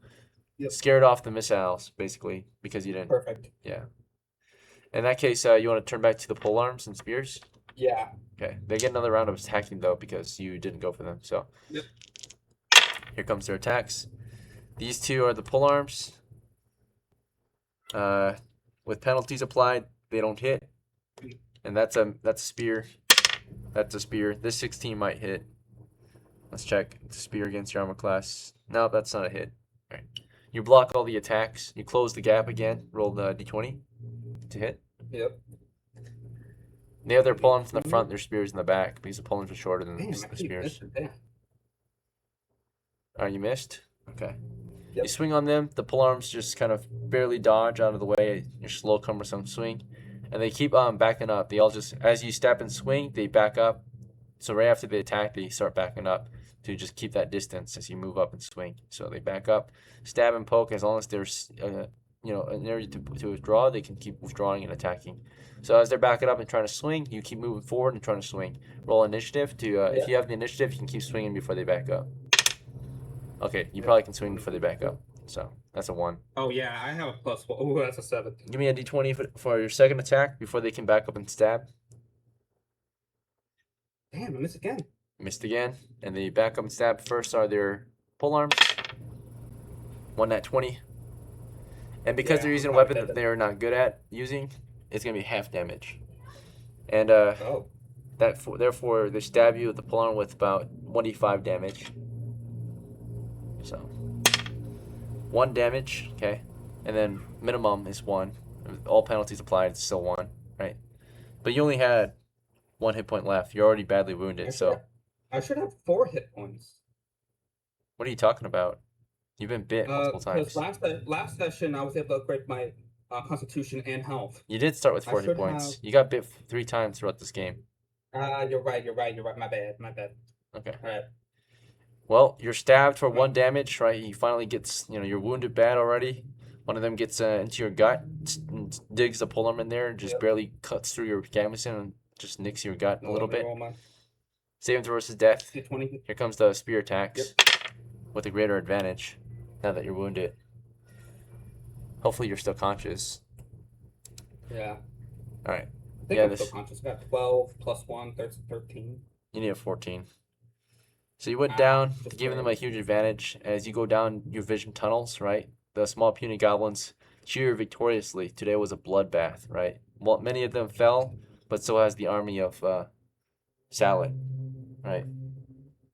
Yep.
scared off the missiles, basically, because you didn't.
Perfect.
Yeah. In that case, you want to turn back to the pole arms and spears?
Yeah.
Okay. They get another round of attacking, though, because you didn't go for them. So
Yep.
Here comes their attacks. These two are the pole arms. With penalties applied, they don't hit. And that's a spear. That's a spear. This 16 might hit. Let's check. It's a spear against your armor class. No, that's not a hit. All right. You block all the attacks. You close the gap again. Roll the d20 to hit.
Yep.
They have their pole arms in the front, their spears in the back, because the pole arms are shorter than
Damn, I
the
keep
spears.
missing. Damn.
You missed? Okay.
Yep.
You swing on them, the pole arms just kind of barely dodge out of the way, your slow, cumbersome swing. And they keep backing up. They all just, as you step and swing, they back up. So right after the attack, they start backing up to just keep that distance as you move up and swing. So they back up, stab and poke. As long as there's you know, an area to withdraw, they can keep withdrawing and attacking. So as they're backing up and trying to swing, you keep moving forward and trying to swing. Roll initiative to if you have the initiative, you can keep swinging before they back up. Okay, you probably can swing before they back up. So that's a 1.
Oh yeah, I have a +1. Oh, that's a 7.
Give me a d20 for your second attack before they can back up and stab.
Damn, I missed again.
Missed again. And the back up and stab first are their pole arms. 1 at 20. And because
Yeah,
they're using a
I'm
weapon
dead.
that they're not good at using, it's going to be half damage. And
Oh.
therefore, they stab you with the pole arm with about 1d5 damage. So 1 damage, okay? And then minimum is 1. All penalties applied, it's still 1, right? But you only had 1 hit point left. You're already badly wounded, so
I should have 4 hit points.
what are you talking about? You've been bit multiple
Because
times.
last session I was able to upgrade my constitution and health.
You did start with
I
4 hit
should
points.
have-
You got bit 3 times throughout this game.
You're right. My bad.
Okay.
All right.
Well, you're stabbed for 1 damage, right? He finally gets, you know, you're wounded bad already. One of them gets into your gut, digs the polearm in there, and just
Yep.
barely cuts through your gambeson and just nicks your gut a little
Let me
bit.
roll my
Saving throw versus death.
D20.
Here comes the spear attacks with a greater advantage now that you're wounded. Hopefully you're still conscious.
Yeah.
All right.
I think
Yeah,
I'm
this-
still conscious. I got 12 plus 1, 13.
You need a 14. So you went
Ah,
down,
just
giving them a
barely.
huge advantage. As you go down your vision tunnels, right? The small puny goblins cheer victoriously. Today was a bloodbath, right? Well, many of them fell, but so has the army of Salet. right?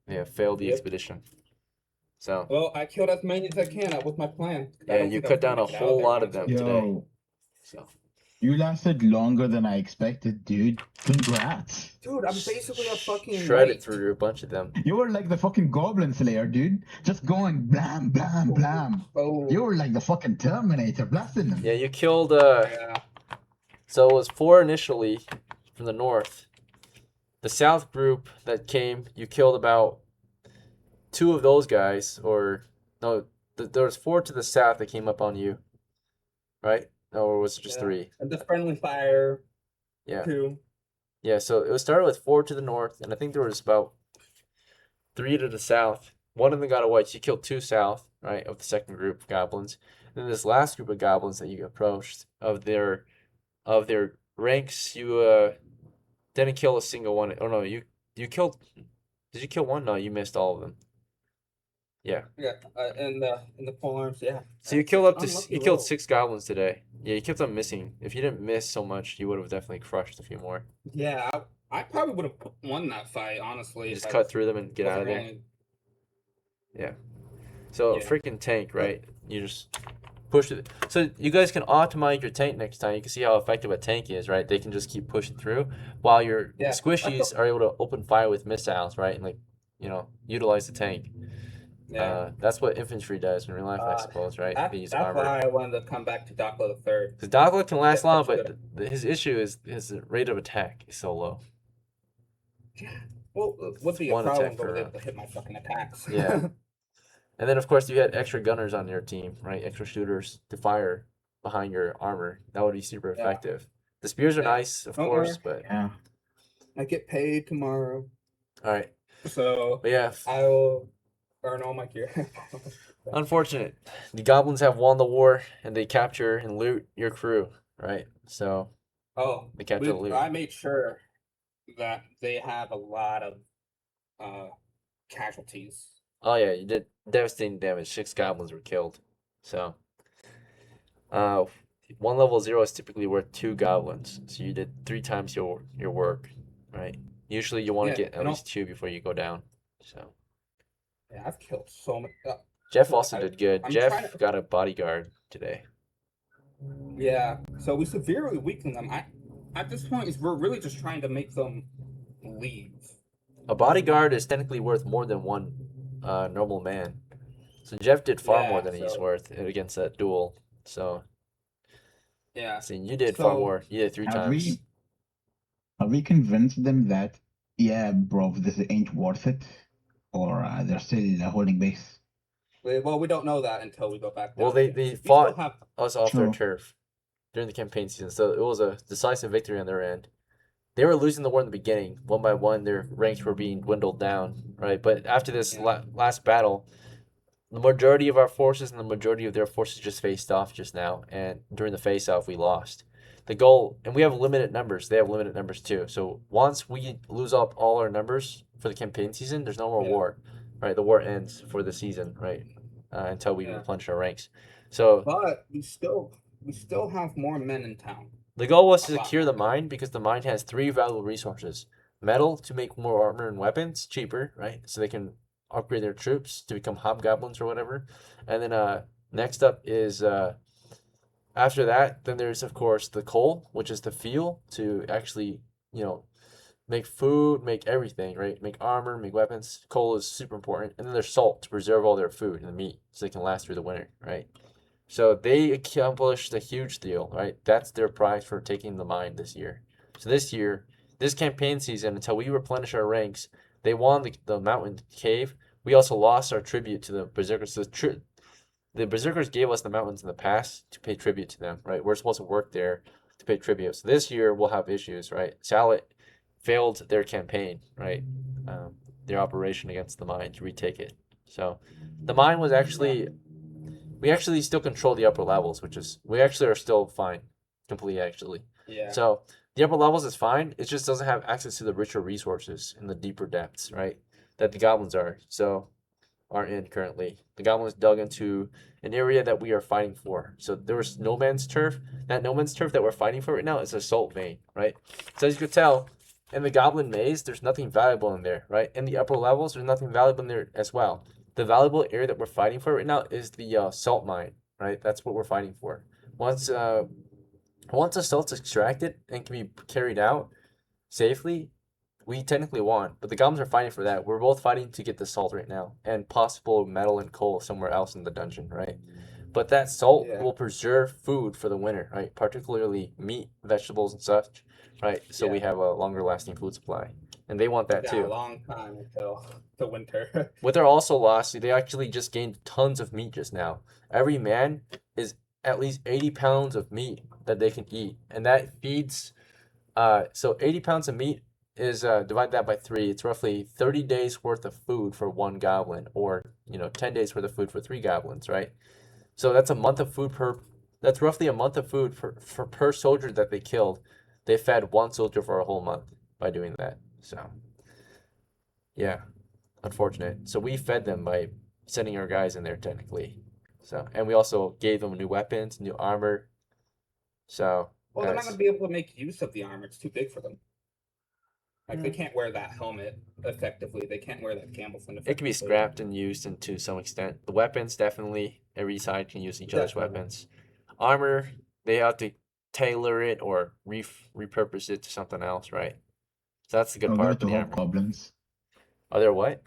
They have failed the
Yep.
expedition. So
Well, I killed as many as I can. That was my plan. I
yeah,
don't
you
think I
cut
was gonna
down a
make it out
whole
there,
lot of them
honestly.
today.
Yo,
So
you lasted longer than I expected, dude. Congrats.
Dude, I'm basically a fucking
shredded
knight.
through a bunch of them.
You were like the fucking Goblin Slayer, dude. Just going blam, blam, blam.
Oh,
You were like the fucking Terminator, blasting them.
Yeah, you killed.
yeah.
So it was 4 initially from the north. The south group that came, you killed about 2 of those guys, or no, there was 4 to the south that came up on you, right? Or was it just
Yeah.
3?
And the friendly fire,
Yeah,
too.
yeah. So it was started with 4 to the north, and I think there was about 3 to the south. One of them got away. So you killed 2 south, right, of the second group of goblins. And then this last group of goblins that you approached of their ranks, you didn't kill a single one. Oh no, you killed. Did you kill one? No, you missed all of them. Yeah.
Yeah, in the polearms, yeah.
So you
That's
killed
such
up to
unlucky
you killed
roll.
6 goblins today. Yeah, you kept on missing. If you didn't miss so much, you would have definitely crushed a few more.
Yeah, I probably would have won that fight, honestly.
You
if
just
I
cut through them and get out
wasn't
of there.
rolling.
Yeah. So
Yeah.
freaking tank, right? You just push it. So you guys can optimize your tank next time. You can see how effective a tank is, right? They can just keep pushing through while your
Yeah,
squishies are able to open fire with missiles, right? And like, utilize the tank.
Yeah.
That's what infantry does in real life, I suppose, right? They use
That's
armor.
why I wanted to come back to DOCKLA the third.
Because DOCKLA can last
Yeah,
long,
that's
but his issue is his rate of attack is so low.
Well, it would be a
One
problem
attack per
over there
round.
to hit my fucking attacks.
Yeah. And then, of course, you had extra gunners on your team, right? Extra shooters to fire behind your armor. That would be super
Yeah.
effective. The spears are
Yeah.
nice, of
Don't
course,
worry.
but
Yeah.
I get paid tomorrow,
all right.
so
But yeah,
I will earn all my gear.
unfortunate. The goblins have won the war, and they capture and loot your crew, right? So
Oh,
they capture the loot.
I made sure that they have a lot of casualties.
Oh yeah, you did devastating damage. 6 goblins were killed. So, 1 level 0 is typically worth 2 goblins. So you did 3 times your work, right? Usually you want to
Yeah,
get at
and
least 2 before you go down. So
Yeah, I've killed so many.
Jeff
Well,
also
I-
did good.
I'm
Jeff
trying to-
got a bodyguard today.
Yeah, so we severely weaken them. At this point, we're really just trying to make them leave.
A bodyguard is technically worth more than 1 normal man. So Jeff did far more
Yeah,
than he's
so-
worth against that duel. So
Yeah.
see, you did far
So-
more. You did 3
Have
times.
Have we convinced them that, yeah, bro, this ain't worth it? Or they're still holding base?
Well, we don't know that until we go back.
Well,
down
they-
there.
they
We still
fought-
have-
Us off their
True.
turf during the campaign season. So it was a decisive victory on their end. They were losing the war in the beginning. One by one, their ranks were being dwindled down, right? But after this
Yeah.
last battle, the majority of our forces and the majority of their forces just faced off just now. And during the face-off, we lost. The goal, and we have limited numbers. They have limited numbers too. So once we lose up all our numbers for the campaign season, there's no more
Yeah.
war, right? The war ends for the season, right? Until we
Yeah.
replenish our ranks. So
But we still have more men in town.
the goal was to
A lot
secure the
more.
mine because the mine has 3 valuable resources. Metal to make more armor and weapons cheaper, right? So they can upgrade their troops to become hobgoblins or whatever. And then next up is after that, then there's of course the coal, which is the fuel to actually, make food, make everything, right? Make armor, make weapons. Coal is super important. And then there's salt to preserve all their food and the meat so they can last through the winter, right? So they accomplished a huge deal, right? That's their prize for taking the mine this year. So this campaign season, until we replenish our ranks, they won the mountain cave. We also lost our tribute to the berserkers. The berserkers gave us the mountains in the past to pay tribute to them, right? We're supposed to work there to pay tribute. So this year we'll have issues, right? SALET failed their campaign, right? Their operation against the mine to retake it. So the mine was actually, we actually still control the upper levels, we actually are still fine, completely actually.
Yeah.
So the upper levels is fine. It just doesn't have access to the richer resources in the deeper depths, right? That the goblins are in currently. The goblins dug into an area that we are fighting for. So there was no man's turf. That no man's turf that we're fighting for right now is a salt vein, right? So as you can tell, in the Goblin Maze, there's nothing valuable in there, right? In the upper levels, there's nothing valuable in there as well. The valuable area that we're fighting for right now is the salt mine, right? That's what we're fighting for. Once the salt's extracted and can be carried out safely, we technically won. But the goblins are fighting for that. We're both fighting to get the salt right now and possible metal and coal somewhere else in the dungeon, right? But that salt
Yeah.
will preserve food for the winter, right? Particularly meat, vegetables, and such, right? So we
Yeah.
have a longer lasting food supply. And they want that
Yeah,
too.
a long time until the winter.
What they're also lost, they actually just gained tons of meat just now. Every man is at least 80 pounds of meat that they can eat. And that feeds, so 80 pounds of meat is, divide that by 3. It's roughly 30 days worth of food for one goblin, or, 10 days worth of food for 3 goblins, right? So that's a month of food that's roughly a month of food for per soldier that they killed. They fed one soldier for a whole month by doing that. So, yeah, unfortunate. So we fed them by sending our guys in there technically. So, and we also gave them new weapons, new armor. So,
Well, they're not
that's-
going to be able to make use of the armor. It's too big for them. Like, they can't wear that helmet effectively. They can't wear that gambleson effectively.
it can be scrapped and used and to some extent. The weapons, definitely, every side can use each other's
Definitely.
weapons. Armor, they have to tailor it or repurpose it to something else, right? So that's the good
Or give
part
it
of
to
the armor.
hobgoblins.
Are there what?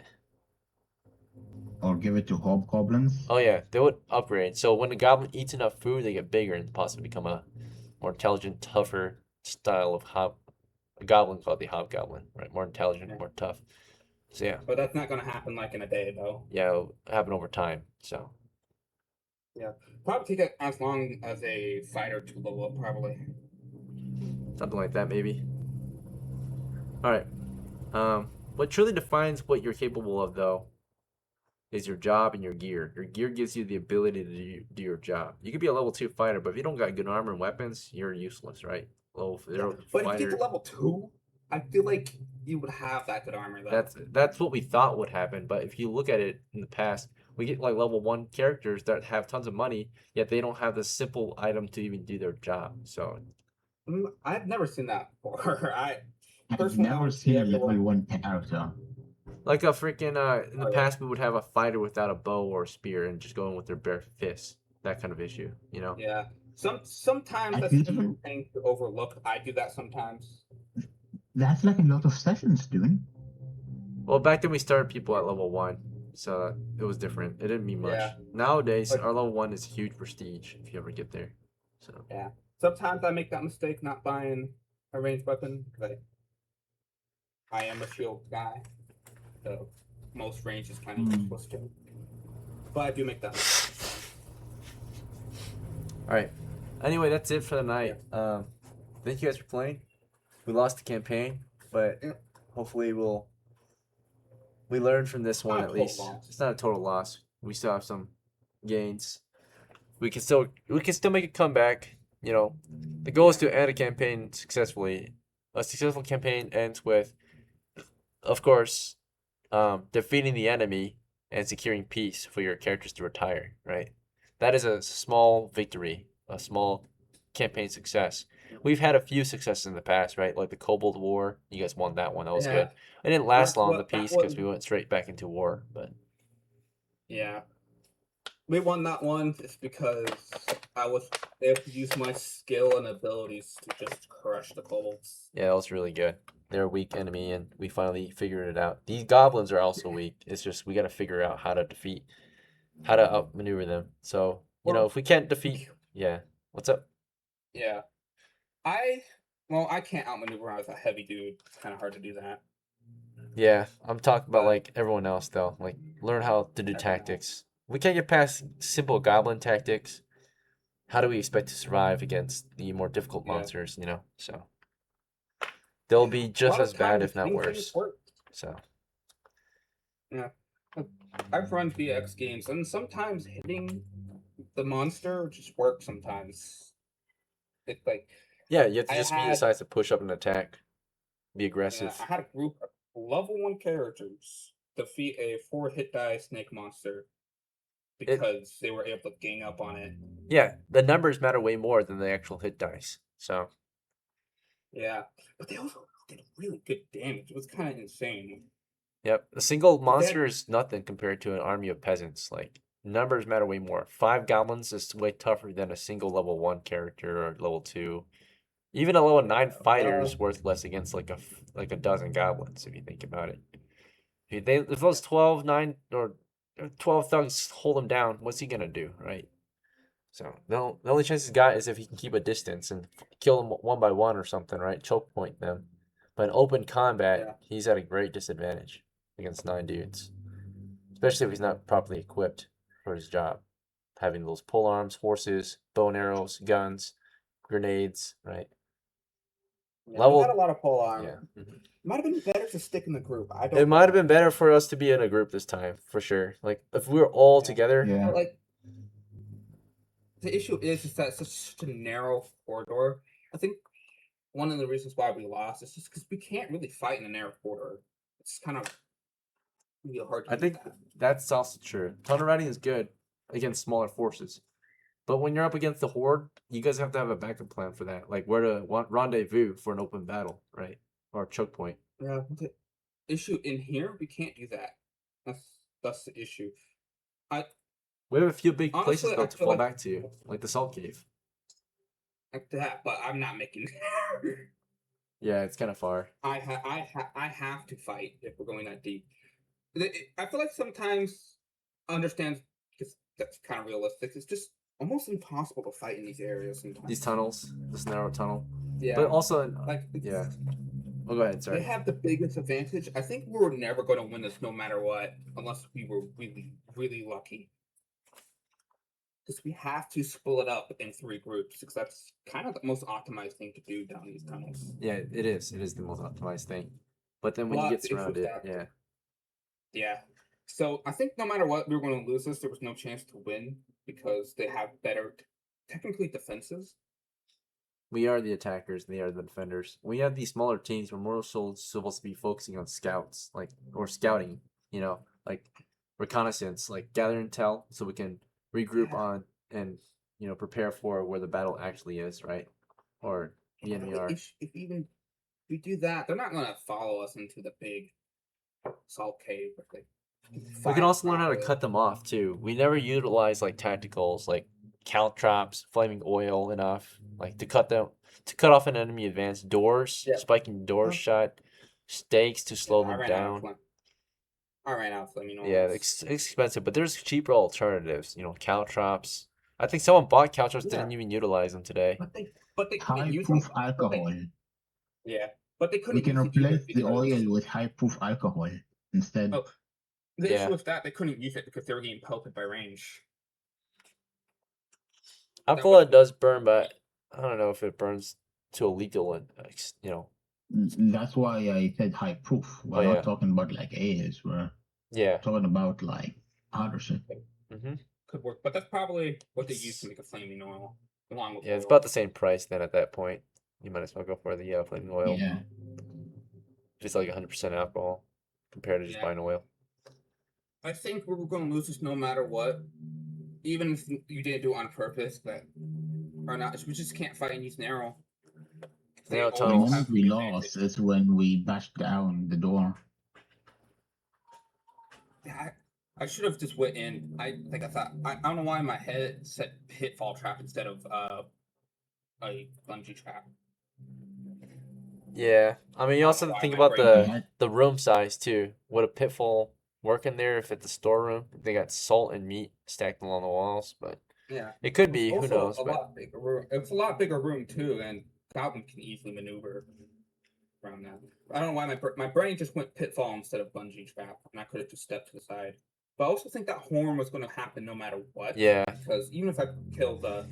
Or give it to hobgoblins.
Oh yeah, they would upgrade. So when a goblin eats enough food, they get bigger and possibly become a more intelligent, tougher style of a goblin called the hobgoblin, right? More intelligent,
Yeah.
more tough. So yeah,
But that's not going to happen like in a day, though.
yeah, it'll happen over time. So
Probably take as long as a fighter to level up, probably.
something like that, maybe. All right. What truly defines what you're capable of, though, is your job and your gear. Your gear gives you the ability to do your job. You could be a level 2 fighter, but if you don't got good armor and weapons, you're useless, right? Level 0
But if you
fighter.
get to level 2, I feel like you would have that good armor, though.
That's what we thought would happen, but if you look at it in the past, we get like level 1 characters that have tons of money, yet they don't have the simple item to even do their job. So
I've never seen that before.
I've
Personally, I
never
don't
seen
see
a level
everyone-
1 character.
like a freaking in the
Oh, yeah.
past we would have a fighter without a bow or a spear and just going with their bare fists. That kind of issue, you know?
Yeah. Sometimes
I
that's
think-
a thing to overlook. I do that sometimes.
That's like a lot of sessions, dude.
Well, back then we started people at level 1, so it was different. It didn't mean much.
Yeah.
Nowadays,
But-
our level 1 is huge prestige if you ever get there. So
Sometimes I make that mistake not buying a ranged weapon. Like, I am a shield guy. So most range is kind of useless to me. But I do make that mistake.
all right. Anyway, that's it for the night. Thank you guys for playing. We lost the campaign, but
Yeah.
hopefully we learned from this one
Not a
at
total
least.
loss.
It's not a total loss. We still have some gains. We can still make a comeback. You know, the goal is to end a campaign successfully. A successful campaign ends with, of course, defeating the enemy and securing peace for your characters to retire. Right. That is a small victory, a small campaign success. We've had a few successes in the past, right? Like the Kobold War. You guys won that one. That was
Yeah.
good. It didn't last
That's
long,
what-
the
that
peace, because
was-
we went straight back into war. But
Yeah. We won that one just because I was able to use my skill and abilities to just crush the kobolds.
yeah, that was really good. They're a weak enemy, and we finally figured it out. These goblins are also weak. It's just we got to figure out how to outmaneuver them. So,
Well,
if we can't defeat, yeah. What's up?
Yeah. I can't outmaneuver as a heavy dude. It's kind of hard to do that.
Yeah, I'm talking about
But-
like everyone else though. Like learn how to do tactics. We can't get past simple goblin tactics. How do we expect to survive against the more difficult
Yeah.
monsters? So they'll be
A
just
lot of
as bad,
times
if not
things
worse.
work.
So
I've run BX games, and sometimes hitting the monster just works. Sometimes it's like
yeah, you have to
I
just be the
had-
size to push up and attack, be
yeah,
aggressive.
I had a group of level 1 characters defeat a 4 hit die snake monster because they were able to gang up on it.
Yeah, the numbers matter way more than the actual hit dice. So
Yeah, but they also did really good damage. It was kind of insane.
Yep. A single
that-
monster is nothing compared to an army of peasants. Like, numbers matter way more. 5 goblins is way tougher than a single level 1 character or level 2. Even a level 9 fighter is worth less against like a dozen goblins if you think about it. If those 12 9 or 12 thugs hold him down, what's he gonna do, right? So the only chance he's got is if he can keep a distance and kill them one by one or something, right? Choke point them. But in open combat,
Yeah.
he's at a great disadvantage against 9 dudes, especially if he's not properly equipped for his job, having those pole arms, horses, bow and arrows, guns, grenades, right?
Yeah,
Level-
we had a lot of pole arm.
Yeah. Mhm.
Might have been better to stick in the group. I don't.
It might have been better for us to be in a group this time, for sure. Like if we were all
Yeah.
together.
Yeah.
But, like, the issue is that it's such a narrow corridor. I think one of the reasons why we lost is just because we can't really fight in a narrow corridor. It's kind of really hard to
I
do
think
that.
that's also true. Tunnel riding is good against smaller forces. But when you're up against the horde, you guys have to have a backup plan for that. Like where to rendezvous for an open battle, right? Or choke point.
Yeah, the issue in here, we can't do that. That's the issue.
We have a few big places
Honestly,
though
I
to
feel
fall
like-
back to, like the salt cave.
Like that, but I'm not making.
Yeah, it's kind of far.
I have to fight if we're going that deep. I feel like sometimes understand because that's kind of realistic. It's just almost impossible to fight in these areas sometimes.
These tunnels, this narrow tunnel.
yeah,
But also,
like
yeah. Oh, go ahead.
they
Sorry.
have the biggest advantage. I think we were never going to win this no matter what, unless we were really, really lucky. Because we have to split up in 3 groups, because that's kind of the most optimized thing to do down these tunnels.
Yeah, it is. It is the most optimized thing. But then when you
Lots
get
of issues
surrounded,
that-
yeah.
Yeah. So I think no matter what, we were going to lose this. There was no chance to win because they have better, technically, defenses.
We are the attackers, and they are the defenders. We have these smaller teams where we're also supposed to be focusing on scouts, like or scouting, like reconnaissance, like gather intel so we can regroup
Yeah.
on and prepare for where the battle actually is, right? Or the enemy are.
If we do that, they're not going to follow us into the big salt cave.
We can also learn how to cut them off too. We never utilize like tacticals like count traps, flaming oil enough, like to cut off an enemy advance, doors,
Yeah.
spiking doors shut, stakes to slow them down.
I ran out of flaming oil.
Yeah, it's expensive, but there's cheaper alternatives. Count traps. I think someone bought count traps, didn't even utilize them today.
But they couldn't
High
use
proof
them.
alcohol.
Yeah, but they couldn't
We can
use it either
replace the
because-
oil with high proof alcohol instead.
Oh, the
Yeah.
issue with that, they couldn't use it because they were getting pelted by range.
Alcohol it does burn, but I don't know if it burns to a legal and
That's why I said high proof. We're
Oh,
not
yeah.
talking about like A's. We're
yeah.
talking about like other shit.
Mm-hmm.
Could work, but that's probably what they use to make a flaming oil, along with
Yeah, it's
oil.
about the same price then at that point. You might as well go for the flaming oil.
Yeah.
Just like 100% alcohol compared to just
Yeah.
buying oil.
I think we're going to lose this no matter what. Even if you didn't do it on purpose, or not, we just can't fight in these narrow. They
Narrow
always
The
tunnels.
have
moment we
the
lost
advantage.
is when we bashed down the door.
Yeah, I should have just went in. I thought I don't know why my head said pitfall trap instead of a bungee trap.
Yeah, I mean, you also have to
Why
think
my
about
brain-
the room size too. Would a pitfall work in there if it's a storeroom? They got salt and meat stacked along the walls, but
Yeah.
it could be. Who
Also,
knows?
a
But
lot bigger room. It's a lot bigger room too, and Goblin can easily maneuver around that. I don't know why my brain just went pitfall instead of bungee trap, and I could have just stepped to the side. But I also think that horn was going to happen no matter what.
yeah,
Because even if I killed the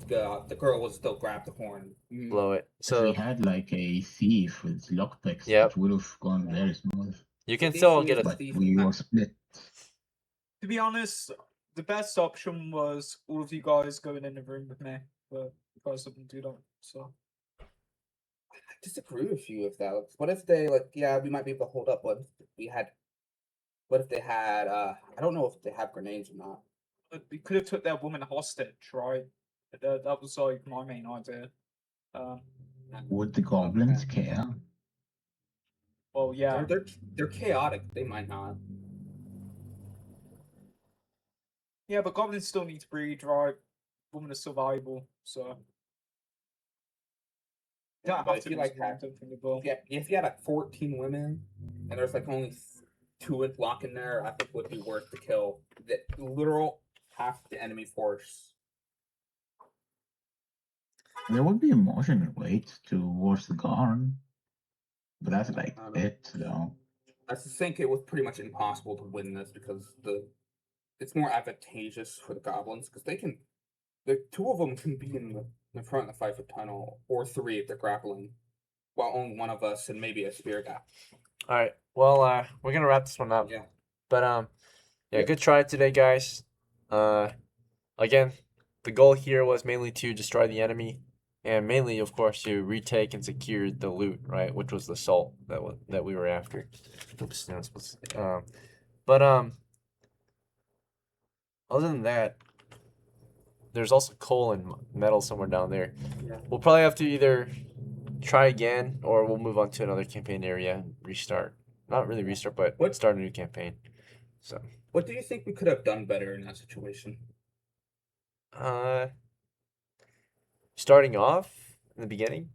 girl, would still grab the horn.
blow it.
If
So
we had like a thief with lockpicks,
Yep.
it would have gone very smooth.
you can
The
still
issue
get
is
a.
that these-
We were split.
To be honest, the best option was all of you guys going in the room with me, but you guys didn't do that. So
I disagree with you with that. What if they we might be able to hold up. What if they had I don't know if they have grenades or not.
but we could have took their woman hostage, right? That was like my main idea.
Would the goblins care?
Well, yeah.
They're chaotic. They might not.
Yeah, but goblins still need to breed, right? Woman of survival, so. You don't
But
have
if
to
you
do
like
something from the book.
Yeah, if you had like 14 women and there's like only 2 with lock in there, I think would be worth to kill the literal half the enemy force.
There would be emotional weight towards the guard, but that's like
I don't know.
it, though.
I just think it was pretty much impossible to win this because it's more advantageous for the goblins because the 2 of them can be in the front of the 5-foot tunnel, or 3 if they're grappling, while only one of us and maybe a spear guy.
All right. Well, we're gonna wrap this one up.
Yeah.
But yeah,
Yep.
good try today, guys. Again, the goal here was mainly to destroy the enemy, and mainly, of course, to retake and secure the loot, right? Which was the salt that we were after. Oops, no, it's supposed to- but other than that, there's also coal and metal somewhere down there.
Yeah.
We'll probably have to either try again, or we'll move on to another campaign area and restart. Not really restart, but start a new campaign. So.
What do you think we could have done better in that situation?
Starting off in the beginning.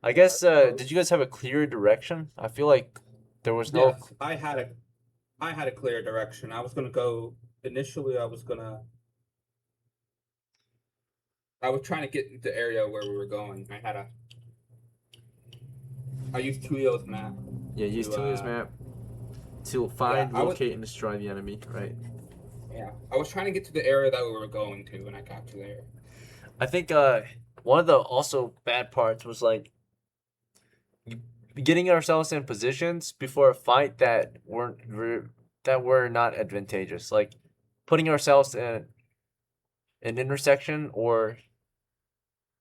I guess. Did you guys have a clear direction? I feel like there was no.
Yes, I had a clear direction. I was gonna go initially. I was trying to get the area where we were going. I used Tulio's map.
Yeah, use Tulio's map to find, locate, and destroy the enemy. Right.
Yeah, I was trying to get to the area that we were going to, and I got to there.
I think one of the also bad parts was like getting ourselves in positions before a fight that were not advantageous. Like putting ourselves in an intersection, or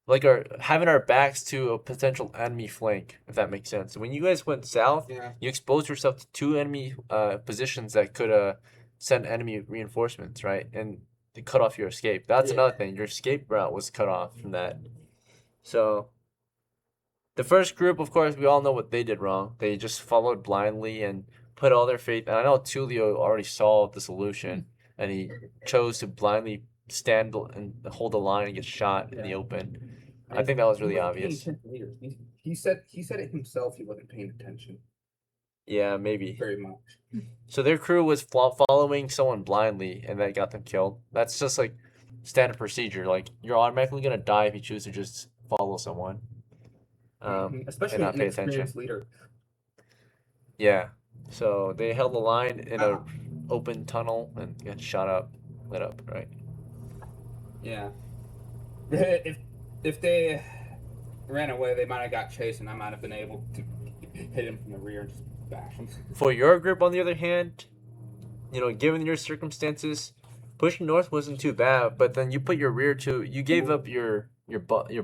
like having our backs to a potential enemy flank, if that makes sense. When you guys went south, you exposed yourself to 2 enemy positions that could send enemy reinforcements, right? And to cut off your escape. That's another thing. Your escape route was cut off from that. So the first group, of course, we all know what they did wrong. They just followed blindly and put all their faith. And I know Tulio already saw the solution, and he chose to blindly stand and hold the line and get shot in the open. I think that was really obvious.
He said it himself. He wasn't paying attention.
Yeah, maybe.
Very much.
So their crew was following someone blindly, and that got them killed. That's just like standard procedure. Like you're automatically gonna die if you choose to just follow someone.
Especially
and not
an
pay attention.
experienced leader.
Yeah. So they held the line in a open tunnel and got lit up, right?
Yeah. If they ran away, they might have got chased, and I might have been able to hit him from the rear and just bash him.
For your group, on the other hand, given your circumstances, pushing north wasn't too bad. But then you put your rear to. You gave up your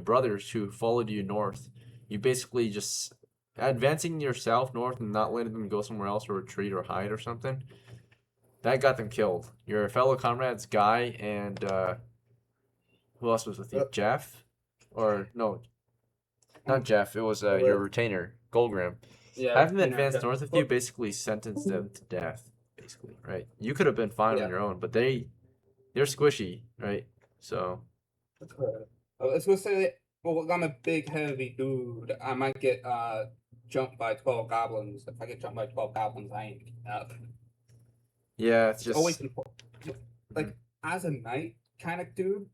brothers who followed you north. You basically just advancing yourself north and not letting them go somewhere else or retreat or hide or something. That got them killed. Your fellow comrades, Guy, and who else was with you? Jeff? Or no, not Jeff. It was your retainer, Golgrim.
Yeah,
having them advance north with you basically sentenced them to death, basically, right? You could have been fine on your own, but they're squishy, right? So.
I was gonna say, well, I'm a big, heavy dude. I might get jumped by 12 goblins. If I get jumped by 12 goblins, I ain't getting up.
Yeah, it's just
always important. Like as a knight kind of dude,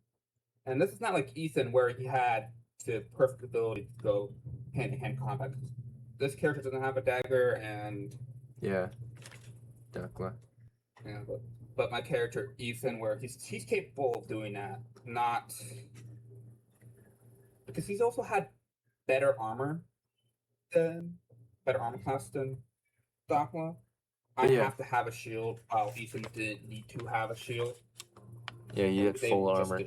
and this is not like Ethan where he had the perfect ability to go hand-to-hand combat. This character doesn't have a dagger, and
DOCKLA.
Yeah, but my character Ethan, where he's capable of doing that, not because he's also had better armor class than DOCKLA. I have to have a shield, while Ethan didn't need to have a shield.
Yeah, you had full armor.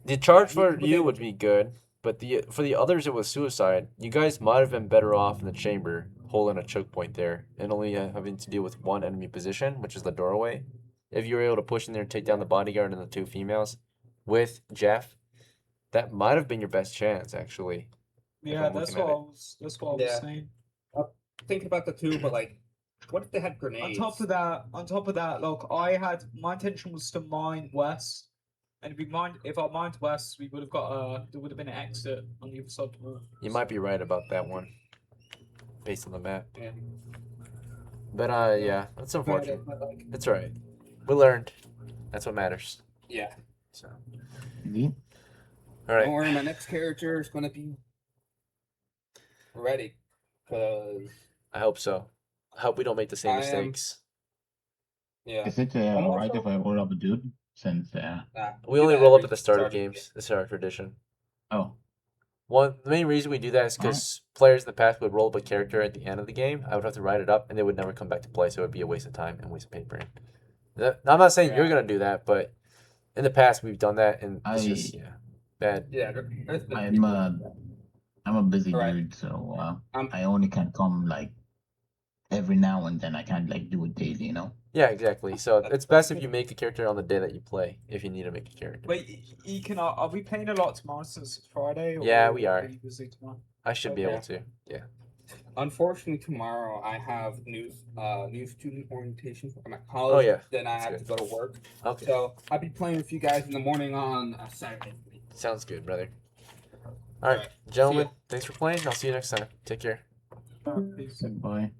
The charge for you would be good, but for the others it was suicide. You guys might have been better off in the chamber, holding a choke point there, and only having to deal with one enemy position, which is the doorway. If you were able to push in there and take down the bodyguard and the 2 females with Jeff, That might have been your best chance, actually.
Yeah,
I'm
that's
looking
what
at
I was. That's what I was
Yeah.
saying.
Thinking about the two, but like, what if they had
On
grenades?
top of that, look, my intention was to mine west, and if I mined west, we would have got there would have been an exit on the other side of the wall.
You might be right about that one, based on the map.
Yeah.
But yeah, that's
But,
unfortunate.
like,
It's alright. We learned. That's what matters.
yeah.
So,
Indeed.
all right.
Don't worry, my next character is gonna be ready, cause
I hope so. I hope we don't make the same
I am-
mistakes.
yeah.
Is it
I'm
alright
also-
if I roll up a dude? Since
We only roll up at the start of games. This is our tradition.
oh,
The main reason we do that is because players in the past would roll up a character at the end of the game. I would have to write it up, and they would never come back to play, so it would be a waste of time and waste of paper. I'm not saying you're
Yeah.
gonna do that, but in the past we've done that, and it's
I-
just bad.
Yeah. there's been
I'm
people-
I'm a busy
Alright.
dude, so
I'm-
I only can come like every now and then. I can't like do it daily, you know.
Yeah, exactly. So it's best if you make a character on the day that you play, if you need to make a character.
Wait, Ekin, are we playing a lot tomorrow since it's Friday? Or
Yeah, we are.
you busy tomorrow?
I should be
Okay.
able to. Yeah.
Unfortunately, tomorrow I have new student orientation for my
Oh
college.
yeah.
Then I
That's
have
good.
to go to work.
Okay.
So I'll be playing with you guys in the morning on Saturday.
Sounds good, brother. All right,
Alright,
gentlemen.
see ya.
Thanks for playing. I'll see you next time. Take care.
Alright, peace.
Goodbye.